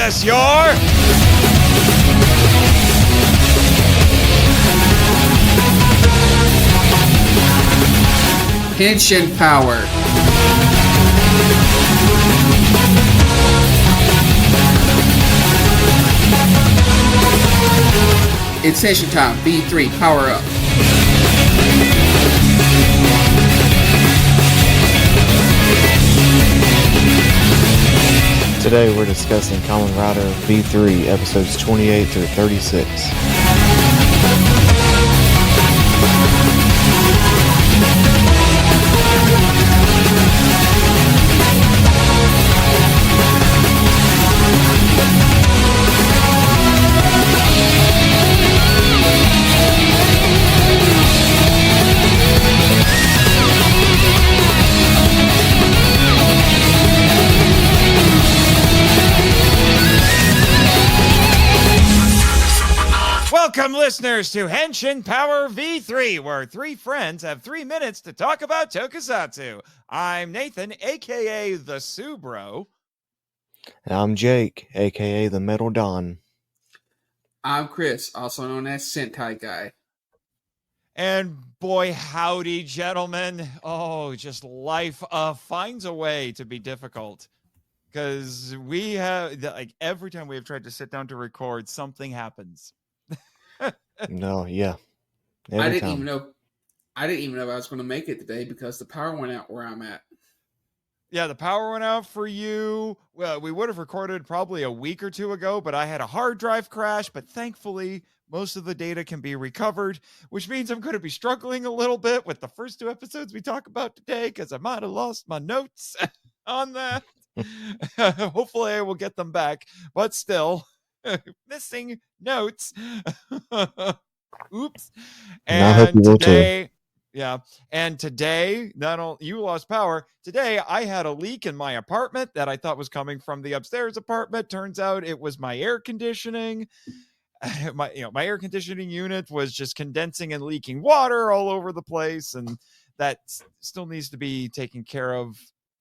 this your Henshin power. It's Henshin time. V3 power up. Today we're discussing Kamen Rider V3 episodes 28 through 36. Welcome, listeners, to Henshin Power V3, where three friends have 3 minutes to talk about tokusatsu. I'm Nathan, a.k.a. the TsuBro. And I'm Jake, aka the Metal Don. I'm Chris, also known as Sentai Guy. And boy, howdy, gentlemen. Oh, just life finds a way to be difficult. Because we have, like, every time we have tried to sit down to record, something happens. No, yeah. I didn't even know I was going to make it today because the power went out where I'm at. Yeah, the power went out for you. Well, we would have recorded probably a week or two ago, but I had a hard drive crash. But thankfully, most of the data can be recovered, which means I'm going to be struggling a little bit with the first 2 episodes we talk about today because I might have lost my notes on that. Hopefully, I will get them back, but still. Missing notes. Oops. And today, not only you lost power, today I had a leak in my apartment that I thought was coming from the upstairs apartment. Turns out it was my air conditioning. My air conditioning unit was just condensing and leaking water all over the place, and that still needs to be taken care of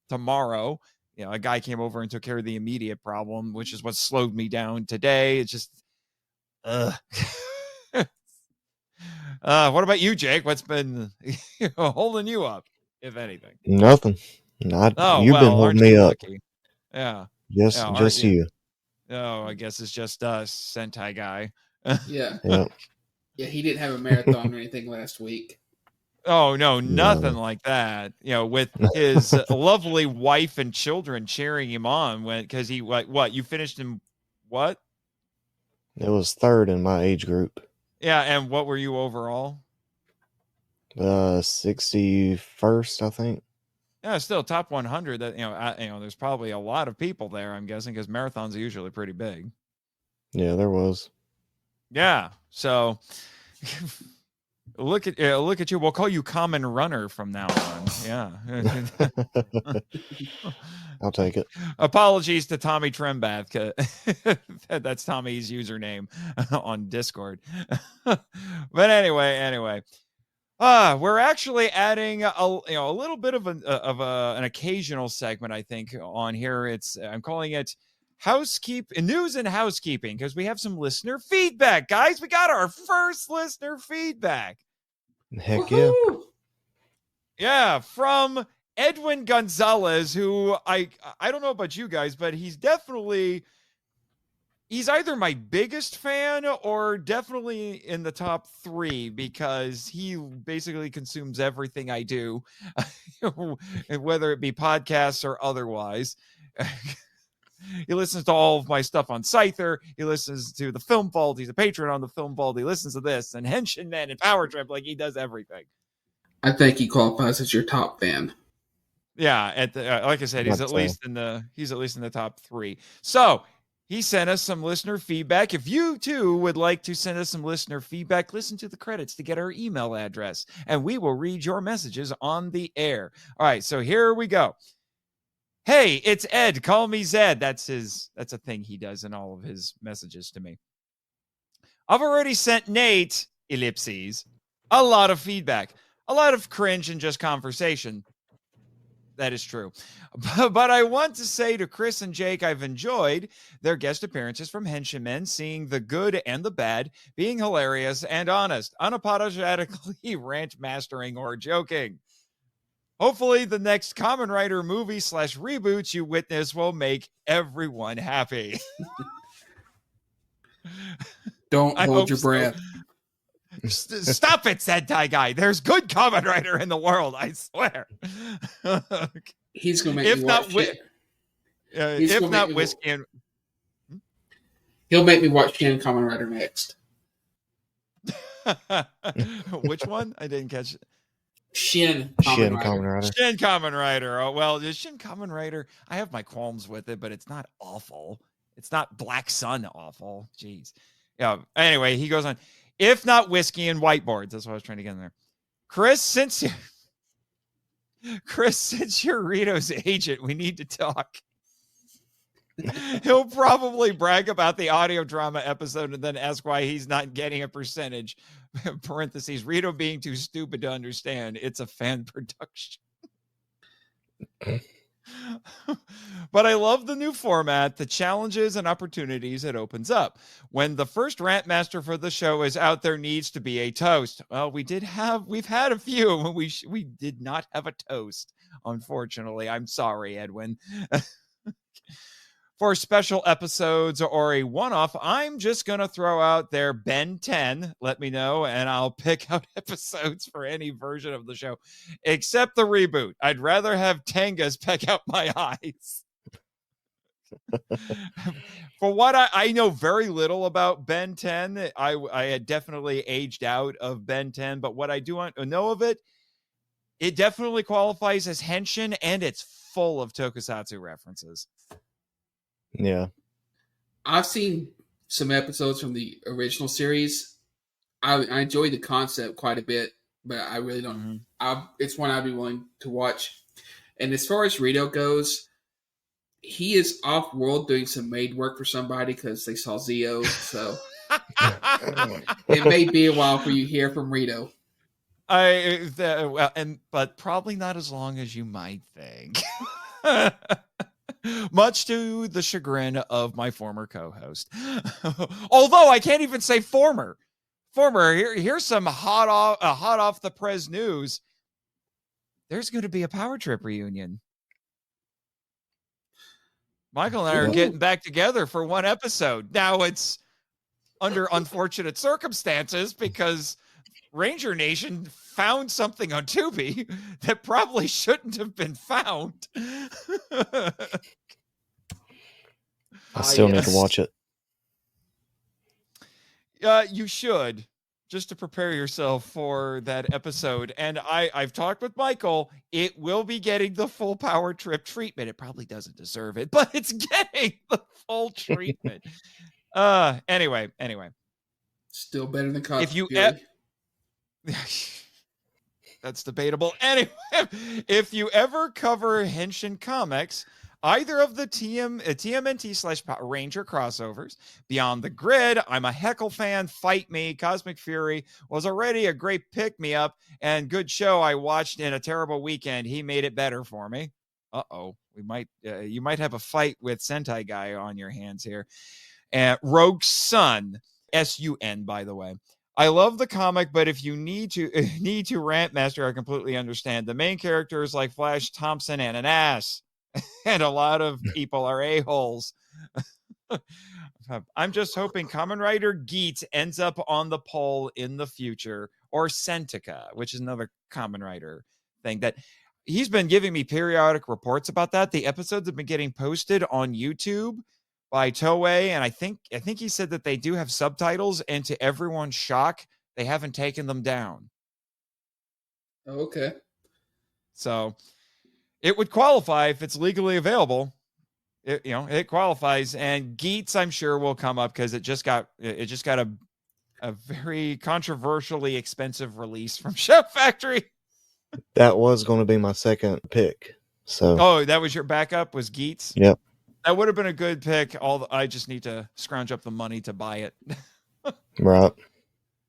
tomorrow. A guy came over and took care of the immediate problem, which is what slowed me down today. It's just, what about you, Jake? What's been holding you up, if anything? Nothing. You've been holding me up. Lucky? Yeah. Just you. Oh, I guess it's just Sentai Guy. Yeah. Yep. Yeah, he didn't have a marathon or anything last week. Oh, no, nothing like that. With his lovely wife and children cheering him on because he, what, you finished in what? It was third in my age group. Yeah, and what were you overall? 61st, I think. Yeah, still top 100. That there's probably a lot of people there, I'm guessing, because marathons are usually pretty big. Yeah, there was. Yeah, so look at you. We'll call you Kamen Runner from now on. Yeah. I'll take it. Apologies to Tommy Trembath. That's Tommy's username on Discord. But anyway. We're actually adding a little bit of an occasional segment, I think, on here. I'm calling it news and housekeeping, because we have some listener feedback, guys. We got our first listener feedback. Heck yeah. Woo-hoo! Yeah, from Edwin Gonzalez, who I don't know about you guys, but he's either my biggest fan or definitely in the top 3, because he basically consumes everything I do, whether it be podcasts or otherwise. He listens to all of my stuff on Scyther. He listens to the Film Vault. He's a patron on the Film Vault. He listens to this and Henshin Man and Power Trip. Like, he does everything. I think he qualifies as your top fan. Yeah, like I said, he's at least in the top 3. So he sent us some listener feedback. If you too would like to send us some listener feedback, listen to the credits to get our email address, and we will read your messages on the air. All right, so here we go. Hey, it's Ed. Call me Zed. That's a thing he does in all of his messages to me. I've already sent Nate, ellipses, a lot of feedback, a lot of cringe and just conversation. That is true. But I want to say to Chris and Jake, I've enjoyed their guest appearances from Henshin Men, seeing the good and the bad, being hilarious and honest, unapologetically rant mastering or joking. Hopefully the next Kamen Rider movie / reboot you witness will make everyone happy. Don't hold your breath. Stop it, Sentai Guy. There's good Kamen Rider in the world, I swear. He's going to make me watch it. If not Whiskey and... He'll make me watch Shin Kamen Rider next. Which one? I didn't catch it. Shin Kamen Rider. Shin Kamen Rider. Oh, well, Shin Kamen Rider, I have my qualms with it, but it's not awful. It's not Black Sun awful. Jeez. Yeah. Anyway, he goes on. If not whiskey and whiteboards, that's what I was trying to get in there. Chris, since you're Rito's agent, we need to talk. He'll probably brag about the audio drama episode and then ask why he's not getting a percentage. Parentheses, Rito being too stupid to understand. It's a fan production. But I love the new format, the challenges and opportunities it opens up. When the first rant master for the show is out, there needs to be a toast. Well, we've had a few. We did not have a toast, unfortunately. I'm sorry, Edwin. For special episodes or a one-off, I'm just going to throw out their Ben 10. Let me know, and I'll pick out episodes for any version of the show, except the reboot. I'd rather have Tengas peck out my eyes. For what I know very little about Ben 10, I had definitely aged out of Ben 10, but what I do know of it, it definitely qualifies as Henshin, and it's full of tokusatsu references. Yeah. I've seen some episodes from the original series. I enjoy the concept quite a bit, but I really don't. It's one I'd be willing to watch. And as far as Rito goes, he is off-world doing some maid work for somebody because they saw Zio. So it may be a while before you hear from Rito. But probably not as long as you might think. Much to the chagrin of my former co-host. Although I can't even say former. Here's some hot off the press news. There's going to be a Power Trip reunion. Michael and I are getting back together for one episode. Now it's under unfortunate circumstances because Ranger Nation found something on Tubi that probably shouldn't have been found. I still need to watch it. You should, just to prepare yourself for that episode. And I've talked with Michael. It will be getting the full Power Trip treatment. It probably doesn't deserve it, but it's getting the full treatment. Anyway. Still better than Cosmic if you Fury. That's debatable. Anyway, if you ever cover Henshin comics, either of the TMNT / Ranger crossovers, Beyond the Grid, I'm a Heckle fan, fight me, Cosmic Fury was already a great pick-me-up and good show I watched in a terrible weekend. He made it better for me. You might have a fight with Sentai Guy on your hands here. Rogue Sun, S-U-N, by the way. I love the comic, but if you need to rant master, I completely understand. The main characters like Flash Thompson and an ass, and a lot of people are a-holes. I'm just hoping Kamen Rider Geet ends up on the poll in the future, or Sentica, which is another Kamen Rider thing that he's been giving me periodic reports about that. The episodes have been getting posted on YouTube by Toei, and I think he said that they do have subtitles, and to everyone's shock, they haven't taken them down. Okay. So it would qualify if it's legally available. It qualifies, and Geets, I'm sure, will come up because it just got a very controversially expensive release from Chef Factory. That was going to be my second pick. So that was your backup, was Geets? Yep. That would have been a good pick. I just need to scrounge up the money to buy it. Right.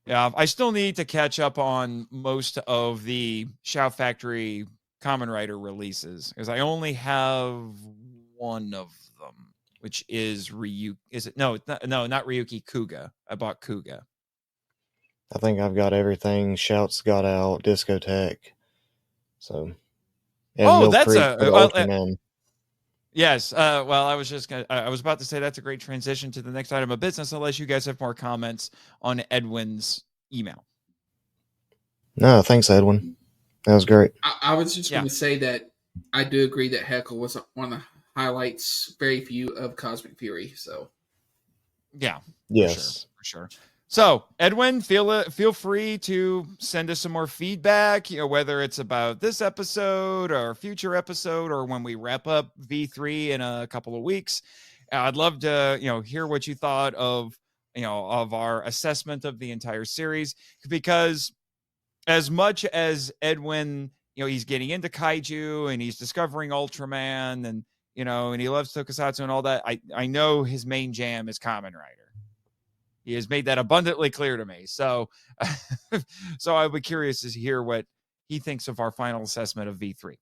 Yeah, I still need to catch up on most of the Shout Factory Kamen Rider releases, because I only have one of them, which is Ryuki. Is it? No, it's not, no, not Ryuki. Kuga. I bought Kuga. I think I've got everything. Shouts got out, discotheque. So, and Mill that's Creek for the Ultraman. Yes. Well, I was about to say that's a great transition to the next item of business, unless you guys have more comments on Edwin's email. No, thanks, Edwin. That was great. I was just going to say that I do agree that Heckle was one of the highlights, very few, of Cosmic Fury. So, yeah, yes, for sure. So, Edwin, feel free to send us some more feedback, whether it's about this episode or future episode or when we wrap up V3 in a couple of weeks. I'd love to, hear what you thought of our assessment of the entire series, because as much as Edwin, he's getting into kaiju and he's discovering Ultraman and, and he loves tokusatsu and all that, I know his main jam is Kamen Rider. He has made that abundantly clear to me. So, so I'll be curious to hear what he thinks of our final assessment of V3.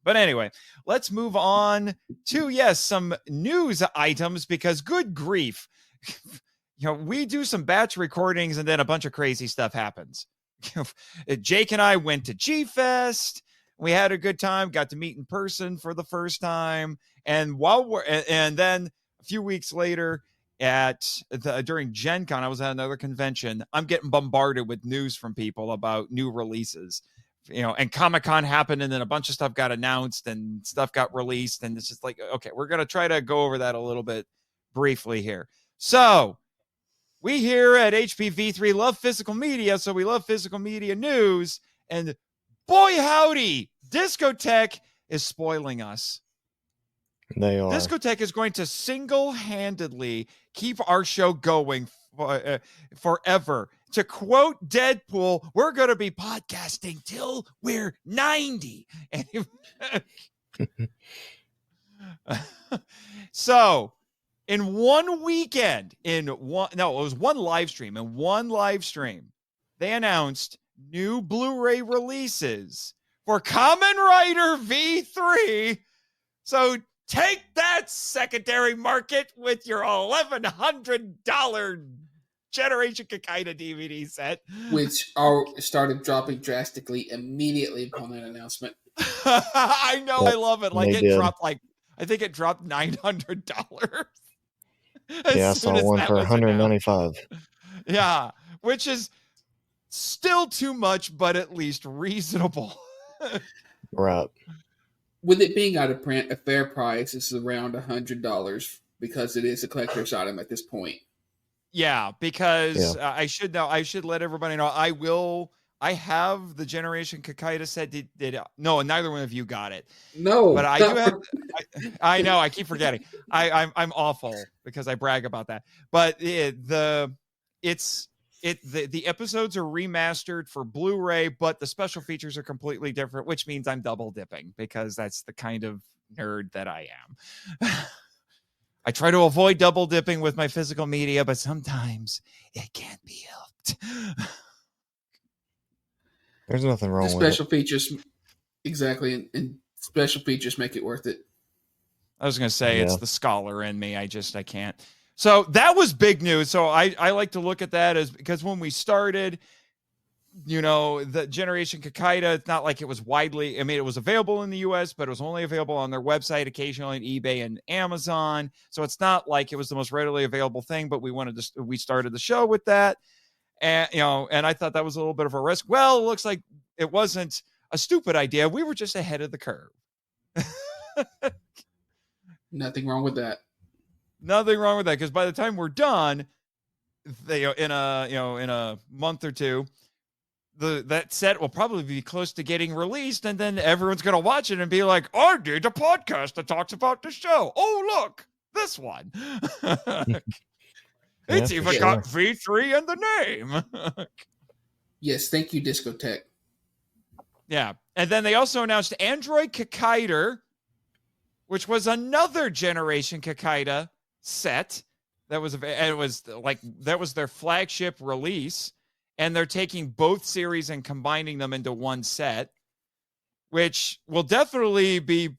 But anyway, let's move on to, some news items, because good grief, we do some batch recordings and then a bunch of crazy stuff happens. Jake and I went to G-Fest. We had a good time, got to meet in person for the first time. And then a few weeks later, during Gen Con, I was at another convention. I'm getting bombarded with news from people about new releases, and Comic-Con happened, and then a bunch of stuff got announced and stuff got released. And it's just like, okay, we're going to try to go over that a little bit briefly here. So we here at HPV3 love physical media. So we love physical media news, and boy, howdy, Discotheque is spoiling us. They are. Discotheque is going to single-handedly keep our show going forever. To quote Deadpool, we're going to be podcasting till we're 90. So, in one weekend, it was one live stream. In one live stream, they announced new Blu-ray releases for Kamen Rider V3. So, take that, secondary market, with your $1,100 Generation Kakaida DVD set, which started dropping drastically immediately upon that announcement. I know, I love it. Like, dropped I think it dropped $900. Yeah, I saw one for $195. Yeah, which is still too much, but at least reasonable. Right. With it being out of print, a fair price is around $100 because it is a collector's item at this point. Yeah, because I should let everybody know. I have the Generation Kakaida set. No, neither one of you got it. No, but I do have. I know. I keep forgetting. I'm awful because I brag about that. But the episodes are remastered for Blu-ray, but the special features are completely different, which means I'm double dipping because that's the kind of nerd that I am. I try to avoid double dipping with my physical media, but sometimes it can't be helped. There's nothing wrong with special features. Exactly. And special features make it worth it. I was going to say, it's the scholar in me. I can't. So that was big news. So I like to look at that because when we started, the Generation Kakaida, it's not like it was widely, it was available in the US, but it was only available on their website, occasionally on eBay and Amazon. So it's not like it was the most readily available thing, but we started the show with that. And, and I thought that was a little bit of a risk. Well, it looks like it wasn't a stupid idea. We were just ahead of the curve. Nothing wrong with that. Nothing wrong with that, because by the time we're done, in a month or two, that set will probably be close to getting released, and then everyone's going to watch it and be like, I did a podcast that talks about the show. Oh, look, this one. It's even got V3 in the name. Yes, thank you, Discotheque. Yeah, and then they also announced Android Kakaida, which was another Generation Kakaida set that was their flagship release, and they're taking both series and combining them into one set. which will definitely be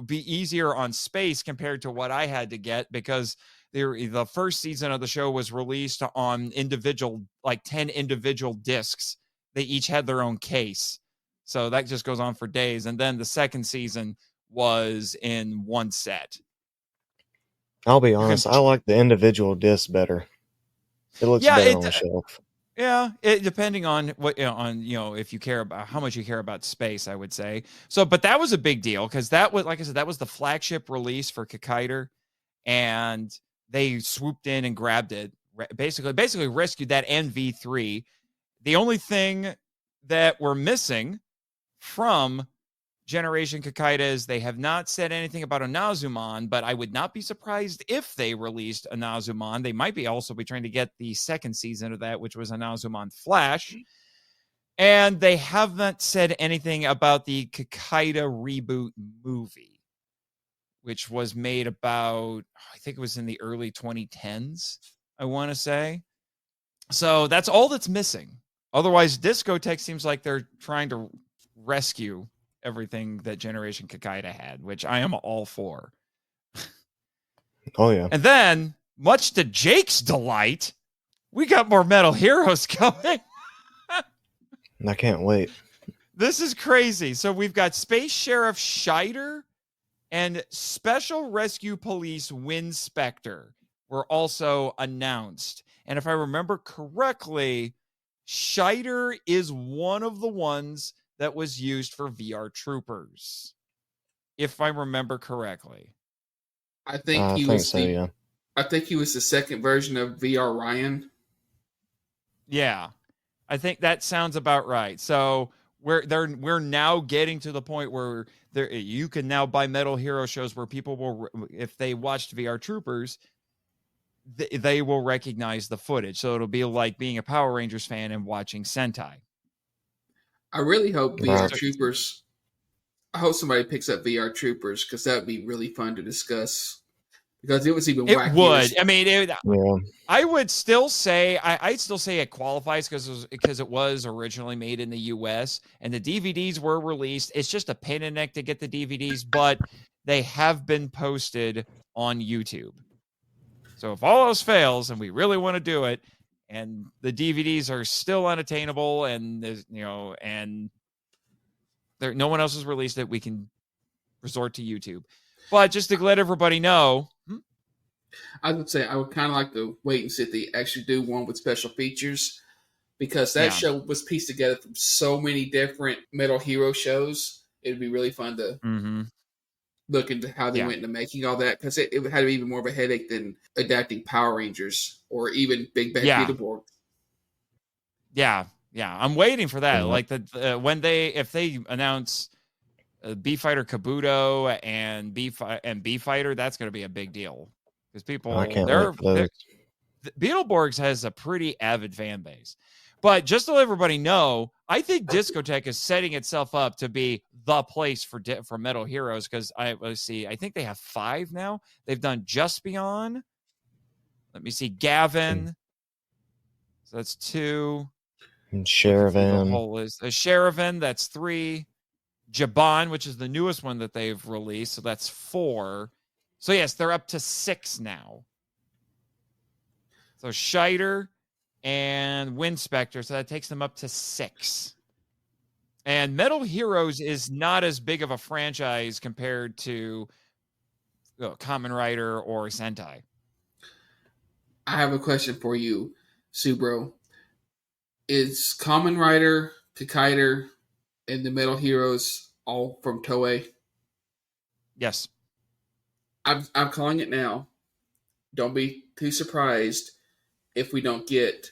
easier on space compared to what I had to get, because the first season of the show was released on individual, like 10 individual discs. They each had their own case. So that just goes on for days. And then the second season was in one set. I'll be honest, I like the individual discs better. It looks better on the shelf. Yeah, depending on what if you care about how much you care about space, I would say. So, but that was a big deal because that was, like I said, that was the flagship release for Kamen, and they swooped in and grabbed it. Basically rescued that and V3. The only thing that we're missing from Generation Kakaida is they have not said anything about Inazumon, but I would not be surprised if they released Inazumon. They might be also be trying to get the second season of that, which was Inazumon Flash. And they haven't said anything about the Kakaida reboot movie, which was made about, I think it was in the early 2010s, I want to say. So that's all that's missing. Otherwise, Discotek seems like they're trying to rescue everything that Generation Kakaida had, which I am all for. Oh, yeah. And then, much to Jake's delight, we got more Metal Heroes coming. I can't wait. This is crazy. So we've got Space Sheriff Scheider and Special Rescue Police Wind Spectre were also announced. And if I remember correctly, Scheider is one of the ones that was used for VR Troopers, if I remember correctly. I think he was the second version of VR Ryan. Yeah, I think that sounds about right. So we're now getting to the point where you can now buy Metal Hero shows where people will, if they watched VR Troopers, they will recognize the footage. So it'll be like being a Power Rangers fan and watching Sentai. I really hope VR Troopers. I hope somebody picks up VR Troopers because that would be really fun to discuss. Because it was even wackier. It would. I mean, I would still say I'd still say it qualifies because it was originally made in the U.S. and the DVDs were released. It's just a pain in the neck to get the DVDs, but they have been posted on YouTube. So if all else fails and we really want to do it, and the DVDs are still unattainable, and there's, and no one else has released it, we can resort to YouTube. But just to let everybody know, I would say I would kind of like to wait and see if they actually do one with special features, because that show was pieced together from so many different Metal Hero shows. It'd be really fun to look into how they went into making all that, because it had to be even more of a headache than adapting Power Rangers or even Big Bad Beetleborg. Yeah, I'm waiting for that. Like if they announce B Fighter Kabuto and B Fighter, that's going to be a big deal because people Beetleborgs has a pretty avid fan base. But just to let everybody know, I think Discotek is setting itself up to be the place for Metal Heroes, because I think they have 5 now. They've done Just Beyond. Let me see, Gavin. So that's 2. And Sherivan. The whole is Sherivan. That's 3. Jaban, which is the newest one that they've released, so that's 4. So yes, they're up to 6 now. So Scheider and Wind Spectre, so that takes them up to 6. And Metal Heroes is not as big of a franchise compared to Kamen Rider or Sentai. I have a question for you, TsuBro. Is Kamen Rider, Kakaida, and the Metal Heroes all from Toei? Yes. I'm calling it now. Don't be too surprised if we don't get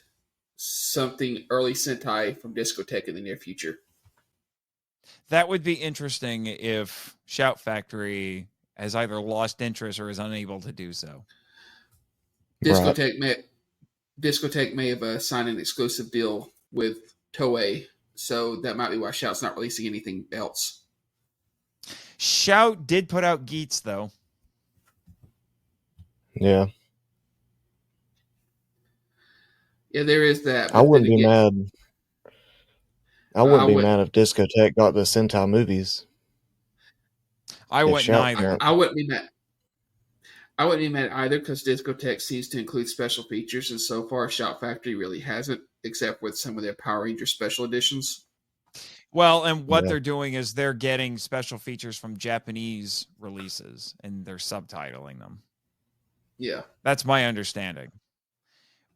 something early Sentai from Discotek in the near future. That would be interesting if Shout Factory has either lost interest or is unable to do so. Discotek may have signed an exclusive deal with Toei, so that might be why Shout's not releasing anything else. Shout did put out Geats, though. Yeah. Yeah, there is that. I wouldn't be mad. I wouldn't be mad if Discotek got the Sentai movies. I wouldn't either. I wouldn't be mad. I wouldn't be mad either because Discotek seems to include special features, and so far, Shout Factory really hasn't, except with some of their Power Ranger special editions. Well, and what they're doing is they're getting special features from Japanese releases, and they're subtitling them. Yeah. That's my understanding.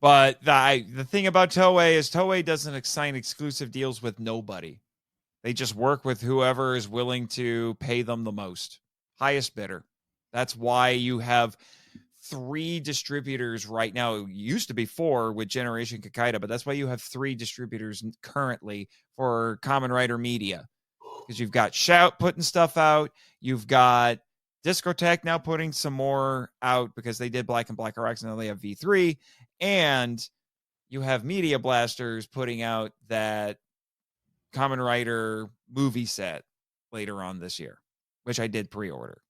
But the thing about Toei is Toei doesn't sign exclusive deals with nobody. They just work with whoever is willing to pay them the most. Highest bidder. That's why you have 3 distributors right now. It used to be 4 with Generation Kakaida, but that's why you have 3 distributors currently for Kamen Rider Media. Because you've got Shout putting stuff out. You've got Discotek now putting some more out because they did Black and Black RX and now they have V3. And you have Media Blasters putting out that Kamen Rider movie set later on this year, which I did pre-order.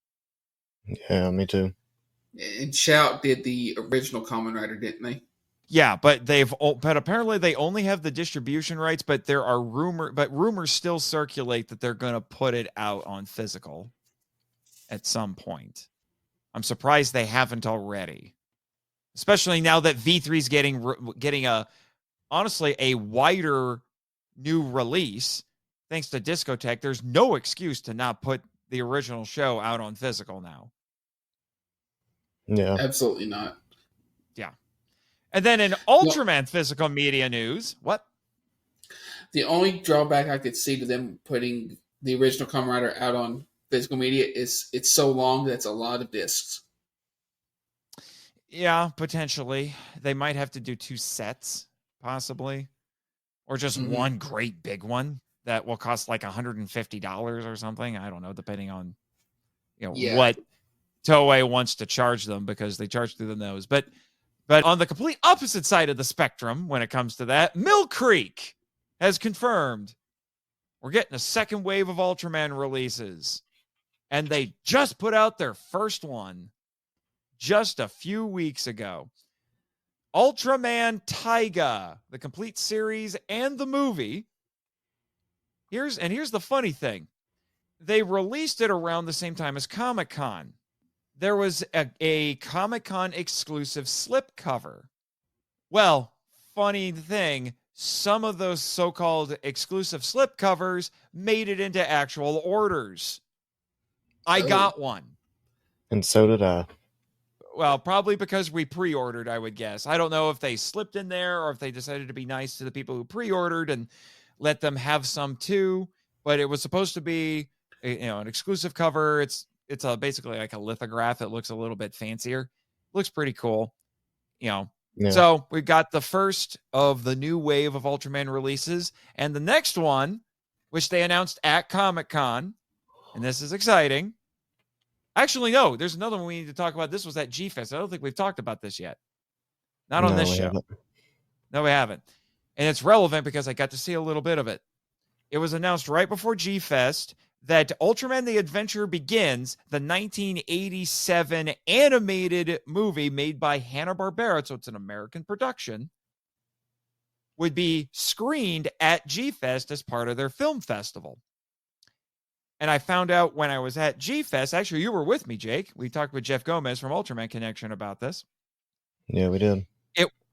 Yeah, me too. And Shout did the original Kamen Rider, didn't they? Yeah, but apparently they only have the distribution rights, but there are rumors still circulate that they're going to put it out on physical at some point. I'm surprised they haven't already, especially now that V3 is getting honestly a wider new release thanks to Discotek. There's no excuse to not put the original show out on physical now. Yeah, absolutely not. Yeah. And then in Ultraman physical media news, what? The only drawback I could see to them putting the original Kamen Rider out on physical media is it's so long that's a lot of discs. Yeah, potentially. They might have to do 2 sets, possibly. Or just one great big one that will cost like $150 or something. I don't know, depending on what Toei wants to charge them, because they charge through the nose. But on the complete opposite side of the spectrum, when it comes to that, Mill Creek has confirmed we're getting a second wave of Ultraman releases. And they just put out their first one just a few weeks ago. Ultraman Taiga, the complete series and the movie. Here's the funny thing. They released it around the same time as Comic-Con. There was a Comic-Con exclusive slipcover. Well, funny thing, some of those so-called exclusive slipcovers made it into actual orders. I got one. And so did I. Well, probably because we pre-ordered, I would guess. I don't know if they slipped in there or if they decided to be nice to the people who pre-ordered and let them have some too. But it was supposed to be, an exclusive cover. It's basically like a lithograph. It looks a little bit fancier. Looks pretty cool. Yeah. So we got the first of the new wave of Ultraman releases, and the next one, which they announced at Comic-Con, and this is exciting. Actually, no, there's another one we need to talk about. This was at G-Fest. I don't think we've talked about this yet. Not on this show. No, we haven't. And it's relevant because I got to see a little bit of it. It was announced right before G-Fest that Ultraman The Adventure Begins, the 1987 animated movie made by Hanna-Barbera, so it's an American production, would be screened at G-Fest as part of their film festival. And I found out when I was at G-Fest, actually, you were with me, Jake. We talked with Jeff Gomez from Ultraman Connection about this. Yeah, we did.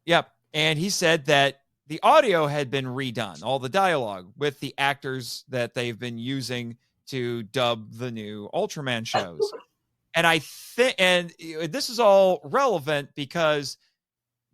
Yep. And he said that the audio had been redone, all the dialogue with the actors that they've been using to dub the new Ultraman shows. And I think, and this is all relevant because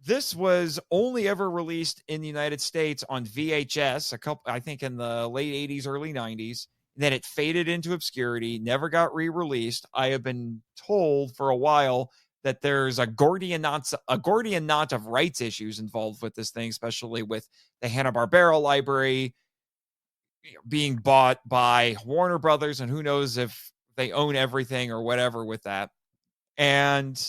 this was only ever released in the United States on VHS, I think in the late 80s, early 90s. Then it faded into obscurity, never got re-released. I have been told for a while that there's a Gordian knot of rights issues involved with this thing, especially with the Hanna-Barbera library being bought by Warner Brothers, and who knows if they own everything or whatever with that. And,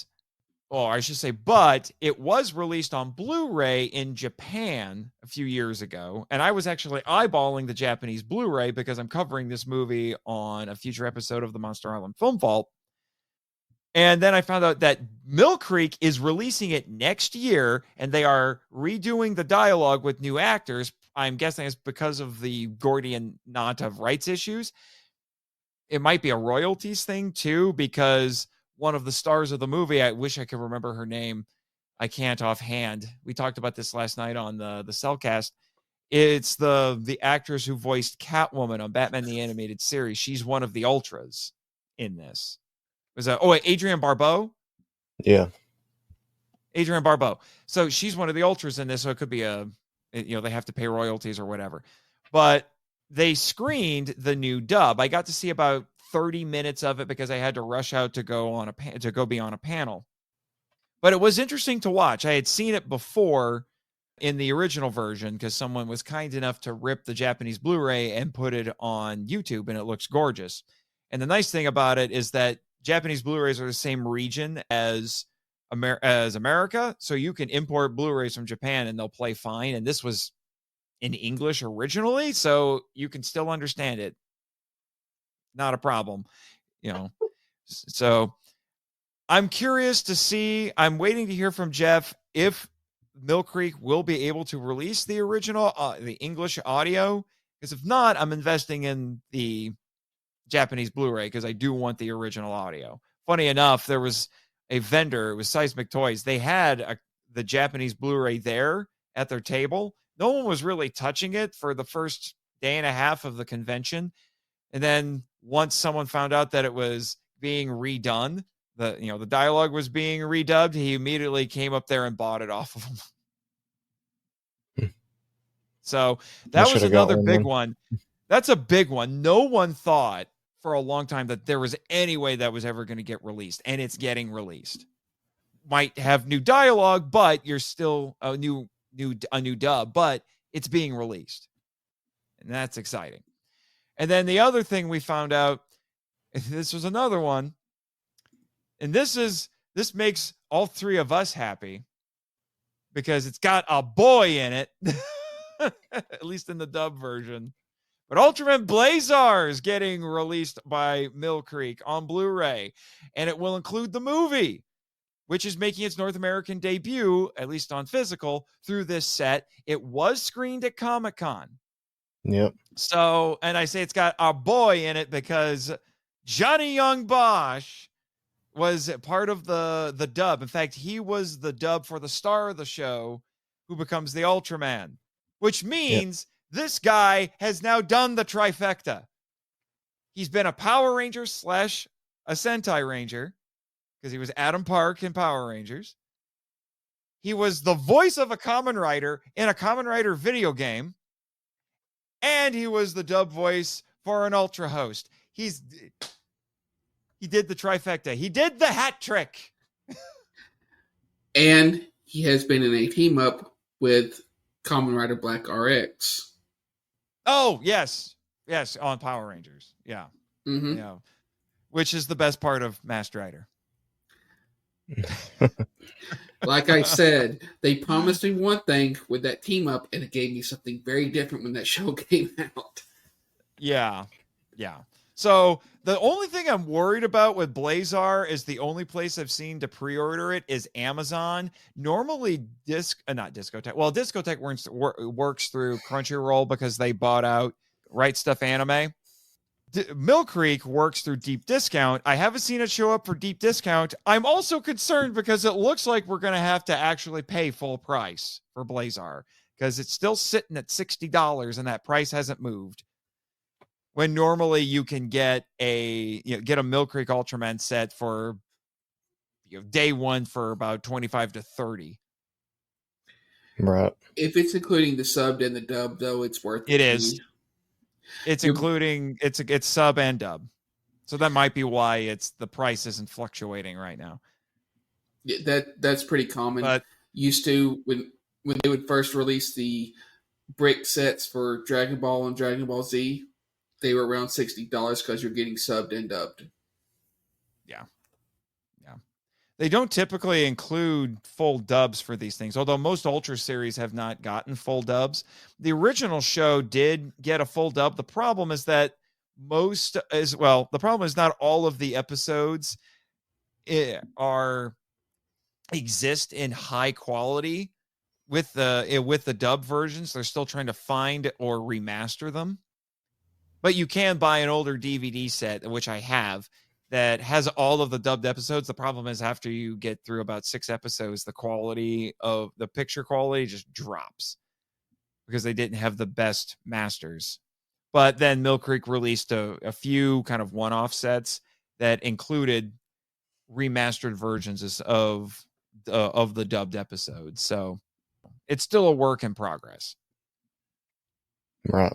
I should say, but it was released on Blu-ray in Japan a few years ago. And I was actually eyeballing the Japanese Blu-ray because I'm covering this movie on a future episode of the Monster Island Film Vault. And then I found out that Mill Creek is releasing it next year, and they are redoing the dialogue with new actors. I'm guessing it's because of the Gordian knot of rights issues. It might be a royalties thing too, because one of the stars of the movie, I wish I could remember her name. I can't offhand. We talked about this last night on the Cellcast. It's the actress who voiced Catwoman on Batman the Animated Series. She's one of the Ultras in this. Was that Adrienne Barbeau? Yeah. Adrienne Barbeau. So she's one of the Ultras in this, so it could be they have to pay royalties or whatever. But they screened the new dub. I got to see about 30 minutes of it because I had to rush out to go be on a panel. But it was interesting to watch. I had seen it before in the original version because someone was kind enough to rip the Japanese Blu-ray and put it on YouTube, and it looks gorgeous. And the nice thing about it is that Japanese Blu-rays are the same region as America, so you can import Blu-rays from Japan and they'll play fine. And this was in English originally, so you can still understand it. Not a problem, So I'm curious to see. I'm waiting to hear from Jeff if Mill Creek will be able to release the original, the English audio. Because if not, I'm investing in the Japanese Blu-ray because I do want the original audio. Funny enough, there was a vendor, it was Seismic Toys. They had the Japanese Blu-ray there at their table. No one was really touching it for the first day and a half of the convention. And then once someone found out that it was being redone, the dialogue was being redubbed, he immediately came up there and bought it off of him. So that was another big one. That's a big one. No one thought for a long time that there was any way that was ever going to get released, and it's getting released. Might have new dialogue, but you're still a new dub, but it's being released, and that's exciting. And then the other thing we found out, this was another one, and this makes all three of us happy because it's got a boy in it, at least in the dub version. But Ultraman Blazar is getting released by Mill Creek on Blu-ray, and it will include the movie, which is making its North American debut, at least on physical, through this set. It was screened at Comic-Con. Yep. So, and I say it's got a boy in it because Johnny Young Bosch was part of the dub. In fact, he was the dub for the star of the show who becomes the Ultraman, which means this guy has now done the trifecta. He's been a Power Ranger / a Sentai Ranger because he was Adam Park in Power Rangers. He was the voice of a Kamen Rider in a Kamen Rider video game. And he was the dub voice for an Ultra host. He did the trifecta. He did the hat trick. And he has been in a team up with Kamen Rider Black RX. Oh, yes. Yes, on Power Rangers. Yeah. Mm-hmm. Yeah. Which is the best part of Masked Rider. Like I said, they promised me one thing with that team up, and it gave me something very different when that show came out. Yeah. Yeah. So the only thing I'm worried about with Blazar is the only place I've seen to pre-order it is Amazon. Normally not Discotech. Well, Discotech works through Crunchyroll because they bought out Right Stuff Anime. Mill Creek works through Deep Discount. I haven't seen it show up for Deep Discount. I'm also concerned because it looks like we're going to have to actually pay full price for Blazar because it's still sitting at $60 and that price hasn't moved. When normally you can get a Mill Creek Ultraman set for day one for about 25 to 30. Right. If it's including the subbed and the dub, though, it's worth it. It is. It's including it's sub and dub. So that might be why the price isn't fluctuating right now. Yeah, that's pretty common. But used to when they would first release the brick sets for Dragon Ball and Dragon Ball Z, they were around $60 because you're getting subbed and dubbed. Yeah. Yeah. They don't typically include full dubs for these things, although most Ultra series have not gotten full dubs. The original show did get a full dub. The problem is that the problem is not all of the episodes exist in high quality with the dub versions. They're still trying to find or remaster them. But you can buy an older DVD set, which I have, that has all of the dubbed episodes. The problem is after you get through about 6 episodes, the quality of the picture quality just drops because they didn't have the best masters. But then Mill Creek released a few kind of one-off sets that included remastered versions of the dubbed episodes. So it's still a work in progress. Right.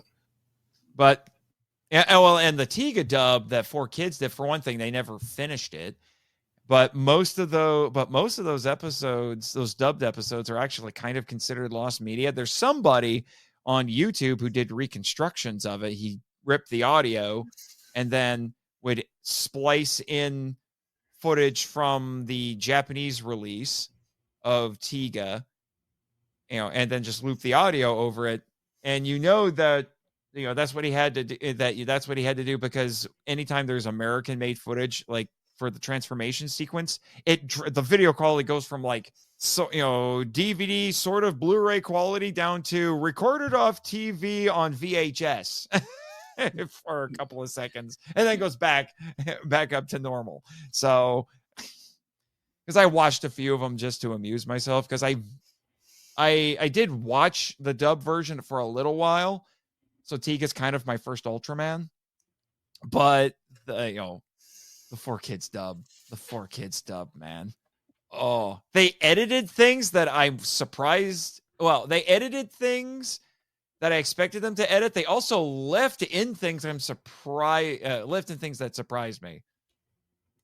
But and the Tiga dub that 4Kids did, for one thing, they never finished it. But most of those episodes, those dubbed episodes, are actually kind of considered lost media. There's somebody on YouTube who did reconstructions of it. He ripped the audio and then would splice in footage from the Japanese release of Tiga, and then just loop the audio over it. And that that's what he had to do. That's what he had to do, because anytime there's American-made footage, like for the transformation sequence, the video quality goes from DVD sort of Blu-ray quality down to recorded off TV on VHS for a couple of seconds, and then goes back up to normal. So, because I watched a few of them just to amuse myself, because I did watch the dub version for a little while. So Tiga's kind of my first Ultraman, but the 4Kids dub, man. Oh, they edited things that I'm surprised. Well, they edited things that I expected them to edit. They also left in things that surprised me.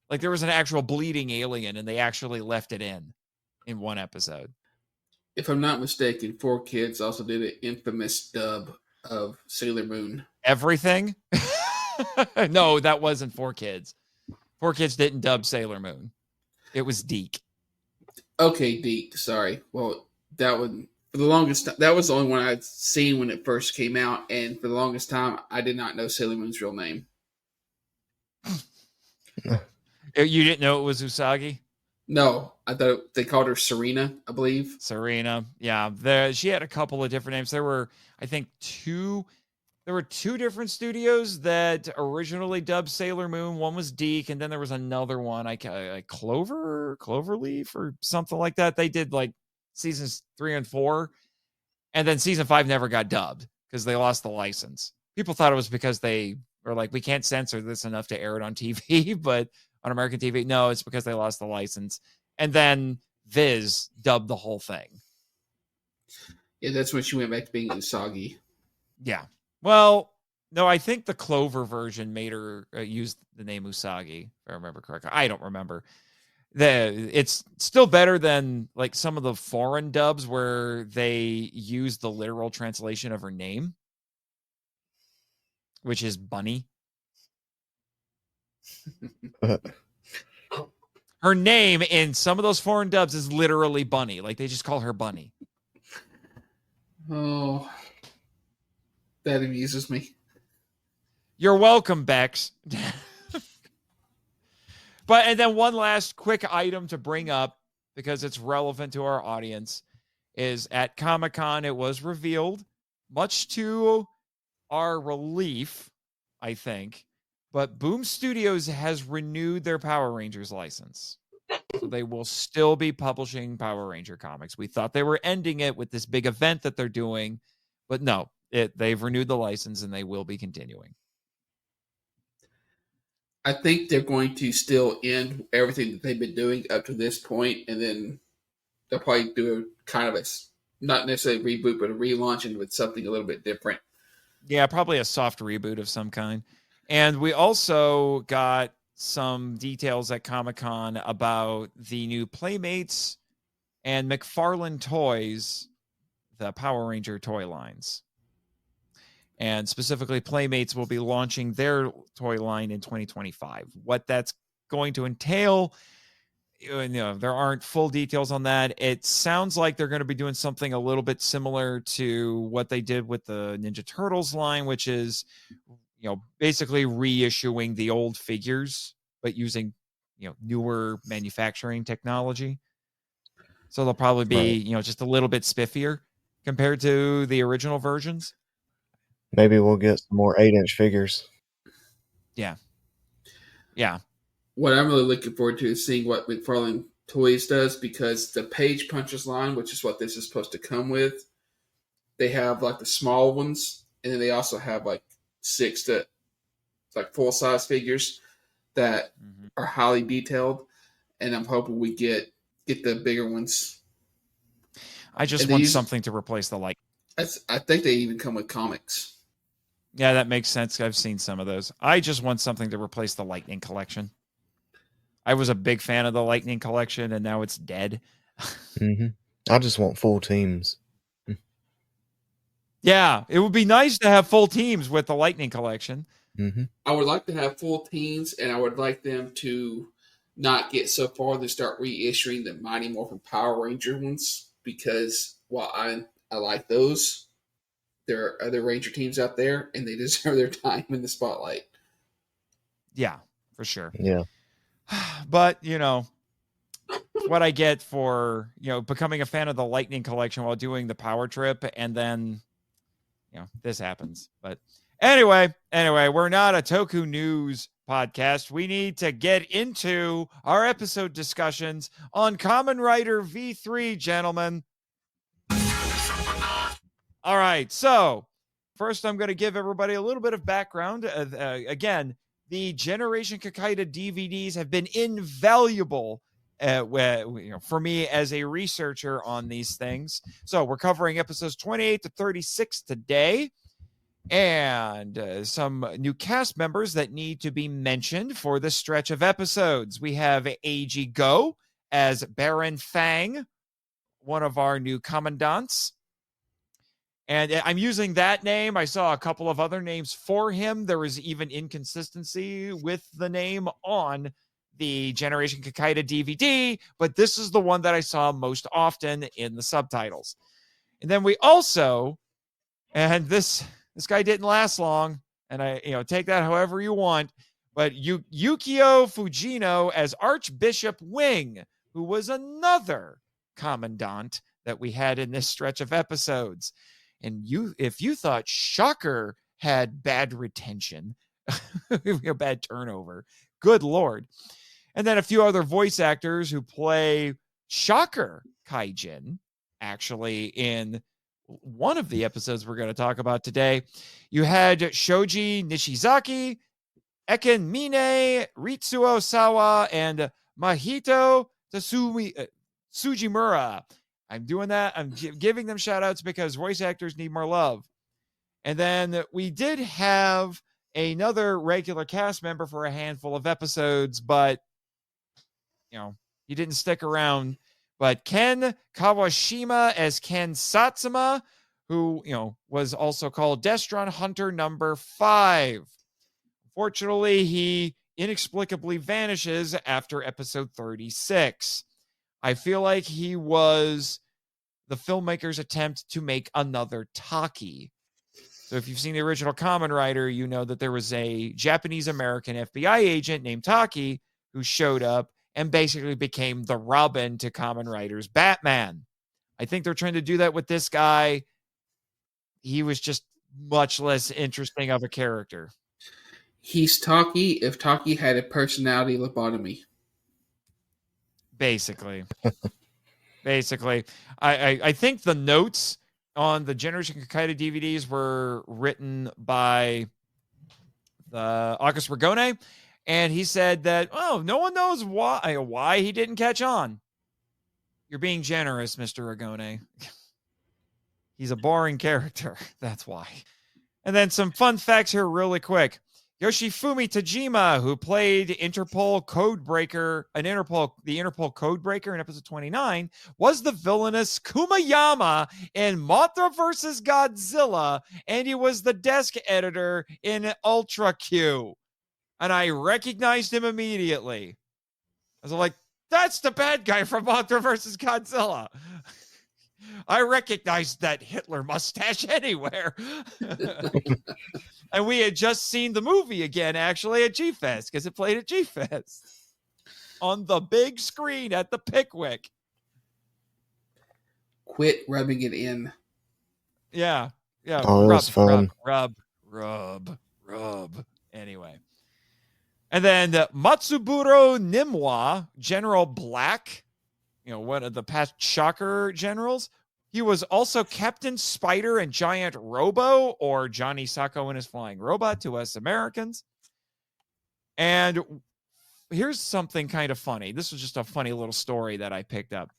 Like there was an actual bleeding alien, and they actually left it in one episode. If I'm not mistaken, 4Kids also did an infamous dub of Sailor Moon. Everything? No, that wasn't 4Kids. 4Kids didn't dub Sailor Moon. It was Deke. Okay, Deke. Sorry. Well, that one for the longest time, that was the only one I'd seen when it first came out, and for the longest time, I did not know Sailor Moon's real name. You didn't know it was Usagi? No, I thought they called her Serena, I believe. Serena, yeah. She had a couple of different names. There were, I think, two different studios that originally dubbed Sailor Moon. One was Deke, and then there was another one, Cloverleaf or something like that. They did like seasons 3 and 4, and then season 5 never got dubbed because they lost the license. People thought it was because they were like, we can't censor this enough to air it on TV, but on American TV, no, it's because they lost the license. And then Viz dubbed the whole thing. Yeah, that's when she went back to being Usagi. Yeah. Well, no, I think the Clover version made her use the name Usagi, if I remember correctly. I don't remember. It's still better than like some of the foreign dubs where they use the literal translation of her name, which is Bunny. Her name in some of those foreign dubs is literally Bunny. Like they just call her Bunny. Oh, that amuses me. You're welcome, Bex. And then one last quick item to bring up, because it's relevant to our audience, is at Comic-Con it was revealed, much to our relief, I think, but Boom Studios has renewed their Power Rangers license. So they will still be publishing Power Ranger comics. We thought they were ending it with this big event that they're doing, but no, they've renewed the license and they will be continuing. I think they're going to still end everything that they've been doing up to this point, and then they'll probably do a kind of a, not necessarily reboot, but a relaunch and with something a little bit different. Yeah, probably a soft reboot of some kind. And we also got some details at Comic-Con about the new Playmates and McFarlane Toys, the Power Ranger toy lines. And specifically, Playmates will be launching their toy line in 2025. What that's going to entail, there aren't full details on that. It sounds like they're going to be doing something a little bit similar to what they did with the Ninja Turtles line, which is, basically reissuing the old figures, but using, newer manufacturing technology. So they'll probably be, just a little bit spiffier compared to the original versions. Maybe we'll get some more 8-inch figures. Yeah. What I'm really looking forward to is seeing what McFarlane Toys does, because the Page Punches line, which is what this is supposed to come with, they have like the small ones, and then they also have like 6 to like full-size figures that are highly detailed, and I'm hoping we get the bigger ones. I just want something to replace the light. I think they even come with comics. Yeah, that makes sense. I've seen some of those. I just want something to replace the Lightning collection. I was a big fan of the Lightning collection, and now it's dead. I just want full teams. Yeah, it would be nice to have full teams with the Lightning collection. I would like to have full teams, and I would like them to not get so far to start reissuing the Mighty Morphin Power Ranger ones, because while I like those, there are other Ranger teams out there, and they deserve their time in the spotlight. Yeah, for sure. Yeah. But, what I get for, becoming a fan of the Lightning collection while doing the Power Trip, and then, this happens. But anyway, we're not a Toku News podcast. We need to get into our episode discussions on Kamen Rider V3, gentlemen. All right, so first I'm going to give everybody a little bit of background. Again, the Generation Kakaida DVDs have been invaluable for me as a researcher on these things. So we're covering episodes 28 to 36 today, and some new cast members that need to be mentioned for this stretch of episodes. We have Eiji Go as Baron Fang, one of our new commandants. And I'm using that name. I saw a couple of other names for him. There was even inconsistency with the name on the Generation Kakaida DVD, but this is the one that I saw most often in the subtitles. And then we also, and this guy didn't last long, and I take that however you want, but Yukio Fujino as Archbishop Wing, who was another commandant that we had in this stretch of episodes. And if you thought Shocker had bad retention, bad turnover, good Lord. And then a few other voice actors who play Shocker kaijin, actually, in one of the episodes we're going to talk about today. You had Shoji Nishizaki, Eken Mine, Ritsuo Sawa, and Mahito Tsujimura. I'm doing that. I'm giving them shout outs because voice actors need more love. And then we did have another regular cast member for a handful of episodes, but, he didn't stick around. But Ken Kawashima as Ken Satsuma, who, was also called Destron Hunter number 5. Unfortunately, he inexplicably vanishes after episode 36. I feel like he was the filmmaker's attempt to make another Taki. So if you've seen the original Kamen Rider, you know that there was a Japanese-American FBI agent named Taki who showed up and basically became the Robin to Kamen Rider's Batman. I think they're trying to do that with this guy. He was just much less interesting of a character. He's Taki if Taki had a personality lobotomy. Basically. I think the notes on the Generation Kakaida DVDs were written by August Ragone, and he said that, no one knows why he didn't catch on. You're being generous, Mr. Ragone. He's a boring character. That's why. And then some fun facts here really quick. Yoshifumi Tajima, who played the Interpol Codebreaker in episode 29, was the villainous Kumayama in Mothra vs. Godzilla, and he was the desk editor in Ultra Q. And I recognized him immediately. I was like, that's the bad guy from Mothra vs. Godzilla. I recognized that Hitler mustache anywhere. And we had just seen the movie again, actually, at G-Fest, because it played at G-Fest. on the big screen at the Pickwick. Quit rubbing it in. Yeah. Oh, it was fun. Rub. Anyway. And then Matsuburo Nimwa, General Black, one of the past Shocker generals. He was also Captain Spider and Giant Robo, or Johnny Sacco and his flying robot to us Americans. And here's something kind of funny. This was just a funny little story that I picked up.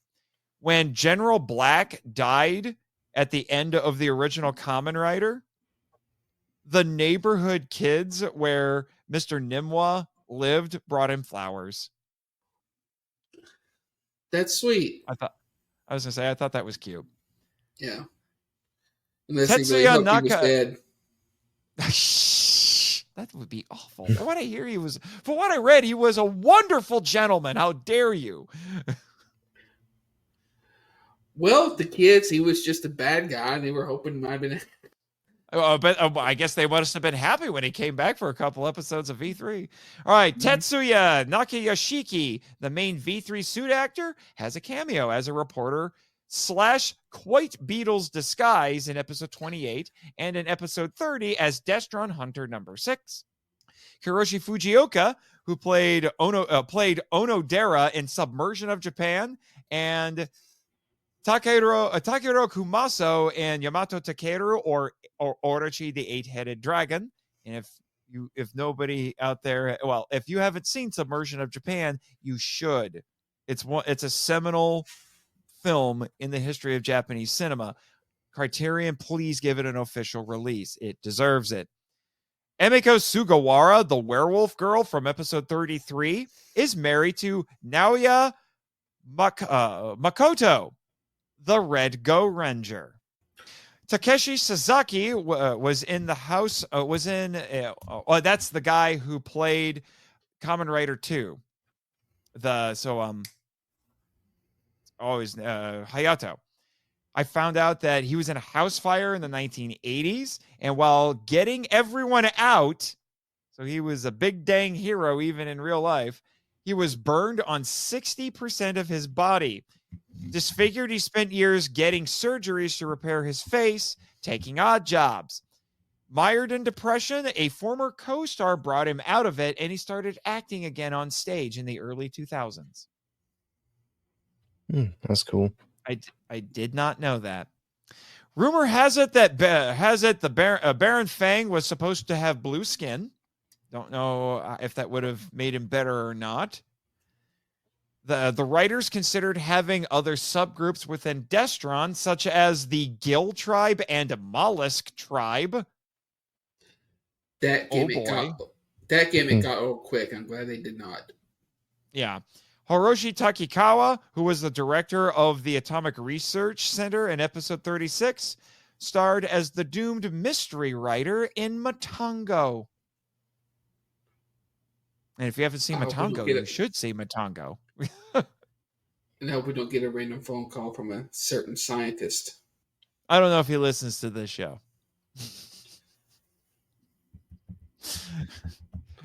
When General Black died at the end of the original Kamen Rider, the neighborhood kids where Mr. Nimwa lived brought him flowers. That's sweet. I thought that was cute. Yeah. Unless Tetsuya he was dead. That would be awful. From what I read, he was a wonderful gentleman. How dare you? Well, the kids, he was just a bad guy. They were hoping he might have been. But I guess they must have been happy when he came back for a couple episodes of V3. All right, Tetsuya Nakayashiki, the main V3 suit actor, has a cameo as a reporter / Quite Beetle's disguise in episode 28 and in episode 30 as Destron Hunter number 6. Hiroshi Fujioka, who played Onodera in Submersion of Japan, and Takehiro Kumaso and Yamato Takeru, or Orochi the Eight-Headed Dragon. And if nobody out there, well, if you haven't seen Submersion of Japan, you should. It's a seminal film in the history of Japanese cinema. Criterion, please give it an official release. It deserves it. Emiko Sugawara, the werewolf girl from episode 33, is married to Naoya Makoto, the Red Go Ranger. Takeshi Sasaki was in the house. That's the guy who played Kamen Rider 2. Hayato. I found out that he was in a house fire in the 1980s, and while getting everyone out, so he was a big dang hero even in real life, he was burned on 60% of his body. Disfigured, he spent years getting surgeries to repair his face, taking odd jobs. Mired in depression, a former co-star brought him out of it, and he started acting again on stage in the early 2000s. That's cool. I did not know that. Rumor has it that Baron Fang was supposed to have blue skin. Don't know if that would have made him better or not. The writers considered having other subgroups within Destron, such as the Gill tribe and Mollusk tribe. That gimmick got old quick. I'm glad they did not. Yeah. Hiroshi Takikawa, who was the director of the Atomic Research Center in episode 36, starred as the doomed mystery writer in Matango. And if you haven't seen Matango, you should see Matango. And I hope we don't get a random phone call from a certain scientist. I don't know if he listens to this show.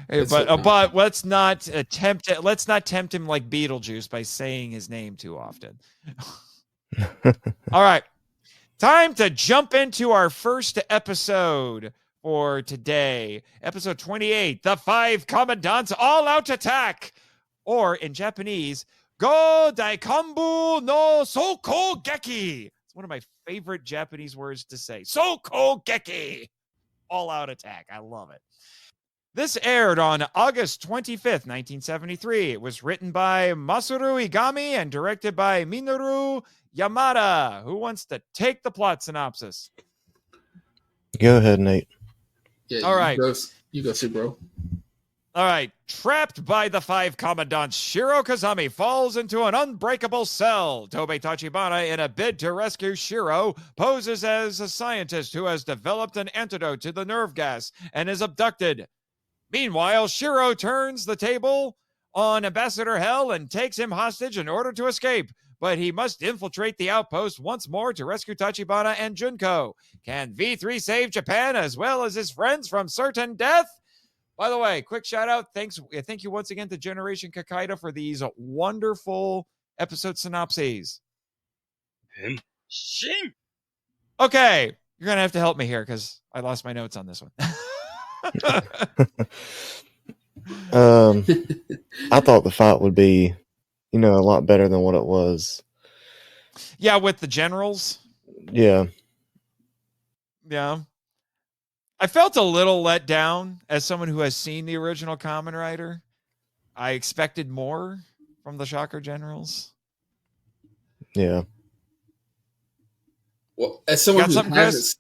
But let's not tempt him like Beetlejuice by saying his name too often. All right. Time to jump into our first episode for today. Episode 28, The Five Commandants All-Out Attack. Or in Japanese, Go Daikanbu no Soko Geki. It's one of my favorite Japanese words to say. Soko Geki. All-out attack. I love it. This aired on August 25th, 1973. It was written by Masaru Igami and directed by Minoru Yamada. Who wants to take the plot synopsis? Go ahead, Nate. Yeah, all right. You go, TsuBro. All right. Trapped by the five commandants, Shiro Kazami falls into an unbreakable cell. Tobei Tachibana, in a bid to rescue Shiro, poses as a scientist who has developed an antidote to the nerve gas and is abducted. Meanwhile, Shiro turns the table on Ambassador Hell and takes him hostage in order to escape, but he must infiltrate the outpost once more to rescue Tachibana and Junko. Can V3 save Japan as well as his friends from certain death? By the way, quick shout out. Thank you once again to Generation Kakaida for these wonderful episode synopses. Henshin. Okay, you're going to have to help me here because I lost my notes on this one. I thought the fight would be, a lot better than what it was. Yeah, with the generals. Yeah. Yeah. I felt a little let down as someone who has seen the original Kamen Rider. I expected more from the Shocker generals. Yeah. Well, as someone who hasn't,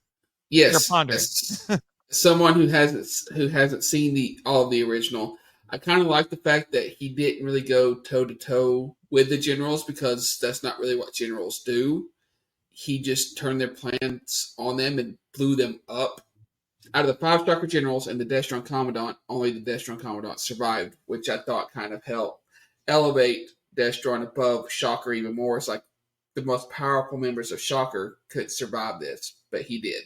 yes, as someone who hasn't seen all of the original, I kind of like the fact that he didn't really go toe to toe with the generals because that's not really what generals do. He just turned their plans on them and blew them up. Out of the 5 Shocker generals and the Destron Commandant, only the Destron Commandant survived, which I thought kind of helped elevate Destron above Shocker even more. It's like the most powerful members of Shocker could survive this, but he did.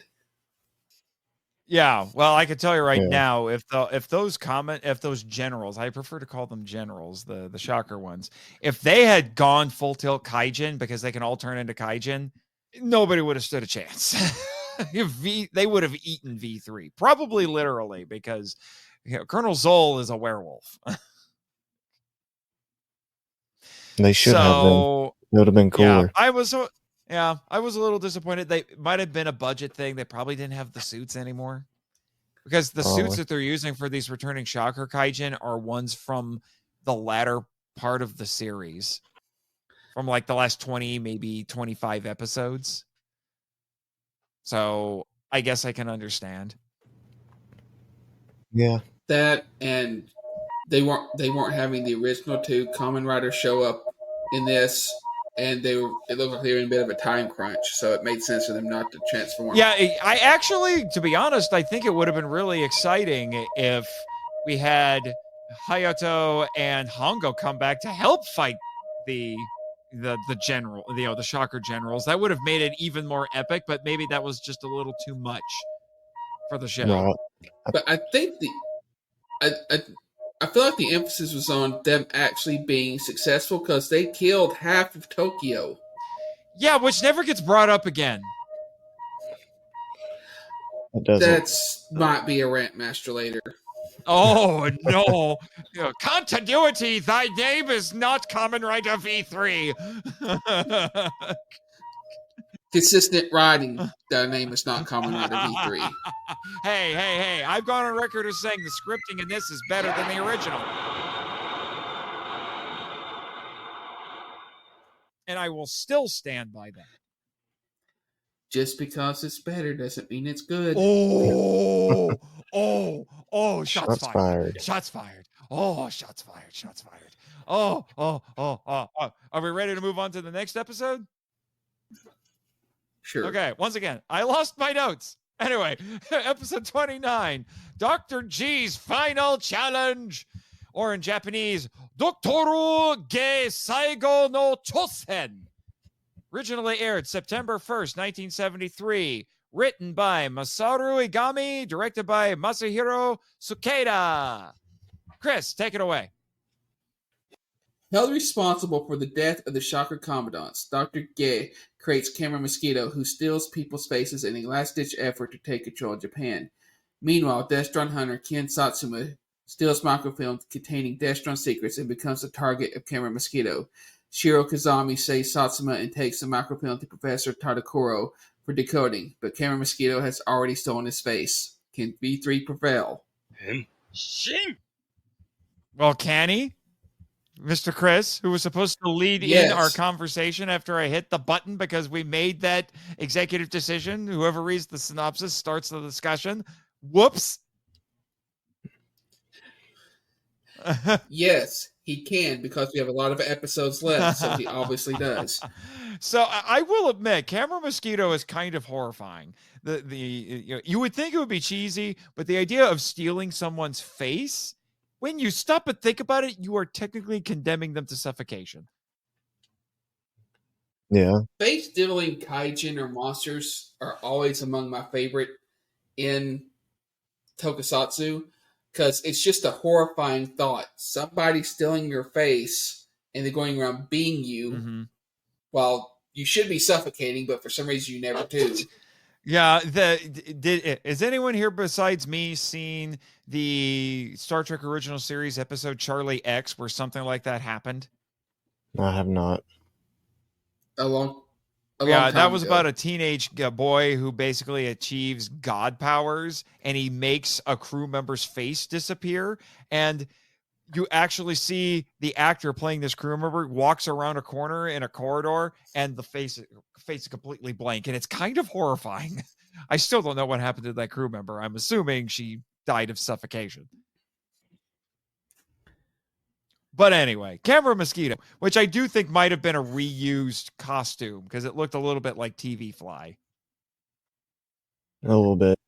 Yeah, well, I can tell you right now, if those generals, I prefer to call them generals, the Shocker ones, if they had gone full tilt kaijin because they can all turn into kaijin, nobody would have stood a chance. They would have eaten V3, probably literally, because Colonel Zoll is a werewolf. They should have been. It would have been cooler. Yeah, I was a little disappointed. They might have been a budget thing. They probably didn't have the suits anymore. Because the suits that they're using for these returning Shocker kaijin are ones from the latter part of the series. From like the last 20, maybe 25 episodes. So I guess I can understand. Yeah. That, and they weren't having the original 2 Kamen Riders show up in this, and it looked like they were in a bit of a time crunch, so it made sense for them not to transform. Yeah, I actually, to be honest, I think it would have been really exciting if we had Hayato and Hongo come back to help fight the general, the Shocker generals. That would have made it even more epic, but maybe that was just a little too much for the show. Right. But I think I feel like the emphasis was on them actually being successful because they killed half of Tokyo. Yeah, which never gets brought up again. It doesn't. That's might be a rant master later. Oh no! Continuity. Thy name is not Kamen Rider V3. Consistent writing. Thy name is not Kamen Rider V3. Hey! I've gone on record as saying the scripting in this is better than the original, and I will still stand by that. Just because it's better doesn't mean it's good. Shots fired. Shots fired. Oh, shots fired. Shots fired. Oh. Are we ready to move on to the next episode? Sure. Okay, once again, I lost my notes. Anyway, episode 29, Doktor G's final challenge, or in Japanese, Doktor G Saigo no Chosen. Originally aired September 1st, 1973. Written by Masaru Igami, directed by Masahiro Sukeda. Chris, take it away. Held responsible for the death of the Shocker Commandants, Dr. Ge creates Camera Mosquito, who steals people's faces in a last-ditch effort to take control of Japan. Meanwhile, Destron hunter Ken Sakuma steals microfilm containing Destron secrets and becomes the target of Camera Mosquito. Shiro Kazami saves Satsuma and takes the microfilm to Professor Tadakuro for decoding, but Camera Mosquito has already stolen his face. Can V3 prevail? Henshin. Well, can he? Mr. Chris, who was supposed to lead in our conversation after I hit the button because we made that executive decision. Whoever reads the synopsis starts the discussion. Whoops. Yes, he can because we have a lot of episodes left, so he obviously does. So I will admit, Camera Mosquito is kind of horrifying. You would think it would be cheesy, but the idea of stealing someone's face, when you stop and think about it, you are technically condemning them to suffocation. Yeah. Face-stealing kaijin or monsters are always among my favorite in tokusatsu. because it's just a horrifying thought. Somebody stealing your face and they're going around being you while you should be suffocating, but for some reason you never do. Yeah, is anyone here besides me seen the Star Trek original series episode Charlie X where something like that happened? I have not. A long that was ago. about a teenage boy who basically achieves god powers, and he makes a crew member's face disappear, and you actually see the actor playing this crew member walks around a corner in a corridor, and the face is completely blank, and it's kind of horrifying. I still don't know what happened to that crew member. I'm assuming she died of suffocation. But anyway, Camera Mosquito, which I do think might have been a reused costume because it looked a little bit like TV Fly. A little bit.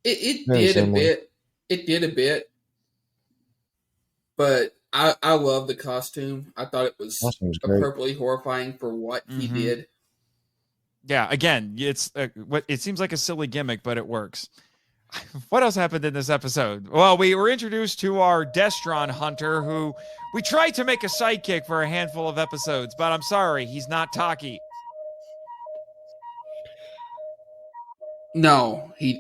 It did a bit. It did a bit. But I love the costume. I thought it was appropriately horrifying for what he did. Yeah, again, it's it seems like a silly gimmick, but it works. What else happened in this episode? Well, we were introduced to our Destron hunter, who we tried to make a sidekick for a handful of episodes, but I'm sorry, he's not Taki. No, he's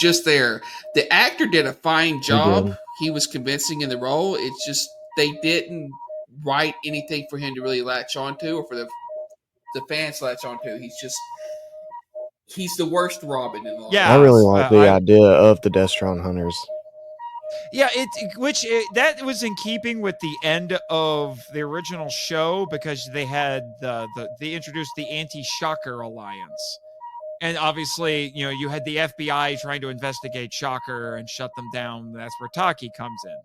just there. The actor did a fine job. He was convincing in the role. It's just they didn't write anything for him to really latch onto, or for the fans to latch onto. He's the worst Robin in the Yeah, I really like the idea of the Destron hunters. Yeah, that was in keeping with the end of the original show, because they had they introduced the Anti-Shocker Alliance. And obviously, you had the FBI trying to investigate Shocker and shut them down. That's where Taki comes in.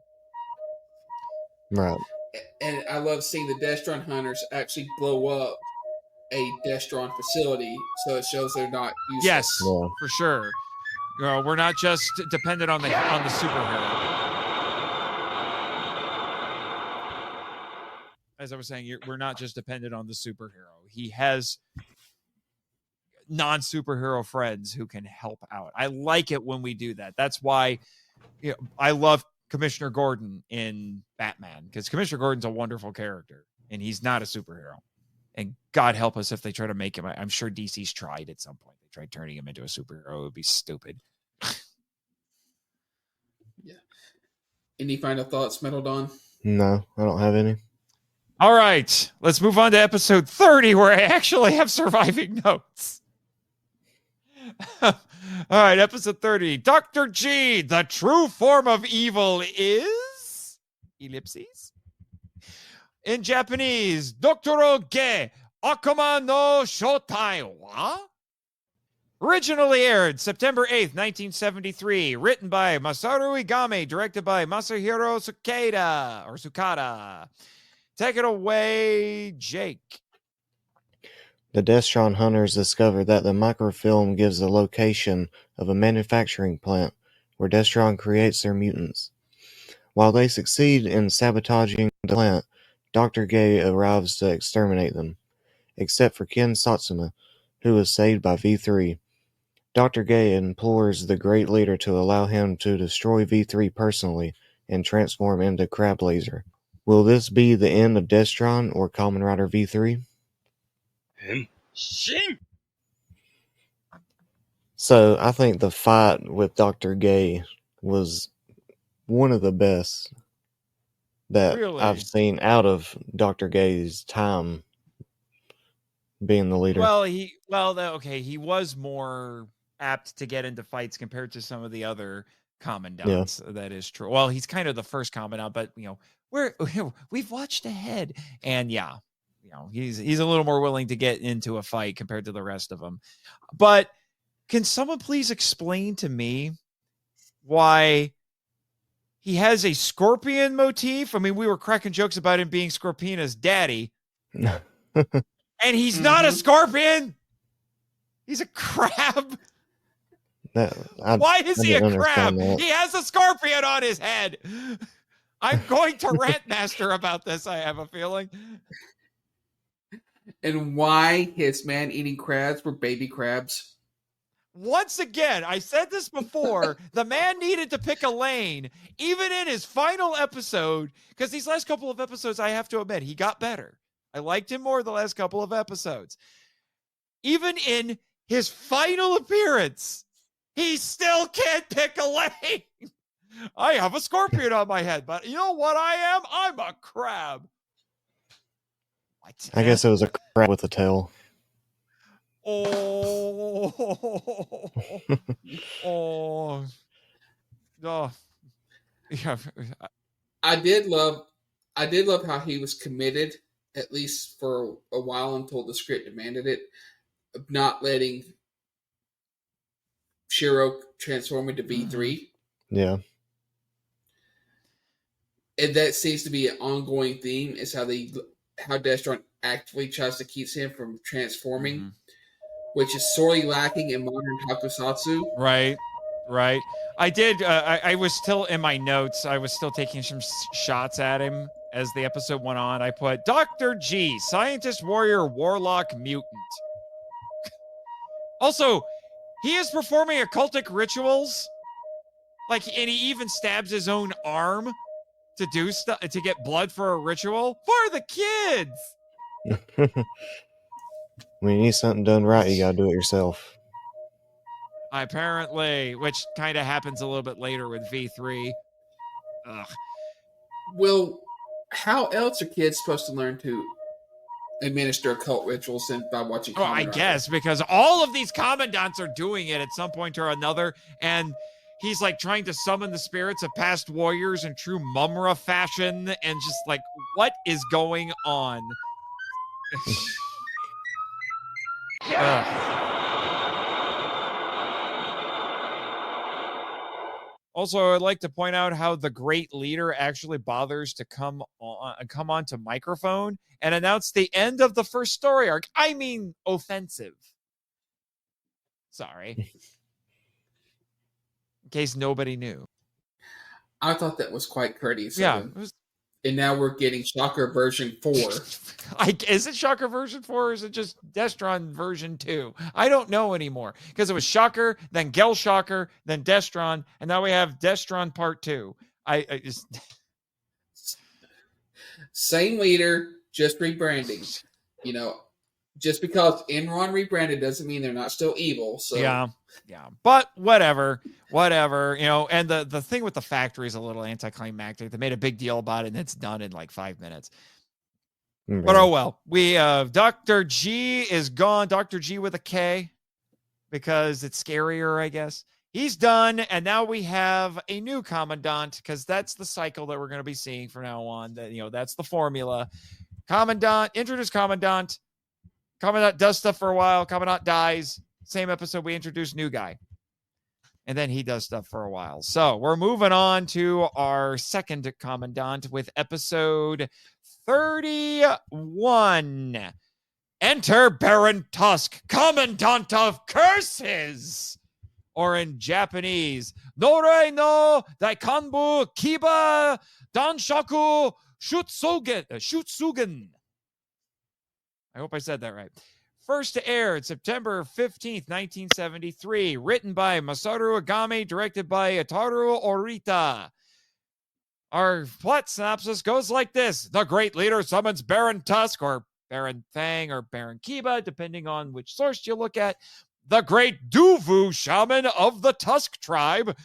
Right. And I love seeing the Destron hunters actually blow up a Destron facility, so it shows they're not useless. Yes, for sure. We're not just dependent on the superhero. As I was saying, we're not just dependent on the superhero. He has non-superhero friends who can help out. I like it when we do that. That's why I love Commissioner Gordon in Batman, because Commissioner Gordon's a wonderful character, and he's not a superhero. And God help us if they try to make him. I'm sure DC's tried at some point. They tried turning him into a superhero. It would be stupid. Yeah. Any final thoughts, Metal Dawn? No, I don't have any. All right. Let's move on to episode 30, where I actually have surviving notes. All right, episode 30. Doktor G, the true form of evil is... ellipses. In Japanese, Doktor G, Akuma no Shotai wa? Originally aired September 8th, 1973. Written by Masaru Igame. Directed by Masahiro Sukada. Take it away, Jake. The Destron hunters discover that the microfilm gives the location of a manufacturing plant where Destron creates their mutants. While they succeed in sabotaging the plant, Dr. Gay arrives to exterminate them, except for Ken Sakuma, who is saved by V3. Dr. Gay implores the Great Leader to allow him to destroy V3 personally and transform into Crab Laser. Will this be the end of Destron or Kamen Rider V3? Henshin! So, I think the fight with Dr. Gay was one of the best that I've seen out of Dr. Gay's time being the leader. Well, he was more apt to get into fights compared to some of the other commandants. Yeah. That is true. Well, he's kind of the first commandant, but we've watched ahead, and he's a little more willing to get into a fight compared to the rest of them. But can someone please explain to me why he has a scorpion motif? I mean, we were cracking jokes about him being Scorpiona's daddy. And he's not a scorpion. He's a crab. Why is he a crab? He has a scorpion on his head. I'm going to rant master about this, I have a feeling. And why his man-eating crabs were baby crabs? Once again, I said this before, the man needed to pick a lane, even in his final episode, because these last couple of episodes, I have to admit, he got better. I liked him more the last couple of episodes. Even in his final appearance, he still can't pick a lane. I have a scorpion on my head, but you know what I am? I'm a crab. What? I guess it was a crab with a tail. Oh, oh, no. Yeah. I did love how he was committed, at least for a while until the script demanded it, of not letting Shiro transform into V3. Yeah. And that seems to be an ongoing theme, is how Destron actively tries to keep him from transforming, which is sorely lacking in modern tokusatsu. Right. I did. I was still in my notes. I was still taking some shots at him as the episode went on. I put Doktor G, scientist, warrior, warlock, mutant. Also, he is performing occultic rituals. And he even stabs his own arm to do stuff, to get blood for a ritual for the kids. When you need something done right, you gotta do it yourself. Apparently, which kind of happens a little bit later with V3. Ugh. Well, how else are kids supposed to learn to administer occult rituals than by watching Kamen Rider? Guess because all of these commandants are doing it at some point or another, and he's trying to summon the spirits of past warriors in true Mumra fashion, and just what is going on? Also, I'd like to point out how the great leader actually bothers to come on to microphone and announce the end of the first story arc. I mean, offensive. Sorry. In case nobody knew. I thought that was quite courteous. Yeah. And now we're getting Shocker version 4. Is it Shocker version 4 or is it just Destron version 2? I don't know anymore. Because it was Shocker, then Gel Shocker, then Destron, and now we have Destron Part 2. I just... Same leader, just rebranding. Just because Enron rebranded doesn't mean they're not still evil. So yeah. But whatever. And the thing with the factory is a little anticlimactic. They made a big deal about it, and it's done in 5 minutes. Mm-hmm. But oh well. We Doktor G is gone. Doktor G with a K, because it's scarier, I guess. He's done, and now we have a new commandant, because that's the cycle that we're going to be seeing from now on. That's the formula. Commandant, introduce Commandant. Commandant does stuff for a while. Commandant dies. Same episode, we introduce new guy. And then he does stuff for a while. So we're moving on to our second Commandant with episode 31. Enter Baron Tusk, Commandant of Curses. Or in Japanese, Norei no Daikanbu Kiba Danshaku Shutsugen. I hope I said that right. First aired September 15th, 1973. Written by Masaru Agami, directed by Ataru Orita. Our plot synopsis goes like this. The great leader summons Baron Tusk, or Baron Fang, or Baron Kiba, depending on which source you look at, the great Duvu shaman of the Tusk tribe.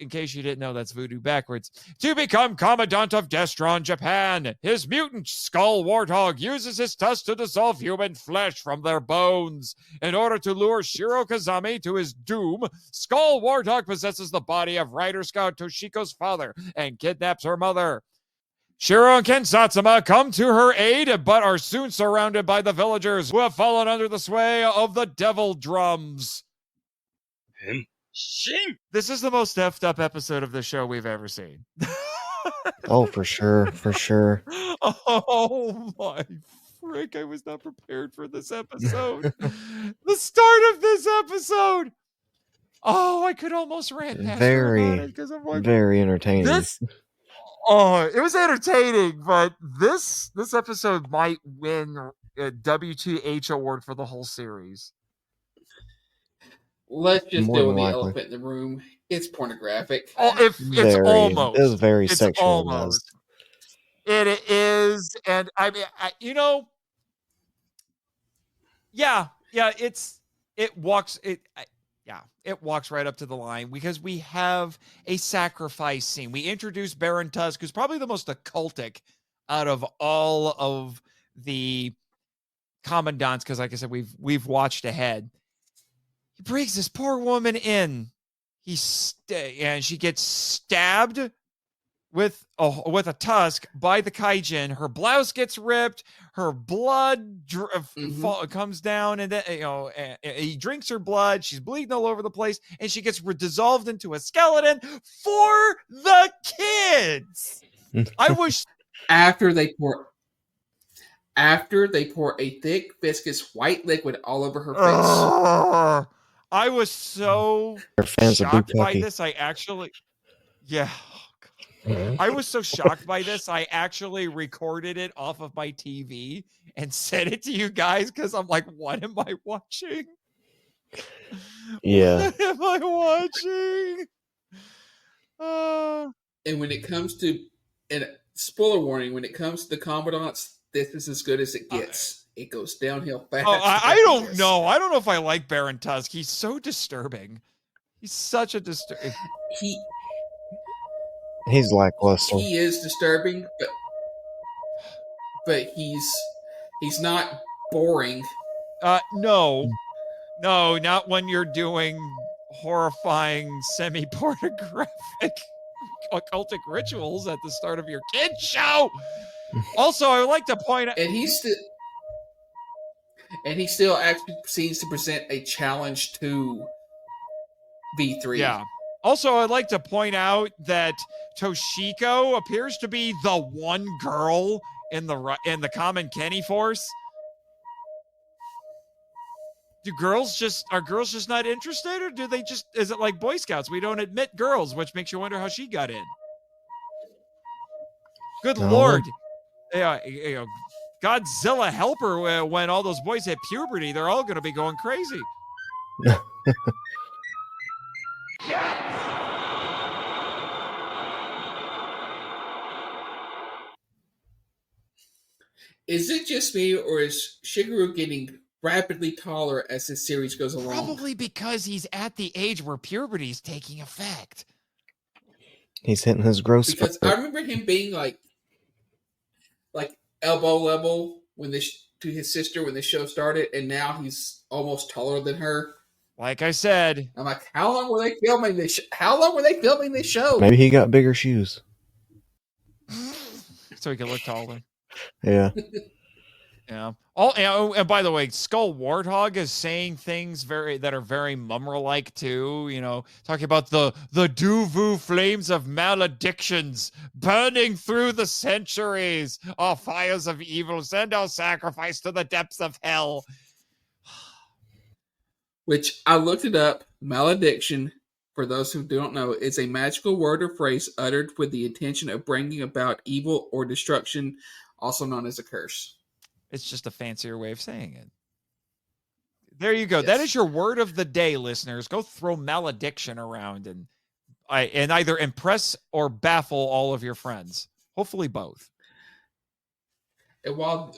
In case you didn't know, that's voodoo backwards. To become Commandant of Destron, Japan. His mutant skull warthog uses his tusk to dissolve human flesh from their bones. In order to lure Shiro Kazami to his doom, Skull Warthog possesses the body of Rider Scout Toshiko's father and kidnaps her mother. Shiro and Ken Sakuma come to her aid, but are soon surrounded by the villagers who have fallen under the sway of the devil drums. Henshin! This is the most effed up episode of the show we've ever seen. Oh, for sure. Oh my frick, I was not prepared for this episode. The start of this episode. Oh, I could almost rant past it because I'm like, very entertaining. It was entertaining, but this episode might win a WTH award for the whole series. let's just More deal than with the likely. elephant in the room. It's pornographic. Oh, it's almost. It was very It's sexualized. almost. It is, and I mean, yeah, it walks right up to the line because we have a sacrifice scene. We introduce Baron Tusk, who's probably the most occultic out of all of the commandants, because like I said, we've watched ahead. He brings this poor woman in. And she gets stabbed with a tusk by the kaijin. Her blouse gets ripped. Her blood comes down, and then he drinks her blood. She's bleeding all over the place, and she gets dissolved into a skeleton for the kids. I wish after they pour a thick, viscous white liquid all over her face. I was so shocked by this. I actually, I was so shocked by this. I actually recorded it off of my TV and sent it to you guys because I'm like, what am I watching? Yeah. What am I watching? And when it comes to, and spoiler warning, when it comes to the commandants, this is as good as it gets. It goes downhill fast. I don't know. I don't know if I like Baron Tusk. He's so disturbing. He's such a disturbing. He's lackluster. He is disturbing, but he's not boring. No, not when you're doing horrifying semi-pornographic occultic rituals at the start of your kid's show. Also, I would like to point out, and he still actually seems to present a challenge to V3. Yeah. Also, I'd like to point out that Toshiko appears to be the one girl in the Common Kenny force. Are girls just not interested, or do they just, is it like Boy Scouts? We don't admit girls, which makes you wonder how she got in. Good Lord. Yeah, Godzilla help her when all those boys hit puberty. They're all going to be going crazy. Is it just me, or is Shigeru getting rapidly taller as this series goes along? Probably because he's at the age where puberty is taking effect. He's hitting his growth spurt. Because I remember him being like elbow level to his sister when the show started, and now he's almost taller than her. Like I said, I'm like, how long were they filming this? How long were they filming this show? Maybe he got bigger shoes, so he can look taller. Yeah. Yeah. And by the way, Skull Warthog is saying things that are very Mumra-like too. Talking about the Duvu flames of maledictions burning through the centuries. Oh, fires of evil, send our sacrifice to the depths of hell. Which I looked it up. Malediction, for those who don't know, is a magical word or phrase uttered with the intention of bringing about evil or destruction, also known as a curse. It's just a fancier way of saying it. There you go. Yes. That is your word of the day, listeners. Go throw malediction around and either impress or baffle all of your friends. Hopefully both. And while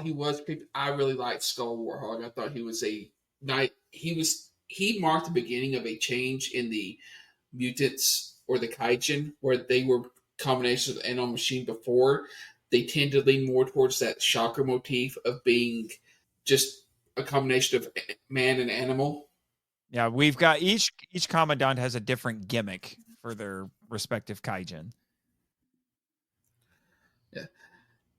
he was creepy, I really liked Skull Warthog. I thought he was a knight. He marked the beginning of a change in the mutants or the kaijin, where they were combinations of animal machine before. They tend to lean more towards that shocker motif of being just a combination of man and animal. Yeah, we've got each commandant has a different gimmick for their respective kaijin. Yeah.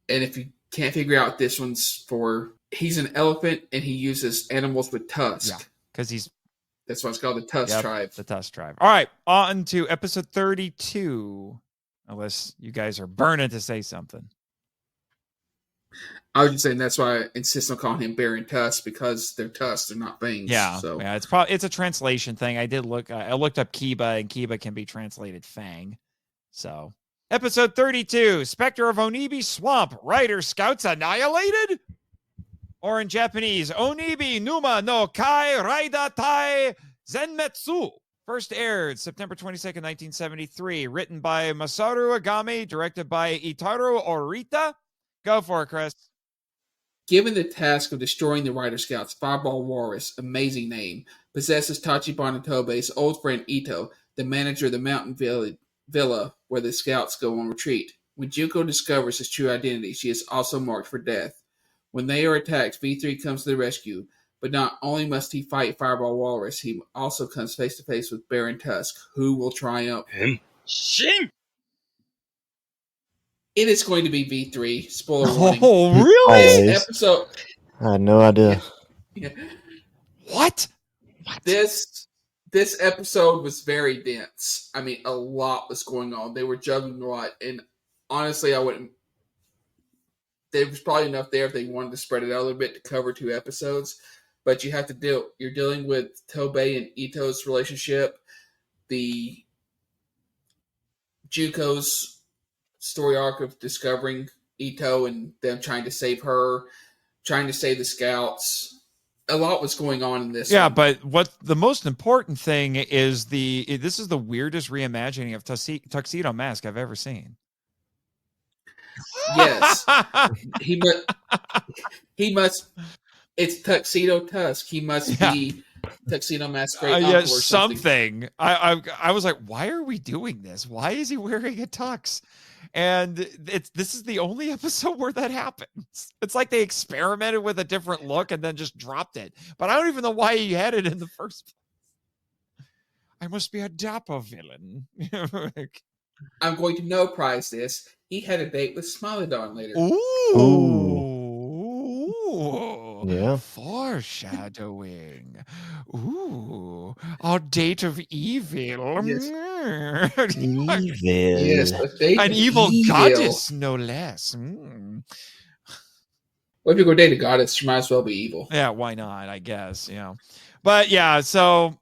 And if you can't figure out this one's for, he's an elephant and he uses animals with tusks. Yeah, because that's why it's called the Tusk tribe. The Tusk tribe. All right, on to episode 32. Unless you guys are burning to say something. I was just saying that's why I insist on calling him Baron Tusk, because they're tusks, they're not fangs. Yeah, so. yeah, it's a translation thing. I looked up Kiba, and Kiba can be translated Fang. So, episode 32, Spectre of Onibi Swamp, Rider Scouts annihilated? Or in Japanese, Onibi Numa no Kai Raida Tai Zenmetsu. First aired September 22nd, 1973. Written by Masaru Agami, directed by Itaru Orita. Go for it, Chris. Given the task of destroying the Rider Scouts, Fireball Walrus, amazing name, possesses Tachibana Tobei's old friend Ito, the manager of the mountain villa where the Scouts go on retreat. When Junko discovers his true identity, she is also marked for death. When they are attacked, V3 comes to the rescue, but not only must he fight Fireball Walrus, he also comes face to face with Baron Tusk, who will triumph. Henshin! It is going to be V3. Spoiler warning. Oh, really? This episode. I had no idea. Yeah. What? This episode was very dense. I mean, a lot was going on. They were juggling a lot, and honestly, I wouldn't. There was probably enough there if they wanted to spread it out a little bit to cover 2 episodes. But you have to deal. You're dealing with Tobei and Ito's relationship, the Junko's story arc of discovering Ito and them trying to save her, trying to save the Scouts. A lot was going on in this. Yeah, one. but what the most important thing is this is the weirdest reimagining of Tuxedo Mask I've ever seen. Yes, he must. It's Tuxedo Tusk. He must be Tuxedo Mask Great Uncle or something. I was like, why are we doing this? Why is he wearing a tux? And this is the only episode where that happens. It's like they experimented with a different look and then just dropped it. But I don't even know why he had it in the first place. I must be a dapper villain. I'm going to no prize this. He had a date with Smilodon later. Ooh. Yeah. Foreshadowing. Ooh. Our date of evil. Yes. Evil. Yes, a date An of evil goddess, no less. Well, if you go date a goddess, she might as well be evil. Yeah, why not? I guess, But yeah, so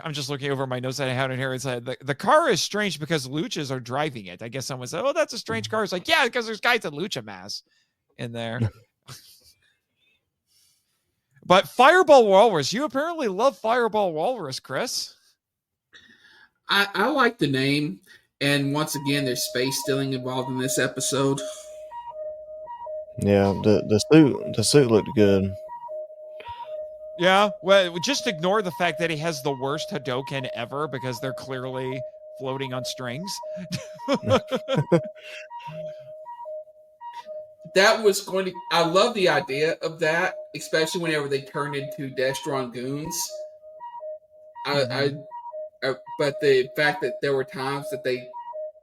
I'm just looking over my notes that I had in here. It's the car is strange because luchas are driving it. I guess someone said, "Oh, that's a strange car." It's like, yeah, because there's guys in lucha masks in there. But Fireball Walrus, you apparently love Fireball Walrus, Chris. I like the name, and once again, there's space stealing involved in this episode. Yeah, the suit looked good. Yeah, well, just ignore the fact that he has the worst Hadoken ever because they're clearly floating on strings. That was going to. I love the idea of that, especially whenever they turned into Destron goons. But the fact that there were times that they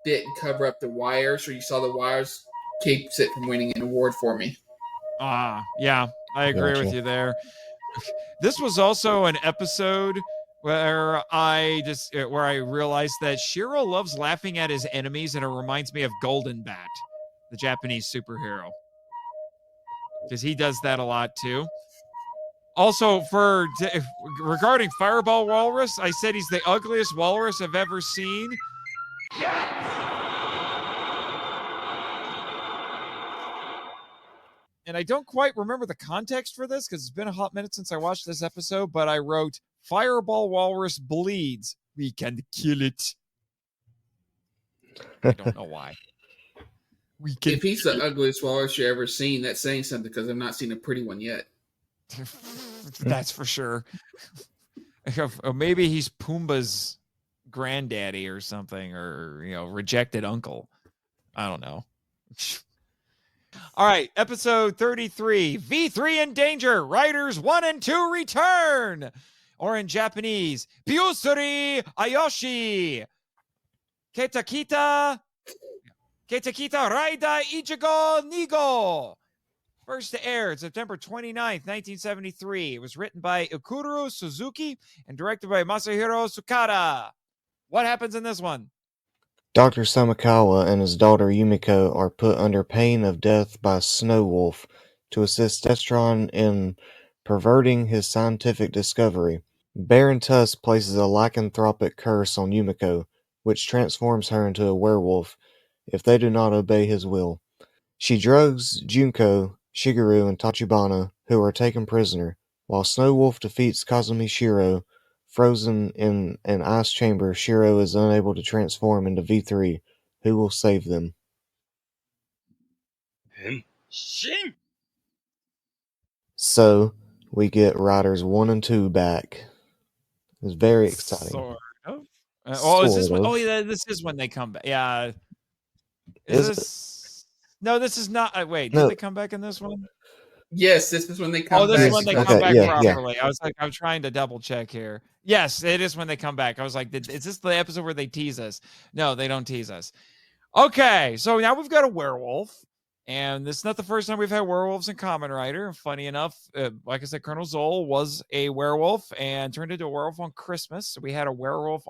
didn't cover up the wires, or you saw the wires, keeps it from winning an award for me. Yeah, I agree with you there. This was also an episode where I realized that Shiro loves laughing at his enemies, and it reminds me of Golden Bat, the Japanese superhero, because he does that a lot too. Also, regarding Fireball Walrus, I said he's the ugliest walrus I've ever seen. And I don't quite remember the context for this because it's been a hot minute since I watched this episode, but I wrote, Fireball Walrus bleeds. We can kill it. I don't know why. If he's the ugliest walrus you've ever seen, that's saying something because I've not seen a pretty one yet. That's for sure. Or maybe he's Pumbaa's granddaddy or something, or rejected uncle. I don't know. All right, episode 33, V3 in Danger, Riders 1 and 2 return, or in Japanese, Byusuri Ayoshi, Ketakita Raida Ichigo Nigo. First aired September 29th, 1973. It was written by Ikuru Suzuki and directed by Masahiro Sukada. What happens in this one? Dr. Samakawa and his daughter Yumiko are put under pain of death by Snow Wolf to assist Destron in perverting his scientific discovery. Baron Tusk places a lycanthropic curse on Yumiko, which transforms her into a werewolf if they do not obey his will. She drugs Junko, Shigeru, and Tachibana, who are taken prisoner, while Snow Wolf defeats Kazumi Shiro, Frozen in an ice chamber, Shiro is unable to transform into V3. Who will save them? Henshin. So, we get Riders 1 and 2 back. It's very exciting. Sort of. Sort is this? of. Oh, yeah, this is when they come back. Yeah. Is this? No, this is not. Wait, No. did they come back in this one? Yes, this is when they come Oh, this back. is when they Okay, come back yeah. properly. I was like, I'm trying to double check here. Yes, it is when they come back. I was like, is this the episode where they tease us? No, they don't tease us. Okay, so now we've got a werewolf, and this is not the first time we've had werewolves in Kamen Rider. Funny enough, like I said, Colonel Zoll was a werewolf and turned into a werewolf on Christmas. So we had a werewolf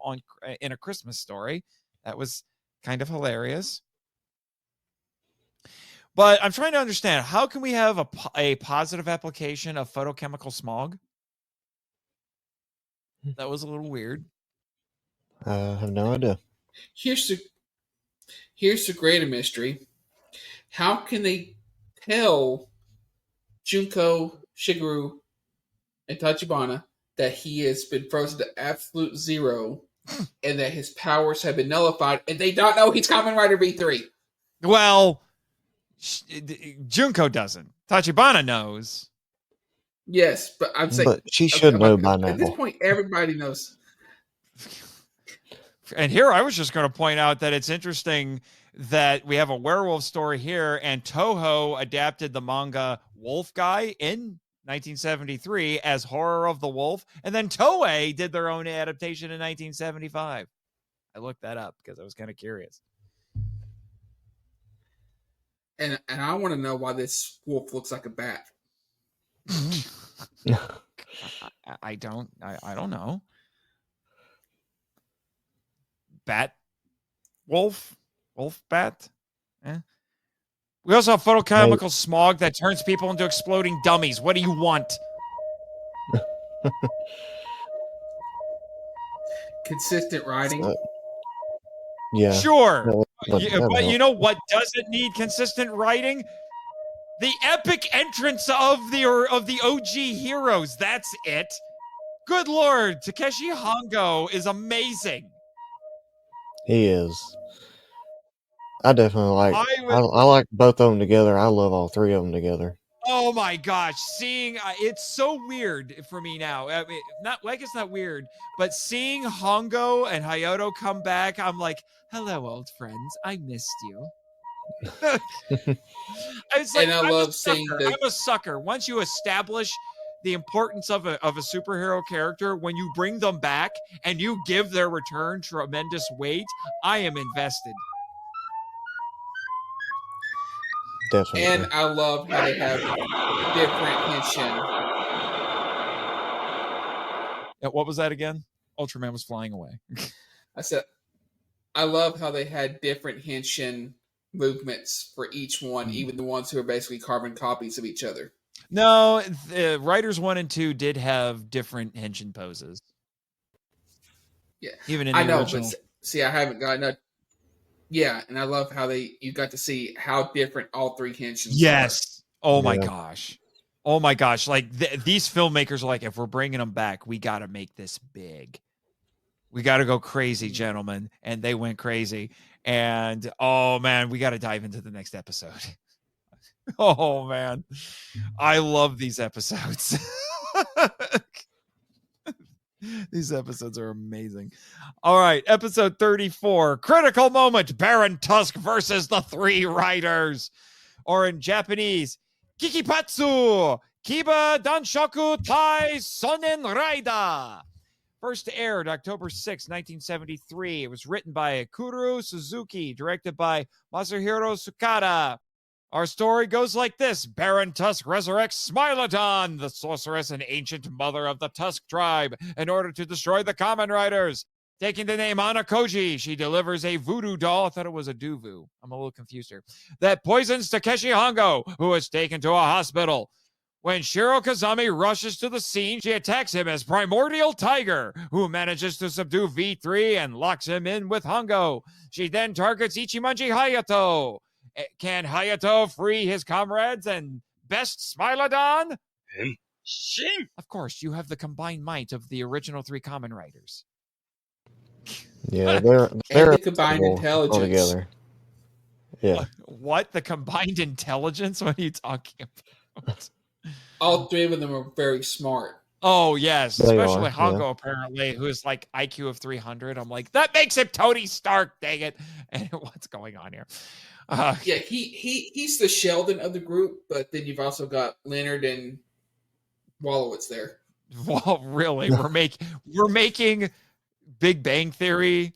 in a Christmas story. That was kind of hilarious. But I'm trying to understand, how can we have a positive application of photochemical smog? That was a little weird. I have no idea. Here's the greater mystery. How can they tell Junko, Shigeru, and Tachibana that he has been frozen to absolute zero and that his powers have been nullified and they don't know he's Kamen Rider V3? Well, Junko doesn't. Tachibana knows. Yes, but I'm saying... But she should know by now. At this point, everybody knows. And here I was just going to point out that it's interesting that we have a werewolf story here, and Toho adapted the manga Wolf Guy in 1973 as Horror of the Wolf, and then Toei did their own adaptation in 1975. I looked that up because I was kind of curious. And I want to know why this wolf looks like a bat. I don't know. Bat wolf bat. We also have photochemical smog that turns people into exploding dummies. What do you want? Consistent writing. Yeah. Sure. But You know what doesn't need consistent writing? The epic entrance of the OG heroes. That's it. Good Lord, Takeshi Hongo is amazing. He is. I definitely like. I like both of them together. I love all three of them together. Oh my gosh, seeing it's so weird for me now. I mean, it's not weird, but seeing Hongo and Hayato come back, I'm like, hello, old friends. I missed you. It's like, and I love seeing I'm a sucker. Once you establish the importance of a superhero character, when you bring them back and you give their return tremendous weight, I am invested. Definitely. And I love how they have different Henshin. What was that again? Ultraman was flying away. I said, I love how they had different Henshin movements for each one, even the ones who are basically carbon copies of each other. No, the Riders 1 and 2 did have different Henshin poses. Yeah, even in the original. But see, I haven't gotten a. Yeah, and I love how you got to see how different all three Henshins are. Yes. Oh my gosh. Oh my gosh. Like these filmmakers are like, if we're bringing them back, we got to make this big. We got to go crazy, gentlemen. And they went crazy. And oh man, we got to dive into the next episode. Oh man. I love these episodes. These episodes are amazing. All right, episode 34, critical moment, Baron Tusk versus the Three Riders. Or in Japanese, Kikipatsu, Kiba Danshoku Tai Sonen Raida. First aired October 6, 1973. It was written by Kuru Suzuki, directed by Masahiro Sukada. Our story goes like this. Baron Tusk resurrects Smilodon, the sorceress and ancient mother of the Tusk tribe, in order to destroy the Kamen Riders. Taking the name Anakoji, she delivers a voodoo doll. I thought it was a Duvu. I'm a little confused here. That poisons Takeshi Hongo, who is taken to a hospital. When Shiro Kazami rushes to the scene, she attacks him as Primordial Tiger, who manages to subdue V3 and locks him in with Hongo. She then targets Ichimonji Hayato. Can Hayato free his comrades and best Smilodon? Shin! Of course, you have the combined might of the original 3 Kamen Riders. Yeah, they're And the combined all intelligence. together. Yeah, What? The combined intelligence? What are you talking about? All 3 of them are very smart. Oh, yes. They Especially are, Hongo, yeah. apparently, who's like IQ of 300. I'm like, that makes him Tony Stark, dang it. And what's going on here? Yeah, he's the Sheldon of the group, but then you've also got Leonard and Wallowitz there. Well, really, we're making Big Bang Theory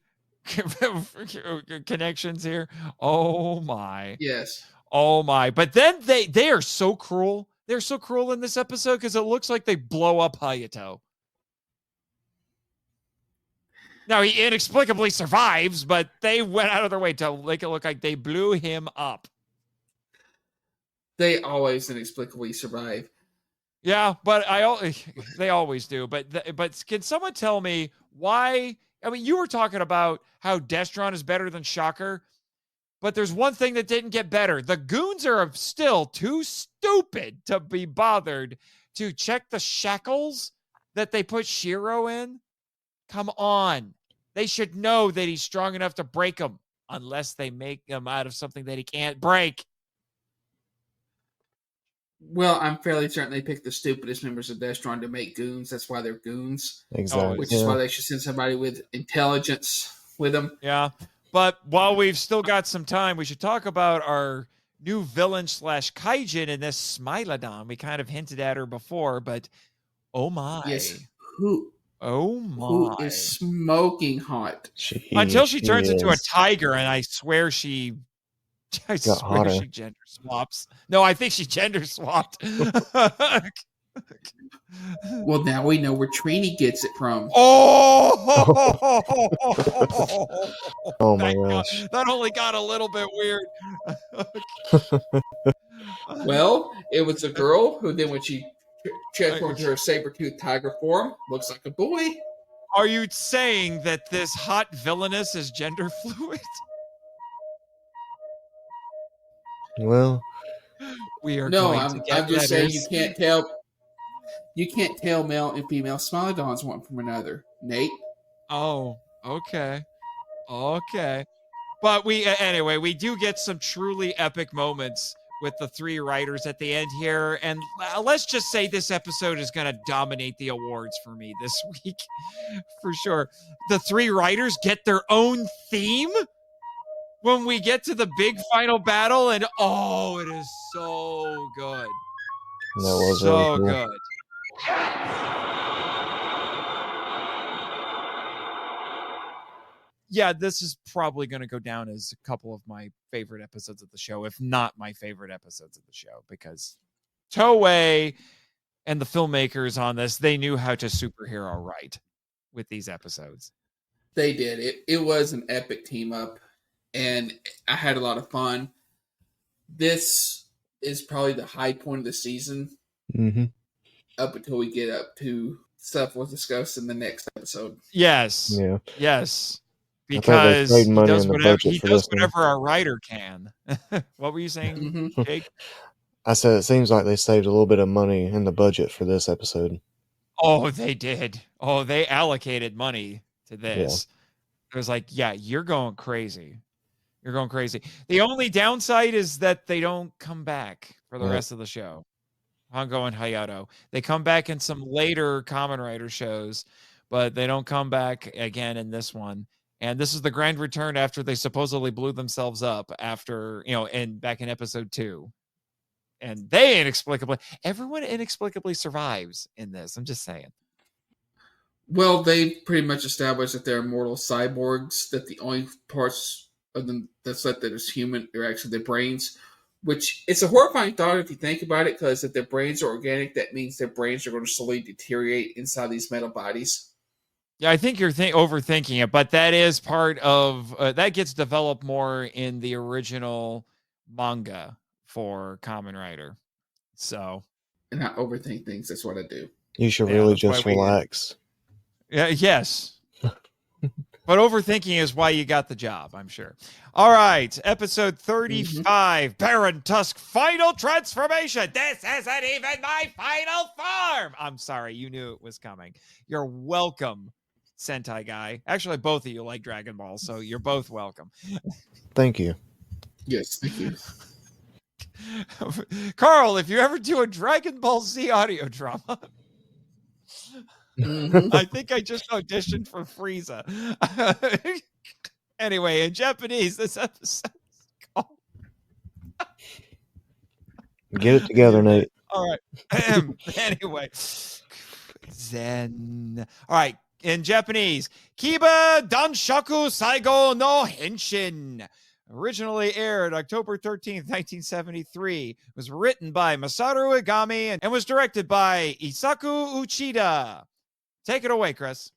connections here. Oh my. Yes. Oh my. But then they are so cruel. They're so cruel in this episode because it looks like they blow up Hayato. Now he inexplicably survives, but they went out of their way to make it look like they blew him up. They always inexplicably survive. Yeah, but they always do. But can someone tell me why? I mean, you were talking about how Destron is better than Shocker, but there's one thing that didn't get better. The goons are still too stupid to be bothered to check the shackles that they put Shiro in. Come on. They should know that he's strong enough to break them unless they make him out of something that he can't break. Well, I'm fairly certain they picked the stupidest members of Destron to make goons. That's why they're goons. exactly. Which is why they should send somebody with intelligence with them. Yeah. But while we've still got some time, we should talk about our new villain / kaijin in this Smilodon. We kind of hinted at her before, but oh my. Yes. Oh my. Who is smoking hot? Until she turns into a is. tiger, and I swear she gender swaps. No, I think she gender swapped. Well, now we know where Trini gets it from. Oh! Oh my gosh. That only got a little bit weird. Well, it was a girl who then when she transformed into her saber-toothed tiger form, looks like a boy. Are you saying that this hot villainess is gender fluid? Well, We are No, going to get I'm just saying letters. you can't tell male and female Smilodons one from another. Nate. Oh, okay. Okay. But anyway, we do get some truly epic moments with the 3 writers at the end here. And let's just say this episode is going to dominate the awards for me this week. For sure. The 3 writers get their own theme when we get to the big final battle. And oh, it is so good. that was so really cool. good. Yeah, this is probably going to go down as a couple of my favorite episodes of the show, if not my favorite episodes of the show, because Toei and the filmmakers on this, they knew how to superhero right with these episodes. They did. It was an epic team up, and I had a lot of fun. This is probably the high point of the season up until we get up to stuff we'll discuss in the next episode. Yes. Yeah. Yes. Because he does whatever our writer can. What were you saying, Jake? I said it seems like they saved a little bit of money in the budget for this episode. Oh, they did. Oh, they allocated money to this. Yeah. It was like, yeah, you're going crazy. You're going crazy. The only downside is that they don't come back for the rest of the show. Hongo and Hayato. They come back in some later Kamen Rider shows, but they don't come back again in this one. And this is the grand return after they supposedly blew themselves up after, and back in episode 2. And everyone inexplicably survives in this. I'm just saying. Well, they pretty much established that they're immortal cyborgs, that the only parts of them that's left that is human are actually their brains, which it's a horrifying thought if you think about it, because if their brains are organic, that means their brains are going to slowly deteriorate inside these metal bodies. Yeah, I think you're overthinking it, but that is part of that gets developed more in the original manga for Kamen Rider. So, and I overthink things. That's what I do. You should really just relax. Yeah. Yes. But overthinking is why you got the job, I'm sure. All right, episode 35, Baron Tusk final transformation. This isn't even my final form. I'm sorry, you knew it was coming. You're welcome, Sentai Guy. Actually, both of you like Dragon Ball, so you're both welcome. Thank you. Yes, thank you. Carl, if you ever do a Dragon Ball Z audio drama, I think I just auditioned for Frieza. Anyway, in Japanese, this episode is called... Get it together, Nate. All right. Anyway, Zen. All right. In Japanese, Kiba Danshaku Saigo no Henshin. Originally aired October 13th, 1973. It was written by Masaru Igami and was directed by Isaku Uchida. Take it away, Chris.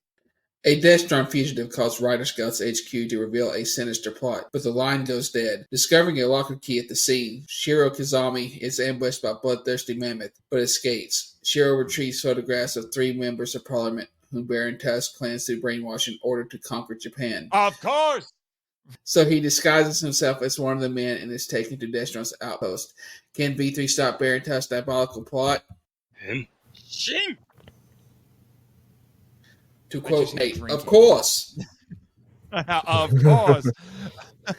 A Destron fugitive calls Rider Scouts HQ to reveal a sinister plot, but the line goes dead. Discovering a locker key at the scene, Shiro Kazami is ambushed by bloodthirsty mammoth, but escapes. Shiro retrieves photographs of 3 members of parliament, whom Baron Tusk plans to brainwash in order to conquer Japan. Of course! So he disguises himself as one of the men and is taken to Destron's outpost. Can V3 stop Baron Tusk's diabolical plot? Henshin! To quote Nate, of course. Of course.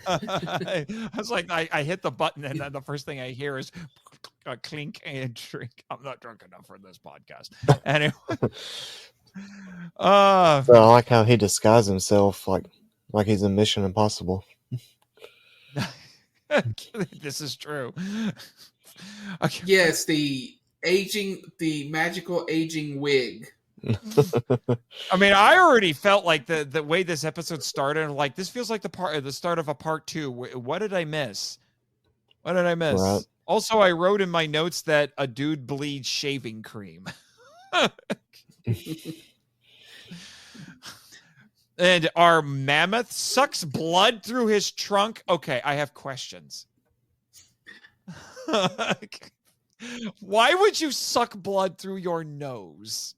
I was like, I hit the button, and then the first thing I hear is a clink and drink. I'm not drunk enough for this podcast. Anyway. So I like how he disguised himself like he's in Mission Impossible. This is true. Okay. Yes, the magical aging wig. I mean, I already felt like the way this episode started, like this feels like the start of a part 2. What did I miss? Right. Also, I wrote in my notes that a dude bleeds shaving cream. And our mammoth sucks blood through his trunk. Okay, I have questions. Why would you suck blood through your nose?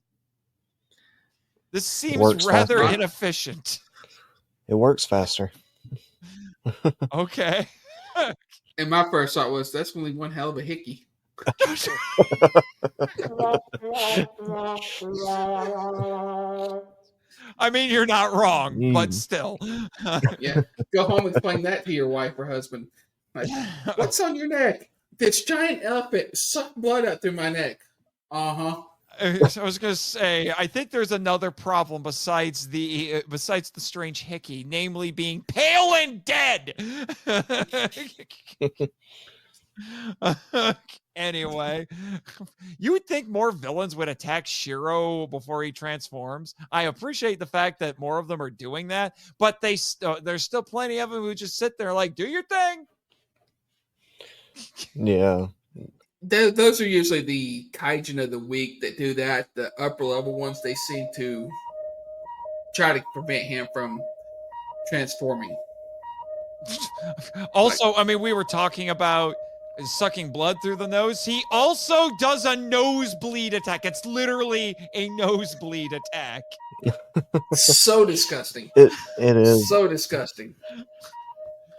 This seems rather inefficient. It works faster. Okay. And my first thought was, that's only one hell of a hickey. I mean, you're not wrong, but still. Yeah. Go home and explain that to your wife or husband. Like, what's on your neck? This giant elephant sucked blood out through my neck. Uh-huh. I was going to say, I think there's another problem besides the strange hickey, namely being pale and dead. Anyway, you would think more villains would attack Shiro before he transforms. I appreciate the fact that more of them are doing that, but there's still plenty of them who just sit there like, do your thing. Yeah. Those are usually the kaijin of the week that do that. The upper level ones, they seem to try to prevent him from transforming. Also, I mean, we were talking about sucking blood through the nose. He also does a nosebleed attack. It's literally a nosebleed attack. So disgusting. It is. So disgusting.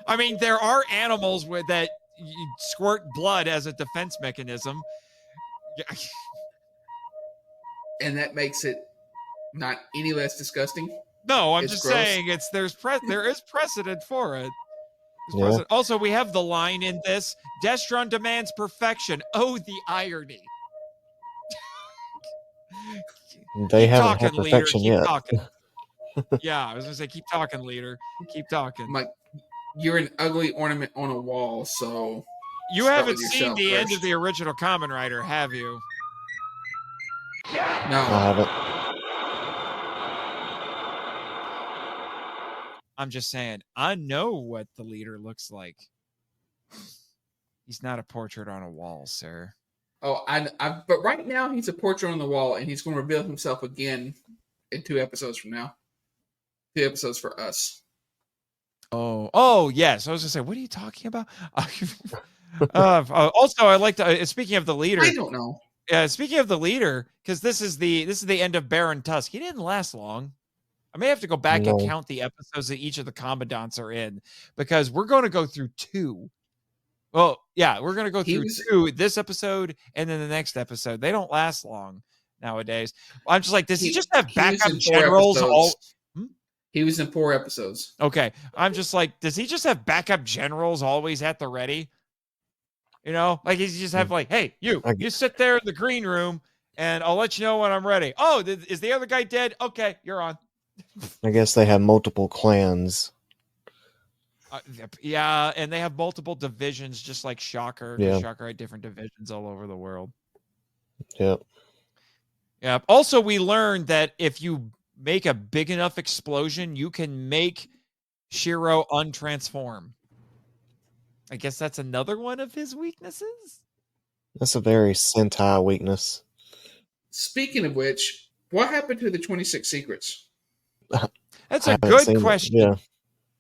I mean, there are animals that you squirt blood as a defense mechanism. And that makes it not any less disgusting. No, I'm just saying there is precedent for it. Yeah. Also, we have the line in this: Destron demands perfection. Oh, the irony. They haven't had perfection yet. Yeah, I was gonna say, keep talking, leader. Keep talking. Like, you're an ugly ornament on a wall, so you haven't seen the end of the original Kamen Rider, have you? No, I haven't. I'm just saying, I know what the leader looks like. He's not a portrait on a wall, sir. Oh, but right now he's a portrait on the wall, and he's going to reveal himself again in 2 episodes from now. 2 episodes for us. Oh, yes. I was going to say, what are you talking about? Also, I like to. Speaking of the leader, I don't know. Speaking of the leader, because this is the end of Baron Tusk. He didn't last long. I may have to go back and No. count the episodes that each of the commandants are in, because we're going to go through 2. Well, yeah, we're going to go through 2 this episode and then the next episode. They don't last long nowadays. I'm just like, does he just have backup generals? He was in 4 episodes. Okay. I'm just like, does he just have backup generals always at the ready? You know, like he's just have like, hey, you sit there in the green room and I'll let you know when I'm ready. Oh, is the other guy dead? Okay, you're on. I guess they have multiple clans. Yeah, and they have multiple divisions, just like Shocker. Yeah. Shocker had different divisions all over the world. Yep. Yeah. Also, we learned that if you make a big enough explosion, you can make Shiro untransform. I guess that's another one of his weaknesses. That's a very Sentai weakness. Speaking of which, what happened to the 26 secrets? That's a good question. Yeah.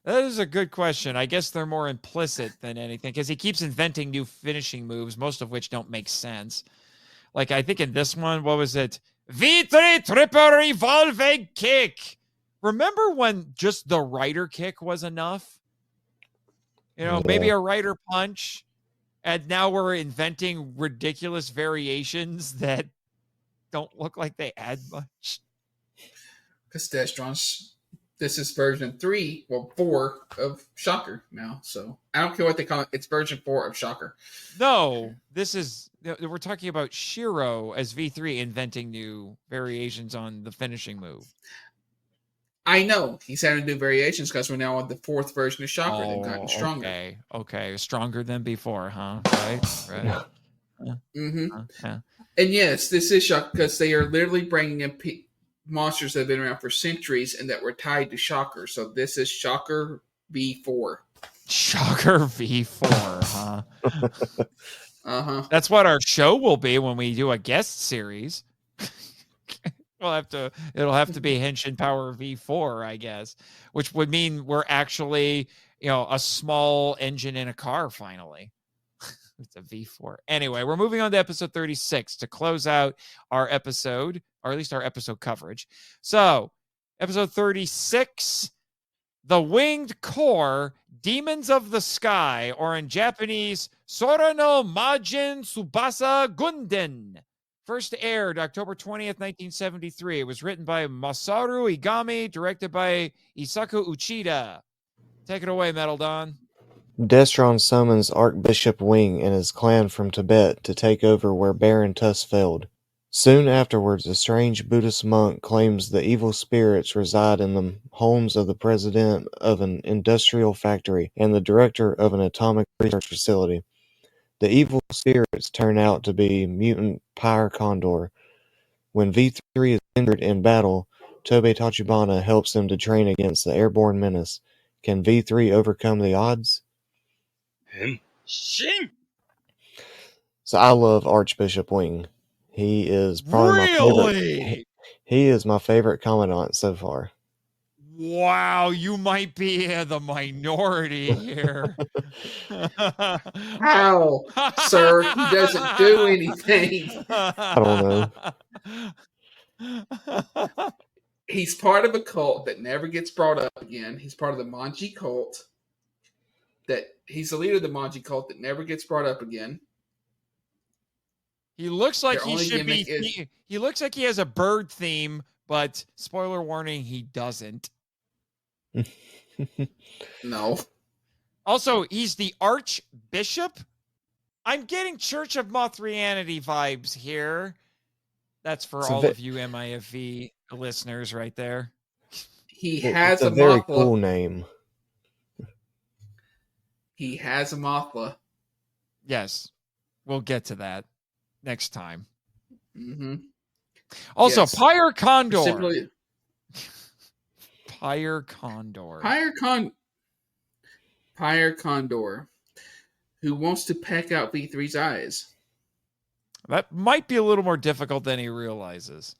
That is a good question. I guess they're more implicit than anything, because he keeps inventing new finishing moves, most of which don't make sense. Like, I think in this one, what was it? V3 triple revolving kick. Remember when just the rider kick was enough? You know, maybe a rider punch. And now we're inventing ridiculous variations that don't look like they add much. Because Destron's, this is version 3, well, 4 of Shocker now. So I don't care what they call it. It's version 4 of Shocker. No, this is, we're talking about Shiro as V3 inventing new variations on the finishing move. I know he's having to do variations because we're now on the 4th version of Shocker. They've gotten stronger. Okay, stronger than before, huh? Right. Yeah. And yes, this is Shocker because they are literally bringing in monsters that have been around for centuries and that were tied to Shocker. So this is Shocker V4. Shocker V4, huh? That's what our show will be when we do a guest series. It'll have to be Henshin Power V4, I guess, which would mean we're actually, a small engine in a car finally. It's a V4. Anyway, we're moving on to episode 36 to close out our episode, or at least our episode coverage. So, episode 36, The Winged Core, Demons of the Sky, or in Japanese, Sora no Majin Tsubasa Gunden. First aired October 20th, 1973. It was written by Masaru Igami, directed by Isaku Uchida. Take it away, Metal Don. Destron summons Archbishop Wing and his clan from Tibet to take over where Baron Tusk failed. Soon afterwards, a strange Buddhist monk claims the evil spirits reside in the homes of the president of an industrial factory and the director of an atomic research facility. The evil spirits turn out to be mutant Pyre Condor. When V3 is injured in battle, Tobe Tachibana helps them to train against the airborne menace. Can V3 overcome the odds? Henshin! So I love Archbishop Wing. He is probably my favorite. He is my favorite commandant so far. Wow, you might be the minority here. How, sir? He doesn't do anything. I don't know. He's part of a cult that never gets brought up again. He's part of the Manji cult. He's the leader of the Manji cult that never gets brought up again. He looks like he should be. He looks like he has a bird theme, but spoiler warning, he doesn't. No. Also, he's the Archbishop. I'm getting Church of Mothrianity vibes here. That's for all of you MIFV listeners right there. He has a very Mothla. Cool name. He has a Mothla. Yes. We'll get to that next time. Mm-hmm. Also, yes. Pyre Condor. Pyre Condor. Pyre Condor, who wants to peck out V3's eyes. That might be a little more difficult than he realizes.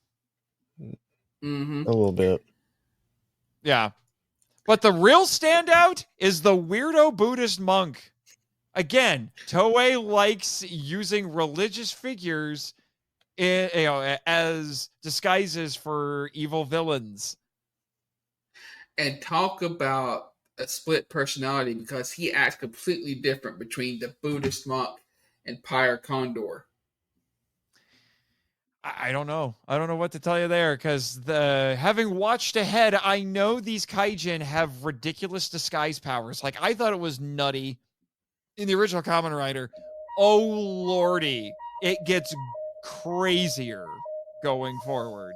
Mm-hmm. A little bit. Yeah. But the real standout is the weirdo Buddhist monk. Again, Toei likes using religious figures as disguises for evil villains. And talk about a split personality, because he acts completely different between the Buddhist monk and Pyre Condor. I don't know. I don't know what to tell you there, because having watched ahead, I know these kaijin have ridiculous disguise powers. Like, I thought it was nutty in the original Kamen Rider. Oh lordy, it gets crazier going forward.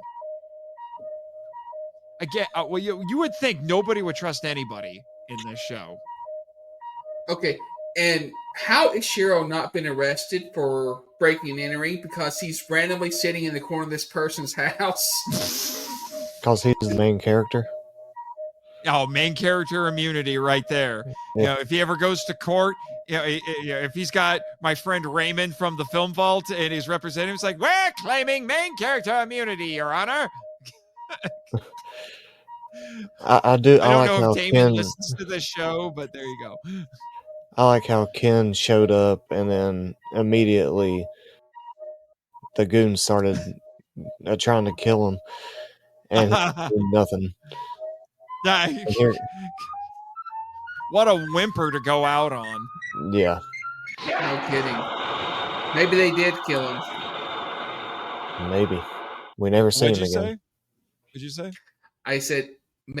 Again, well, you would think nobody would trust anybody in this show. Okay, and how is Shiro not been arrested for breaking and entering? Because he's randomly sitting in the corner of this person's house. Because he's the main character. Oh, main character immunity right there. Yeah. You know, if he ever goes to court, if he's got my friend Raymond from the Film Vault and his representatives like, we're claiming main character immunity, Your Honor. I don't know if Damon listens to this show, but there you go. I like how Ken showed up and then immediately the goons started trying to kill him, and he did nothing. What a whimper to go out on. Yeah. No kidding. Maybe they did kill him. Maybe. We never seen him again. What'd you say? I said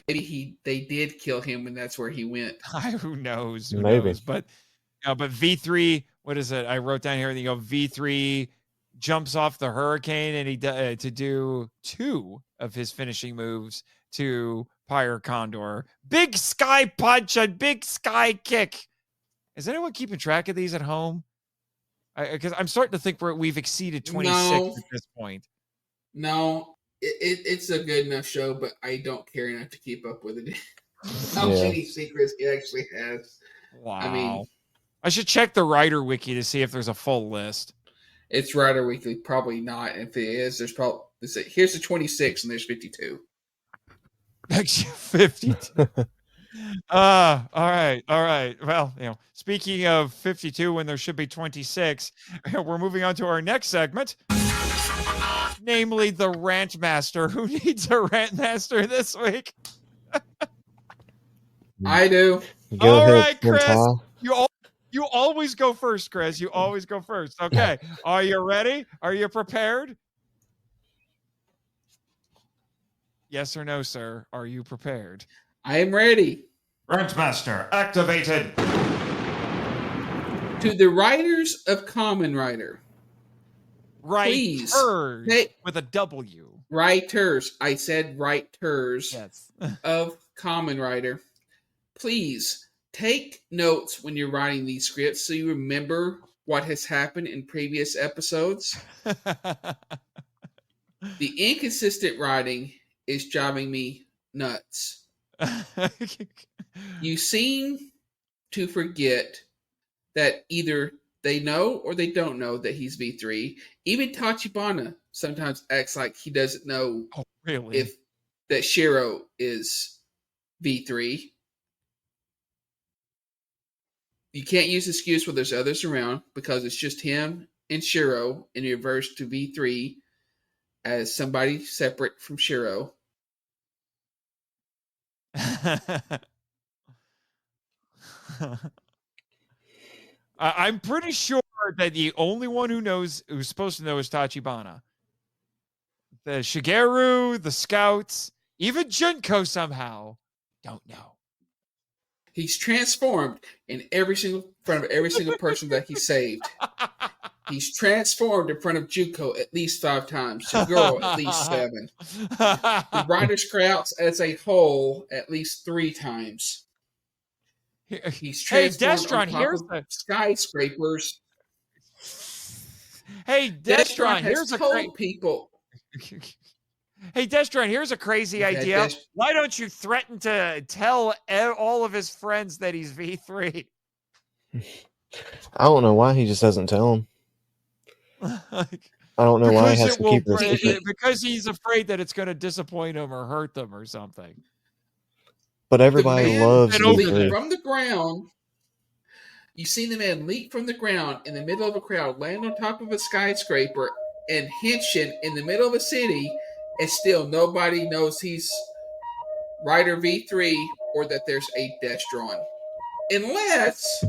maybe they did kill him, and that's where he went. Who knows? Maybe. But V3, what is it? I wrote down here. V3 jumps off the hurricane, and he to do 2 of his finishing moves to Pyre Condor. Big sky punch and big sky kick. Is anyone keeping track of these at home? Because I'm starting to think we've exceeded 26 at this point. No, it's a good enough show, but I don't care enough to keep up with it. How many secrets he actually has. Wow. I mean, I should check the Writer Wiki to see if there's a full list. It's Writer Weekly, probably not. If it is, there's probably here's the 26 and there's 52. 52. All right. Well, speaking of 52 when there should be 26, we're moving on to our next segment, namely the Rant Master. Who needs a Rant Master this week? I do. All right, Chris. You always go first, Chris. You always go first. Okay. Are you ready? Are you prepared? Yes or no, sir? Are you prepared? I am ready. Rantmaster activated. To the writers of Kamen Rider. Writers with a W. Writers. I said writers. Yes. of Kamen Rider. Please take notes when you're writing these scripts so you remember what has happened in previous episodes. The inconsistent writing is driving me nuts. You seem to forget that either they know or they don't know that he's V3. Even Tachibana sometimes acts like he doesn't know if that Shiro is V3. You can't use the excuse where there's others around, because it's just him and Shiro in reverse to V3 as somebody separate from Shiro. I'm pretty sure that the only one who's supposed to know is Tachibana. The Shigeru, the scouts, even Junko somehow don't know. He's transformed in front of every single person that he saved. He's transformed in front of Junko at least 5 times. Shigeru at least 7. The Riders Scouts as a whole at least 3 times. He's transformed on top of skyscrapers. Hey, Destron, here's a great people. Hey, Destron, here's a crazy idea. Why don't you threaten to tell all of his friends that he's V3? I don't know why he just doesn't tell them. I don't know why he has to keep this secret. Because he's afraid that it's going to disappoint him or hurt them or something. But everybody loves V3. From the ground. You see the man leap from the ground in the middle of a crowd, land on top of a skyscraper, and Henshin in the middle of a city, and still nobody knows he's Rider V3 or that there's a Destron. Unless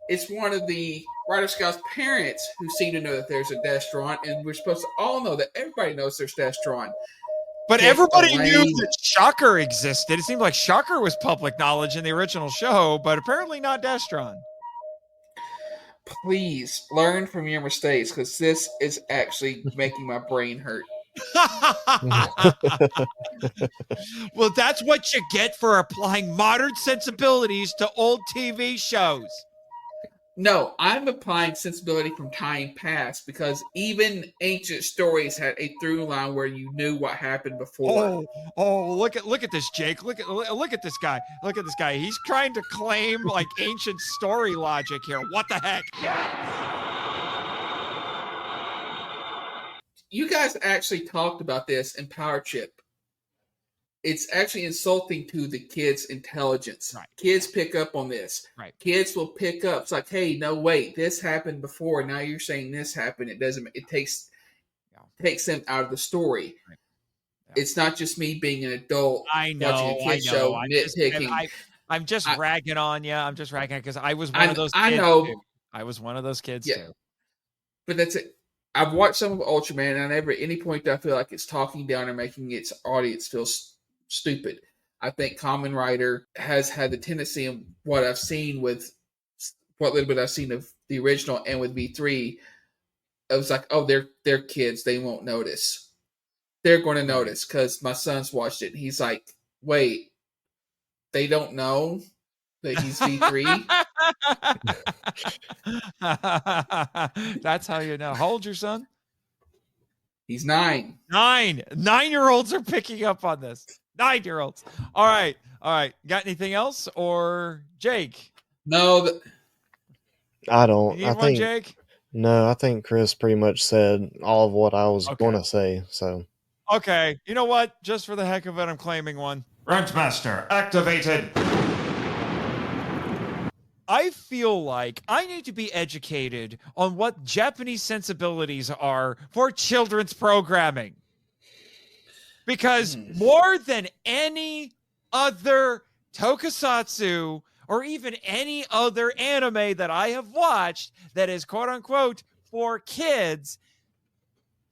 it's one of the Rider Scout's parents who seem to know that there's a Destron, and we're supposed to all know that everybody knows there's Destron. But everybody knew that Shocker existed. It seemed like Shocker was public knowledge in the original show, but apparently not Destron. Please learn from your mistakes, because this is actually making my brain hurt. Well, that's what you get for applying modern sensibilities to old TV shows. No, I'm applying sensibility from time past, because even ancient stories had a through line where you knew what happened before. Oh! Look at this, Jake. Look at this guy. Look at this guy. He's trying to claim like ancient story logic here. What the heck? You guys actually talked about this in Power Chip. It's actually insulting to the kids' intelligence. Right. Kids pick up on this. Right. Kids will pick up. It's like, hey, no, wait, this happened before. Now you're saying this happened. It doesn't. It takes them out of the story. Right. Yeah. It's not just me being an adult. I know. Watching a kid show, nitpicking. I'm just ragging on you. I'm just ragging because I was one of those kids. I know. Too. I was one of those kids too. But that's it. I've watched some of Ultraman, and I never at any point do I feel like it's talking down or making its audience feel stupid. I think Kamen Rider has had the tendency, in what I've seen with what little bit I've seen of the original and with V3, it was like, oh, they're kids, they won't notice. They're going to notice because my son's watched it. And he's like, wait, they don't know that he's V3? That's how you know. How old's your son? He's 9. 9. 9-year-olds are picking up on this. 9-year-olds. All right. Got anything else, or Jake? No. I don't. You need one, Jake? No, I think Chris pretty much said all of what I was going to say. So. Okay. You know what? Just for the heck of it, I'm claiming one. Rentmaster activated. I feel like I need to be educated on what Japanese sensibilities are for children's programming. Because more than any other tokusatsu or even any other anime that I have watched that is quote unquote for kids,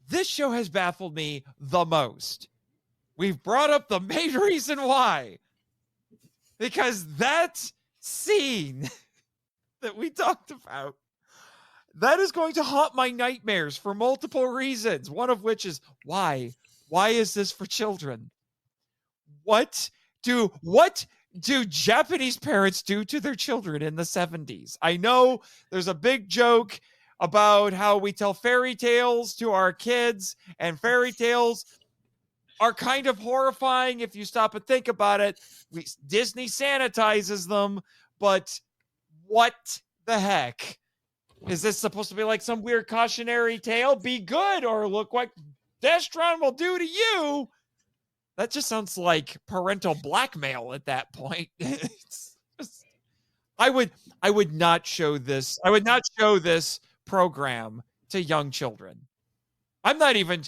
this show has baffled me the most. We've brought up the main reason why. Because that scene that we talked about, that is going to haunt my nightmares for multiple reasons. One of which is why? Why is this for children? What do Japanese parents do to their children in the 70s? I know there's a big joke about how we tell fairy tales to our kids, and fairy tales are kind of horrifying if you stop and think about it. Disney sanitizes them, but what the heck? Is this supposed to be like some weird cautionary tale? Be good, or look what Destron will do to you. That just sounds like parental blackmail at that point. I would not show this. I would not show this program to young children. I'm not even.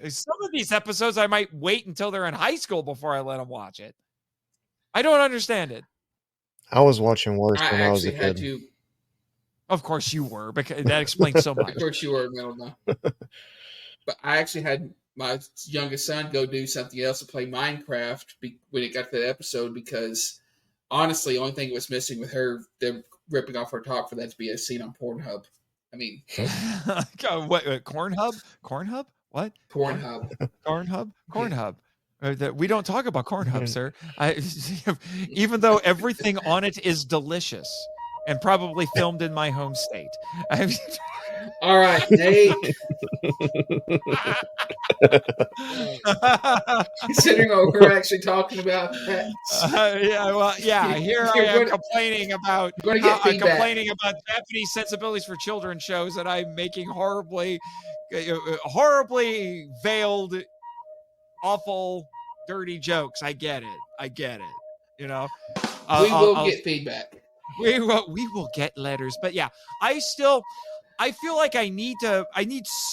Some of these episodes, I might wait until they're in high school before I let them watch it. I don't understand it. I was watching worse when I was a kid. Of course you were, because that explains so much. Of course you were, no. But I actually had my youngest son go do something else to play Minecraft when it got to that episode, because honestly, the only thing that was missing with her, them ripping off her top for that to be a scene on Pornhub. I mean, what? Cornhub? Cornhub? What? Pornhub. Cornhub. We don't talk about Cornhub, sir. Even though everything on it is delicious and probably filmed in my home state. All right, Nate. Considering what we're actually talking about, here I am complaining about Japanese sensibilities for children shows, and I'm making horribly veiled, awful, dirty jokes. I get it. You know, we will get feedback. We will get letters, but yeah, I I feel like I need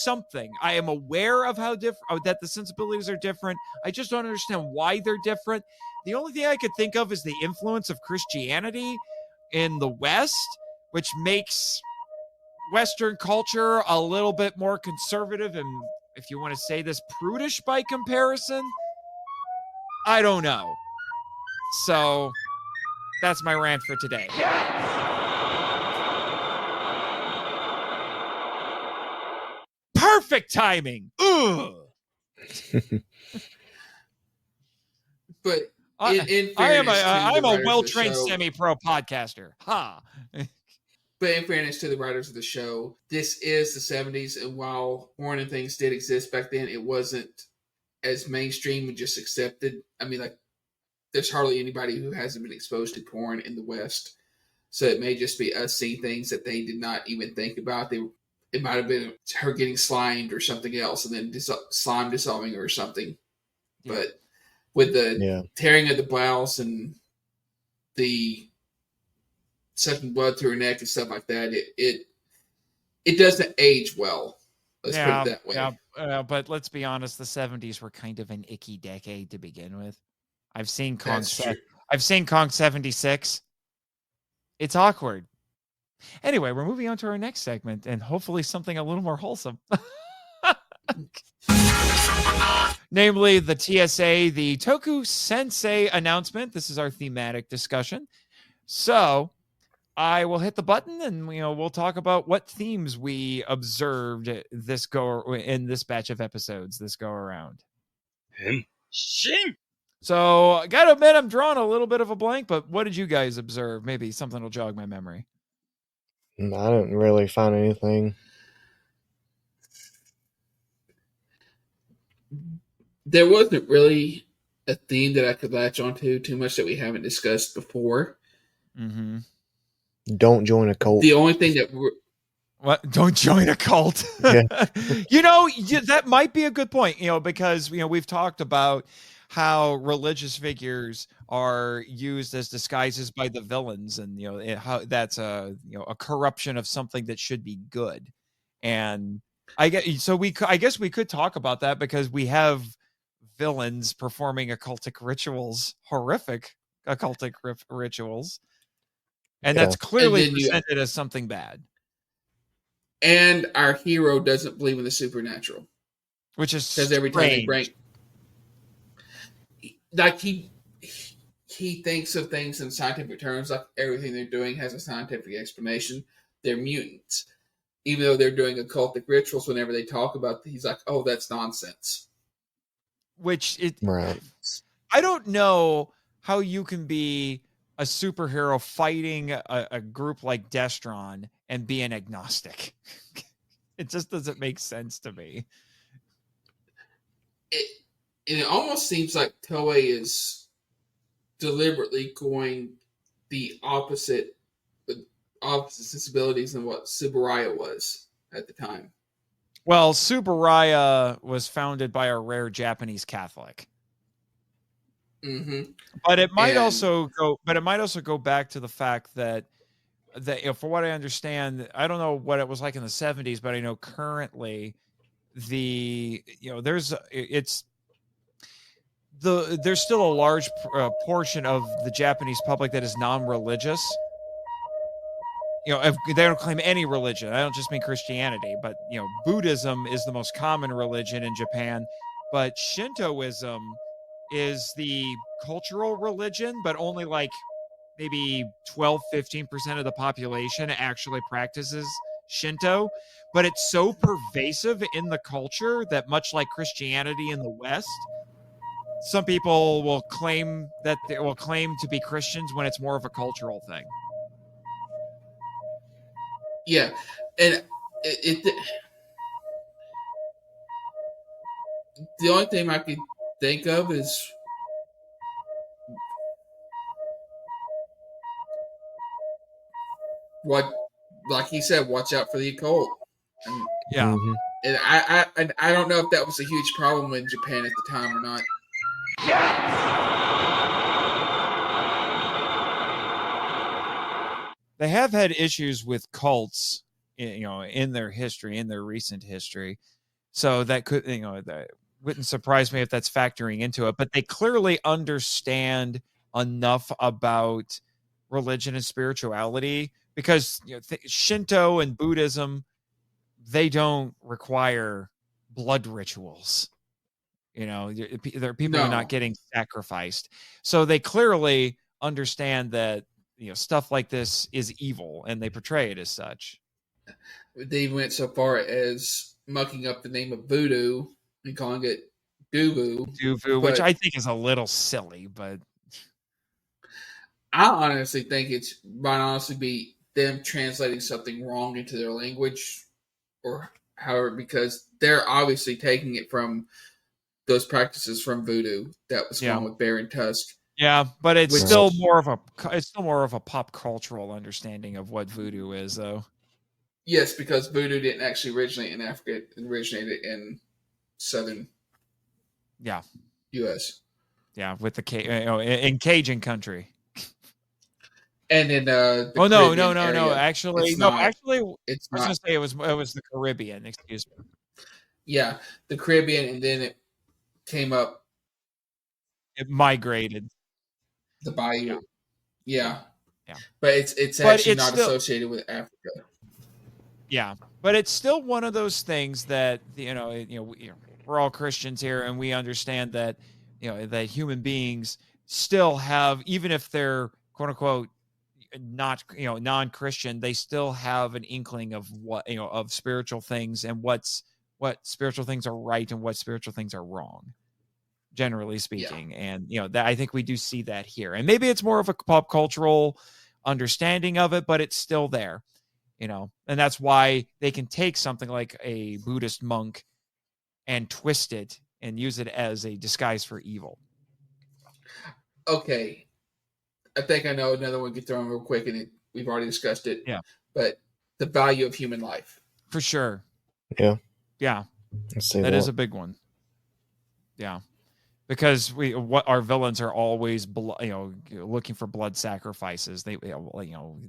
something. I am aware of how different, that the sensibilities are different. I just don't understand why they're different. The only thing I could think of is the influence of Christianity in the West, which makes Western culture a little bit more conservative and, if you want to say this, prudish by comparison. I don't know. So that's my rant for today. Perfect timing. Ugh. But I'm a well-trained semi-pro podcaster. Ha. But in fairness to the writers of the show, this is the 70s, and while porn and things did exist back then, it wasn't as mainstream and just accepted. I mean, like, there's hardly anybody who hasn't been exposed to porn in the West. So it may just be us seeing things that they did not even think about. It might have been her getting slimed or something else, and then slime dissolving her or something. Yeah. But with the tearing of the blouse and the sucking blood through her neck and stuff like that, it doesn't age well. Let's put it that way. Yeah, but let's be honest, the 70s were kind of an icky decade to begin with. I've seen Kong 76. It's awkward. Anyway, we're moving on to our next segment, and hopefully something a little more wholesome. Namely, the TSA, the Toku Sensei announcement. This is our thematic discussion. So I will hit the button, and we'll talk about what themes we observed in this batch of episodes this go around. Henshin. So I gotta admit, I'm drawing a little bit of a blank, but what did you guys observe? Maybe something will jog my memory. I didn't really find anything. There wasn't really a theme that I could latch onto too much that we haven't discussed before. Mm-hmm. Don't join a cult. The only thing that What? Don't join a cult. Yeah. That might be a good point, because, we've talked about how religious figures are used as disguises by the villains, and, how that's a corruption of something that should be good. And I guess we could talk about that, because we have villains performing occultic rituals, horrific occultic rituals. And that's clearly presented as something bad. And our hero doesn't believe in the supernatural, which is because every time they break, like he thinks of things in scientific terms, like everything they're doing has a scientific explanation. They're mutants, even though they're doing occultic rituals. Whenever they talk about, he's like, "Oh, that's nonsense." Right. I don't know how you can be a superhero fighting a group like Destron and be an agnostic. It just doesn't make sense to me. It almost seems like Toei is deliberately going the opposite sensibilities than what Tsuburaya was at the time. Well, Tsuburaya was founded by a rare Japanese Catholic. Mm-hmm. But it might also go back to the fact that for what I understand, I don't know what it was like in the 70s, but I know currently there's still a large portion of the Japanese public that is non-religious. If they don't claim any religion. I don't just mean Christianity, but Buddhism is the most common religion in Japan, but Shintoism is the cultural religion, but only like maybe 12-15% of the population actually practices Shinto. But it's so pervasive in the culture that, much like Christianity in the West, some people will claim to be Christians when it's more of a cultural thing. Yeah, and the only thing I could think of is what, like he said, watch out for the occult. And, yeah, and I don't know if that was a huge problem in Japan at the time or not. They have had issues with cults in their history, in their recent history. So that could, that wouldn't surprise me if that's factoring into it, but they clearly understand enough about religion and spirituality, because Shinto and Buddhism, they don't require blood rituals. There are people are not getting sacrificed. So they clearly understand that, stuff like this is evil, and they portray it as such. They went so far as mucking up the name of voodoo and calling it Duvu, which I think is a little silly, but I honestly think it might honestly be them translating something wrong into their language, or however, because they're obviously taking it from those practices from voodoo that was found with Baron Tusk. Yeah, but it's still more of a pop cultural understanding of what voodoo is, though. Yes, because voodoo didn't actually originate in Africa; it originated in southern U.S. Yeah, with in Cajun country. And in no. Actually, it's I not. was going to say it was the Caribbean. Excuse me. Yeah, the Caribbean, and then it came up. It migrated. The bayou. Yeah. But it's actually not associated with Africa. Yeah, but it's still one of those things that we're all Christians here, and we understand that that human beings still have, even if they're quote unquote not non-Christian, they still have an inkling of what of spiritual things, and what spiritual things are right and what spiritual things are wrong, generally speaking. And that I think we do see that here, and maybe it's more of a pop cultural understanding of it, but it's still there, and that's why they can take something like a Buddhist monk and twist it and use it as a disguise for evil. Okay, I think I know another one. Get thrown real quick, and we've already discussed it. Yeah, but the value of human life, for sure. Yeah, that is a big one. Yeah, because our villains are always looking for blood sacrifices. They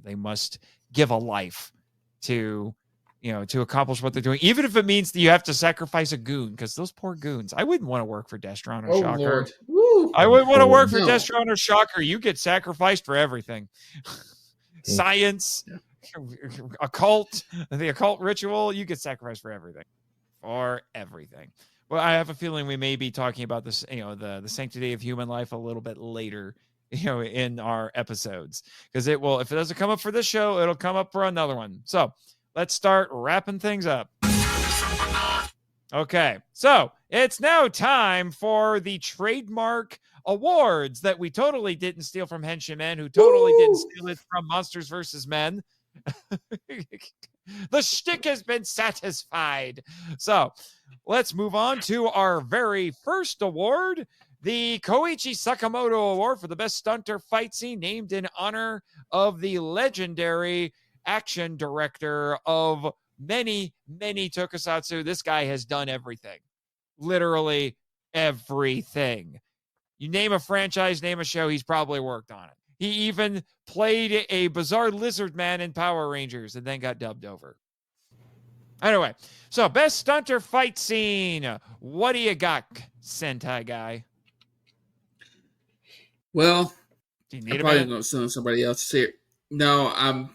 they must give a life to to accomplish what they're doing, even if it means that you have to sacrifice a goon, because those poor goons. I wouldn't want to work for Destron or Shocker. Lord. Woo. I wouldn't want to work for Destron or Shocker. You get sacrificed for everything. Science, occult, the occult ritual, you get sacrificed for everything. For everything. Well, I have a feeling we may be talking about this, the sanctity of human life a little bit later, in our episodes, because it will, if it doesn't come up for this show, it'll come up for another one. So let's start wrapping things up. Okay, so it's now time for the trademark awards that we totally didn't steal from Henshin Men, who totally didn't steal it from Monsters vs. Men. The shtick has been satisfied. So let's move on to our very first award, the Koichi Sakamoto Award for the best stunter fight scene, named in honor of the legendary action director of many, many tokusatsu. This guy has done everything. Literally everything. You name a franchise, name a show, he's probably worked on it. He even played a bizarre lizard man in Power Rangers and then got dubbed over. Anyway, so best stunter fight scene. What do you got, Sentai Guy? Well, I'm probably going to steal somebody else here. No, I'm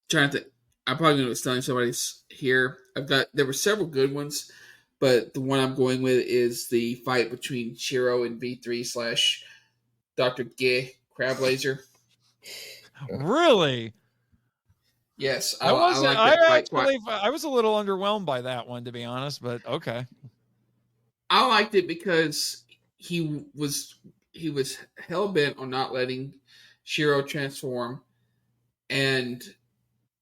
trying to think. I'm probably going to steal somebody's here. There were several good ones, but the one I'm going with is the fight between Shiro and V3 / Doktor G, Crab Laser. Really? Yes, I was a little underwhelmed by that one, to be honest, but okay. I liked it because he was hell bent on not letting Shiro transform, and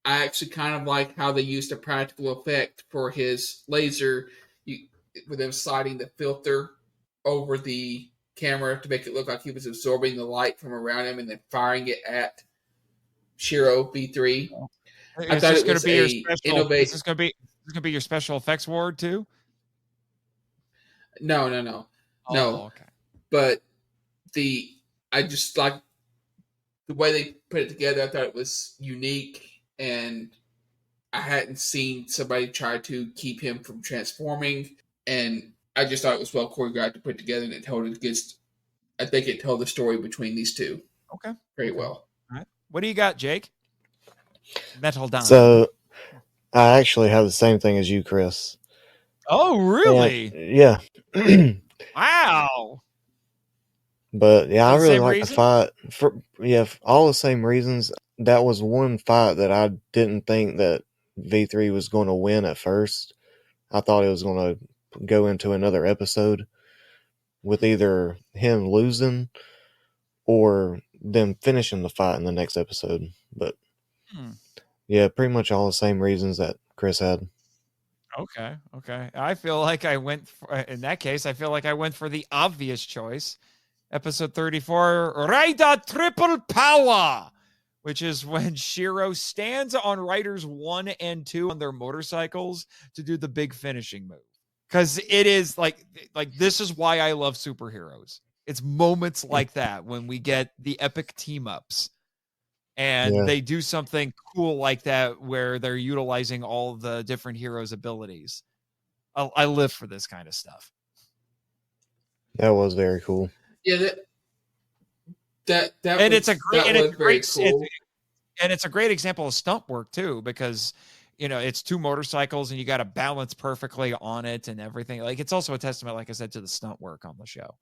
I actually kind of like how they used a practical effect for his laser, with him sliding the filter over the camera to make it look like he was absorbing the light from around him and then firing it at Shiro V3. I thought it was innovative. Is this going to be your special effects award too? No. Oh, okay. But I just like the way they put it together. I thought it was unique, and I hadn't seen somebody try to keep him from transforming, and I just thought it was well choreographed to put together, and it told a good. I think it told the story between these two. Okay. Very well. All right. What do you got, Jake? Metal Down. So I actually have the same thing as you, Chris. Oh, really? And, yeah. Wow. But yeah, I really like the reason? fight. For all the same reasons. That was one fight that I didn't think that V3 was going to win at first. I thought it was going to go into another episode with either him losing or them finishing the fight in the next episode. But yeah, pretty much all the same reasons that Chris had. Okay. I feel like I went in that case. I feel like I went for the obvious choice. Episode 34, Rider Triple Power, which is when Shiro stands on Riders 1 and 2 on their motorcycles to do the big finishing move. Because it is like this is why I love superheroes. It's moments like that when we get the epic team ups and they do something cool like that where they're utilizing all the different heroes' abilities. I live for this kind of stuff. That was very cool. Yeah, it's a great example of stunt work too, because it's two motorcycles and you got to balance perfectly on it and everything. Like, it's also a testament, like I said, to the stunt work on the show.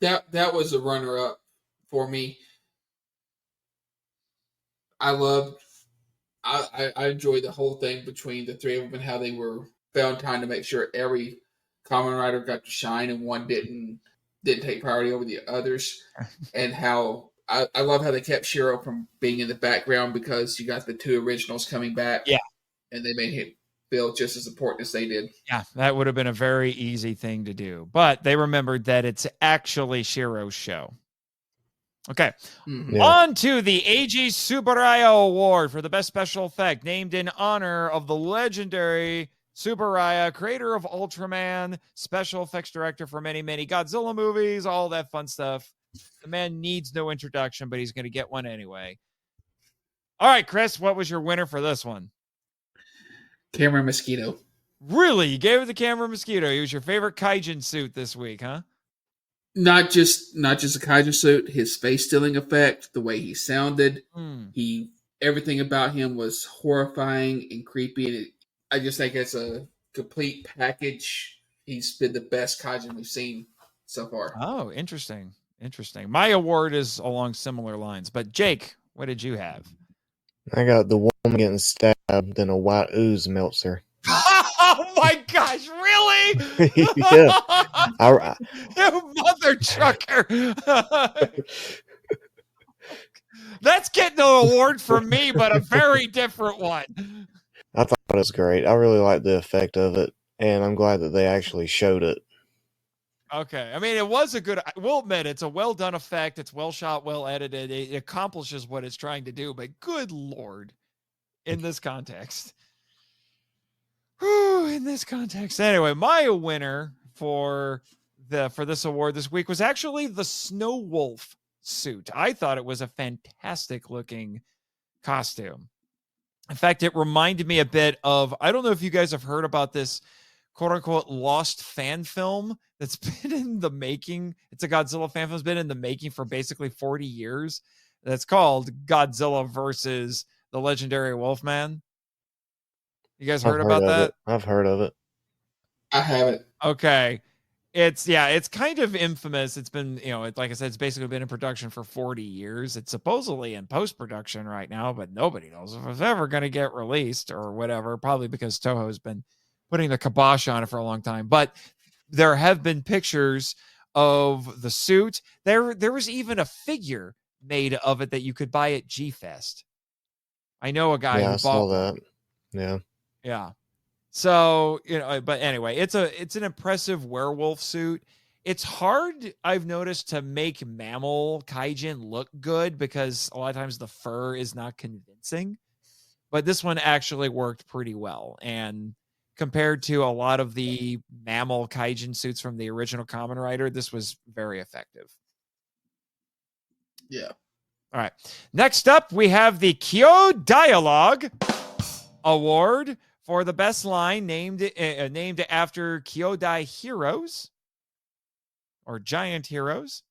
That was a runner-up for me. I enjoyed the whole thing between the three of them and how they were found time to make sure every Kamen Rider got to shine and one didn't take priority over the others, and how I love how they kept Shiro from being in the background because you got the two originals coming back, and they made him feel just as important as they did. Yeah, that would have been a very easy thing to do, but they remembered that it's actually Shiro's show. Okay, on to the A.G. Tsuburaya Award for the Best Special Effect, named in honor of the legendary Tsuburaya, creator of Ultraman, special effects director for many, many Godzilla movies, all that fun stuff. The man needs no introduction, but he's going to get one anyway. All right, Chris, what was your winner for this one? Camera Mosquito. Really? You gave it to Camera Mosquito. He was your favorite kaijin suit this week, huh? Not just a kaijin suit, his face stealing effect, the way he sounded, everything about him was horrifying and creepy, and I just think it's a complete package. He's been the best kaijin we've seen so far. Oh, interesting. My award is along similar lines, but Jake, what did you have? I got the woman getting stabbed and a white ooze melts her. Oh my gosh, really? Yeah. You mother trucker. That's getting an award from me, but a very different one. I thought it was great. I really liked the effect of it, and I'm glad that they actually showed it. Okay. I mean, it was a good, we'll admit, it's a well done effect. It's well shot, well edited. It accomplishes what it's trying to do, but good Lord, in this context. In this context. Anyway, my winner for this award this week was actually the Snow Wolf suit. I thought it was a fantastic looking costume. In fact, it reminded me a bit of, I don't know if you guys have heard about this quote unquote lost fan film that's been in the making. It's a Godzilla fan film. It's been in the making for basically 40 years. That's called Godzilla versus the legendary Wolfman. You guys heard about that? I've heard of it. I haven't. Okay. It's kind of infamous. It's been, like I said, it's basically been in production for 40 years. It's supposedly in post-production right now, but nobody knows if it's ever going to get released or whatever, probably because Toho's been putting the kibosh on it for a long time. But there have been pictures of the suit. There was even a figure made of it that you could buy at G-Fest. I know a guy who bought saw that. Yeah. Yeah. So, but anyway, it's an impressive werewolf suit. It's hard, I've noticed, to make mammal kaijin look good because a lot of times the fur is not convincing. But this one actually worked pretty well. And compared to a lot of the mammal kaijin suits from the original Kamen Rider, this was very effective. Yeah. All right. Next up, we have the Kyo Dialogue Award for the best line named after Kyodai heroes or giant heroes.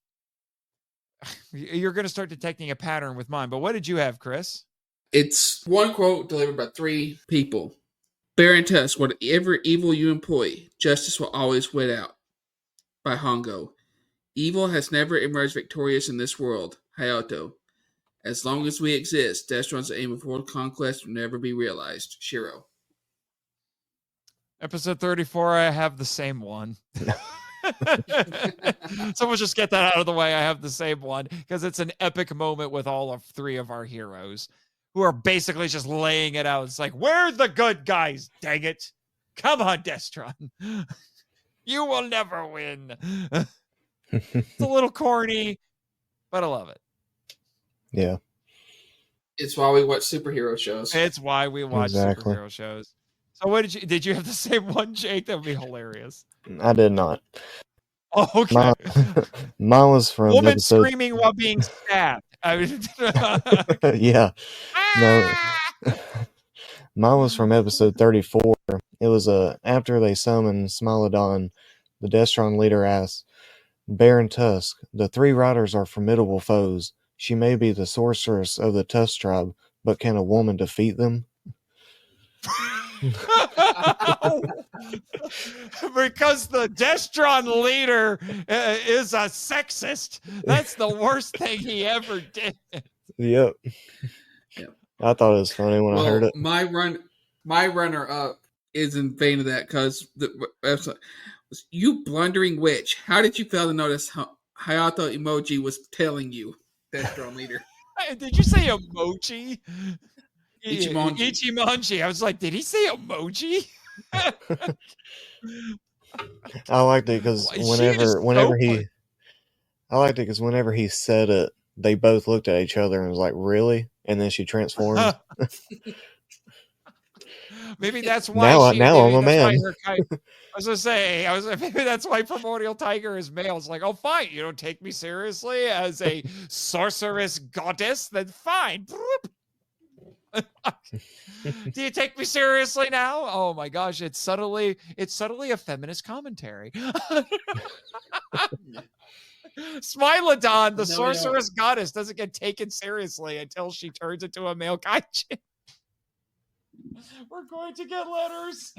You're going to start detecting a pattern with mine, but what did you have, Chris? It's one quote delivered by 3 people. Baron Tusk, whatever evil you employ, justice will always win out. By Hongo. Evil has never emerged victorious in this world. Hayato. As long as we exist, Destron's aim of world conquest will never be realized. Shiro. Episode 34, I have the same one. So we'll just get that out of the way. I have the same one because it's an epic moment with all of 3 of our heroes who are basically just laying it out. It's like, we're the good guys, dang it. Come on, Destron. You will never win. It's a little corny, but I love it. Yeah. It's why we watch superhero shows. It's why we watch superhero shows. So what did you have the same one, Jake? That would be hilarious. I did not. Oh, okay. Mine was from woman episode... screaming while being stabbed. Yeah. No. Mine was from episode 34. It was after they summoned Smilodon, the Destron leader asks, Baron Tusk, the 3 riders are formidable foes. She may be the sorceress of the Tusk tribe, but can a woman defeat them? Because the Destron leader is a sexist. That's the worst thing he ever did. Yep. I thought it was funny when I heard it. My runner-up is in vain of that because you blundering witch. How did you fail to notice how Hayato emoji was telling you, Destron leader? Did you say emoji? Ichimonji. I was like, did he say emoji? I liked it because whenever he said it, they both looked at each other and was like, really? And then she transformed. Maybe that's why now I'm a man. I was gonna say, maybe that's why Primordial Tiger is male. It's like, oh, fine, you don't take me seriously as a sorceress goddess, then fine. Do you take me seriously now? Oh my gosh, it's subtly a feminist commentary. Smilodon, the sorceress goddess, doesn't get taken seriously until she turns into a male kaijin. We're going to get letters.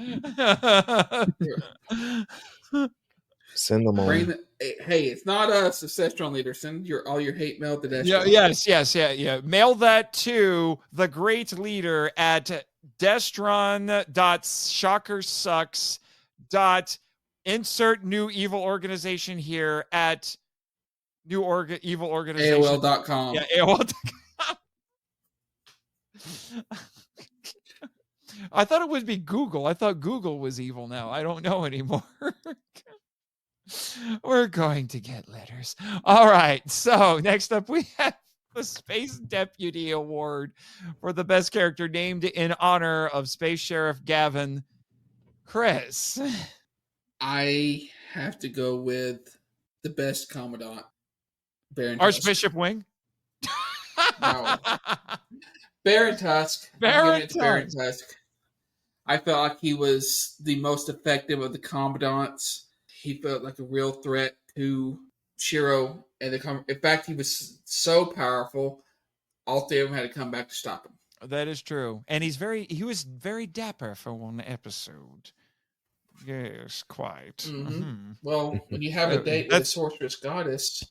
Send them on. Hey, it's not us, the Destron leader. Send all your hate mail to Destron. Yeah. Mail that to the great leader at Destron.shockersucks. Insert new evil organization here at evil organization. AOL.com. Yeah, AOL.com. I thought it would be Google. I thought Google was evil now. I don't know anymore. We're going to get letters. All right. So next up, we have the Space Deputy Award for the best character named in honor of Space Sheriff Gavin. Chris. I have to go with the best Commandant, Baron Archbishop Tusk. Wing. No. Baron Tusk. Baron Tusk. I felt like he was the most effective of the Commandants. He felt like a real threat to Shiro. And in fact, he was so powerful, all 3 of them had to come back to stop him. That is true. And he was very dapper for one episode. Yes, quite. Mm-hmm. Well, when you have a date with a sorceress goddess.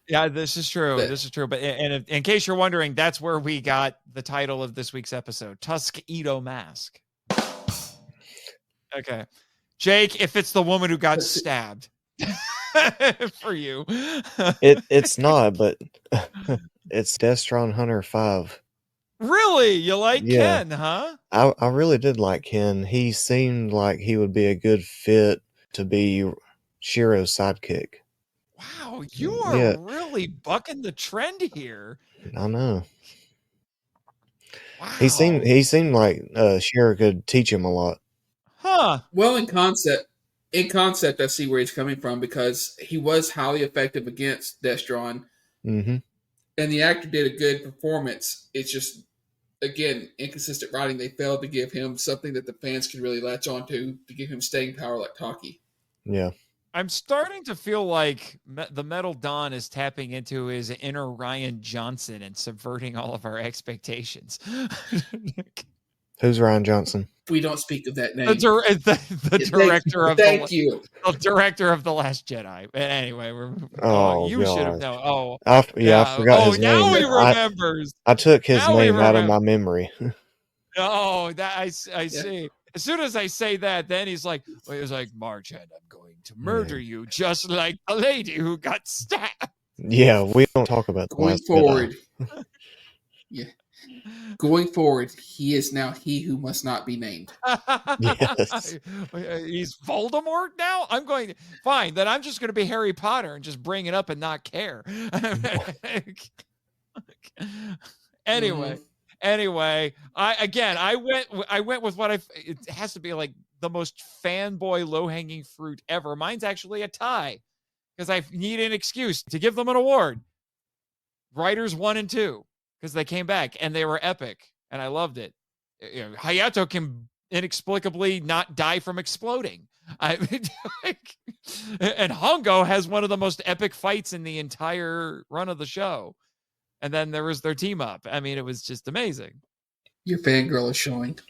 Yeah, this is true. But in case you're wondering, that's where we got the title of this week's episode, Tusk-edo Mask. Okay. Jake, if it's the woman who got stabbed for you. It's not, but it's Destron Hunter 5. Really? You like Ken, huh? I really did like Ken. He seemed like he would be a good fit to be Shiro's sidekick. Wow, you are really bucking the trend here. I know. Wow. He seemed like Shiro could teach him a lot. Huh. Well, in concept, I see where he's coming from because he was highly effective against Destron. Mm-hmm. and the actor did a good performance. It's just, again, inconsistent writing. They failed to give him something that the fans could really latch onto to give him staying power like Taki. Yeah. I'm starting to feel like the Metal Dawn is tapping into his inner Ryan Johnson and subverting all of our expectations. Who's Ryan Johnson? We don't speak of that name. The director of the director of The Last Jedi. But anyway, you should have known. Oh, I forgot his name. Now he remembers. I took his name out of my memory. Oh, that I see. As soon as I say that, then he's like, Marchand, I'm going to murder you, just like the lady who got stabbed. Yeah, we don't talk about the going forward. Yeah. Going forward, he is now he who must not be named. Yes. He's Voldemort now? Fine, then I'm just going to be Harry Potter and just bring it up and not care. Anyway, I went with what it has to be like the most fanboy low-hanging fruit ever. Mine's actually a tie because I need an excuse to give them an award. Writers 1 and 2. Because they came back and they were epic, and I loved it. Hayato can inexplicably not die from exploding. And Hongo has one of the most epic fights in the entire run of the show. And then there was their team up. I mean, it was just amazing. Your fangirl is showing.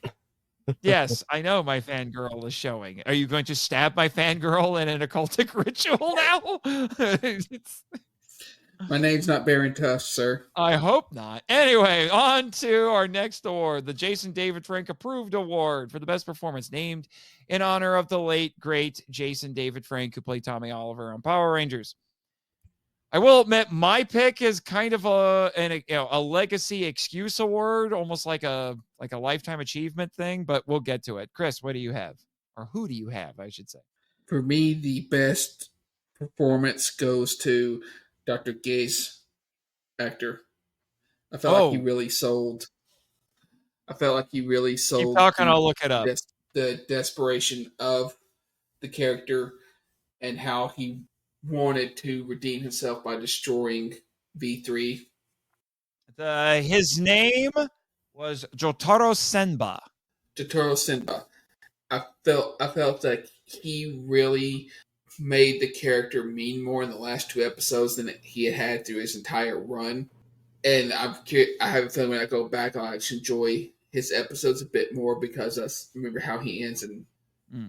Yes, I know my fangirl is showing. Are you going to stab my fangirl in an occultic ritual now? My name's not Baron Tusk, sir. I hope not. Anyway, on to our next award, the Jason David Frank Approved Award for the best performance, named in honor of the late, great Jason David Frank, who played Tommy Oliver on Power Rangers. I will admit, my pick is kind of a legacy excuse award, almost like a lifetime achievement thing, but we'll get to it. Chris, what do you have? Or who do you have, I should say? For me, the best performance goes to Dr. G's actor. I felt like he really sold. Keep talking, I'll look it up. The desperation of the character and how he wanted to redeem himself by destroying V3. His name was Jotaro Senba. I felt like he really made the character mean more in the last 2 episodes than he had through his entire run. And I have a feeling when I go back, I'll actually enjoy his episodes a bit more because I remember how he ends. And I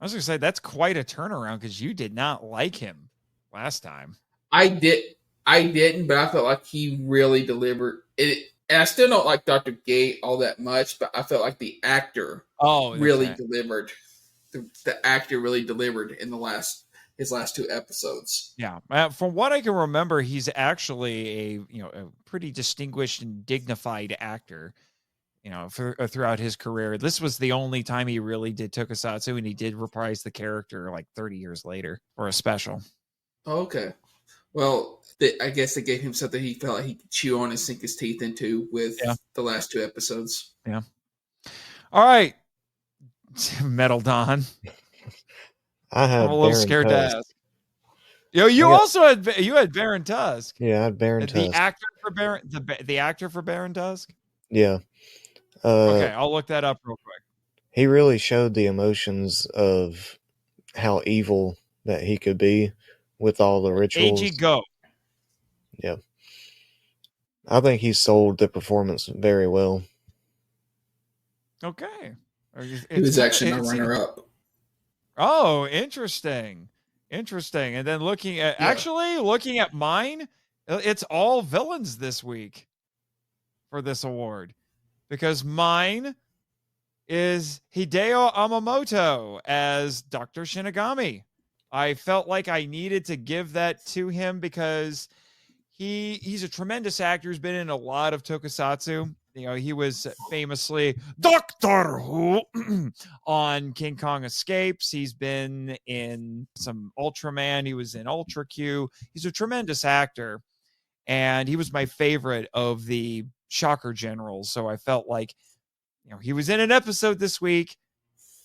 was going to say, that's quite a turnaround because you did not like him last time. I didn't, but I felt like he really delivered it. And I still don't like Dr. Gate all that much, but I felt like the actor really delivered. The actor really delivered in his last 2 episodes. Yeah, from what I can remember, he's actually a pretty distinguished and dignified actor. Throughout his career, this was the only time he really did tokusatsu, and he did reprise the character like 30 years later for a special. Okay, well, I guess they gave him something he felt like he could chew on and sink his teeth into with the last 2 episodes. Yeah. All right. Metal Dawn. I'm a little scared to ask. You had Baron Tusk. Yeah, I had Baron Tusk. The actor for Baron Tusk. Yeah. Okay, I'll look that up real quick. He really showed the emotions of how evil that he could be with all the rituals. AG Go. Yeah. I think he sold the performance very well. Okay. He was actually my runner-up. Oh, interesting. And then looking at mine, it's all villains this week for this award. Because mine is Hideo Amamoto as Dr. Shinigami. I felt like I needed to give that to him because he's a tremendous actor. He's been in a lot of tokusatsu. He was famously Doctor Who on King Kong Escapes. He's been in some Ultraman. He was in Ultra Q. He's a tremendous actor. And he was my favorite of the Shocker Generals. So I felt like, he was in an episode this week.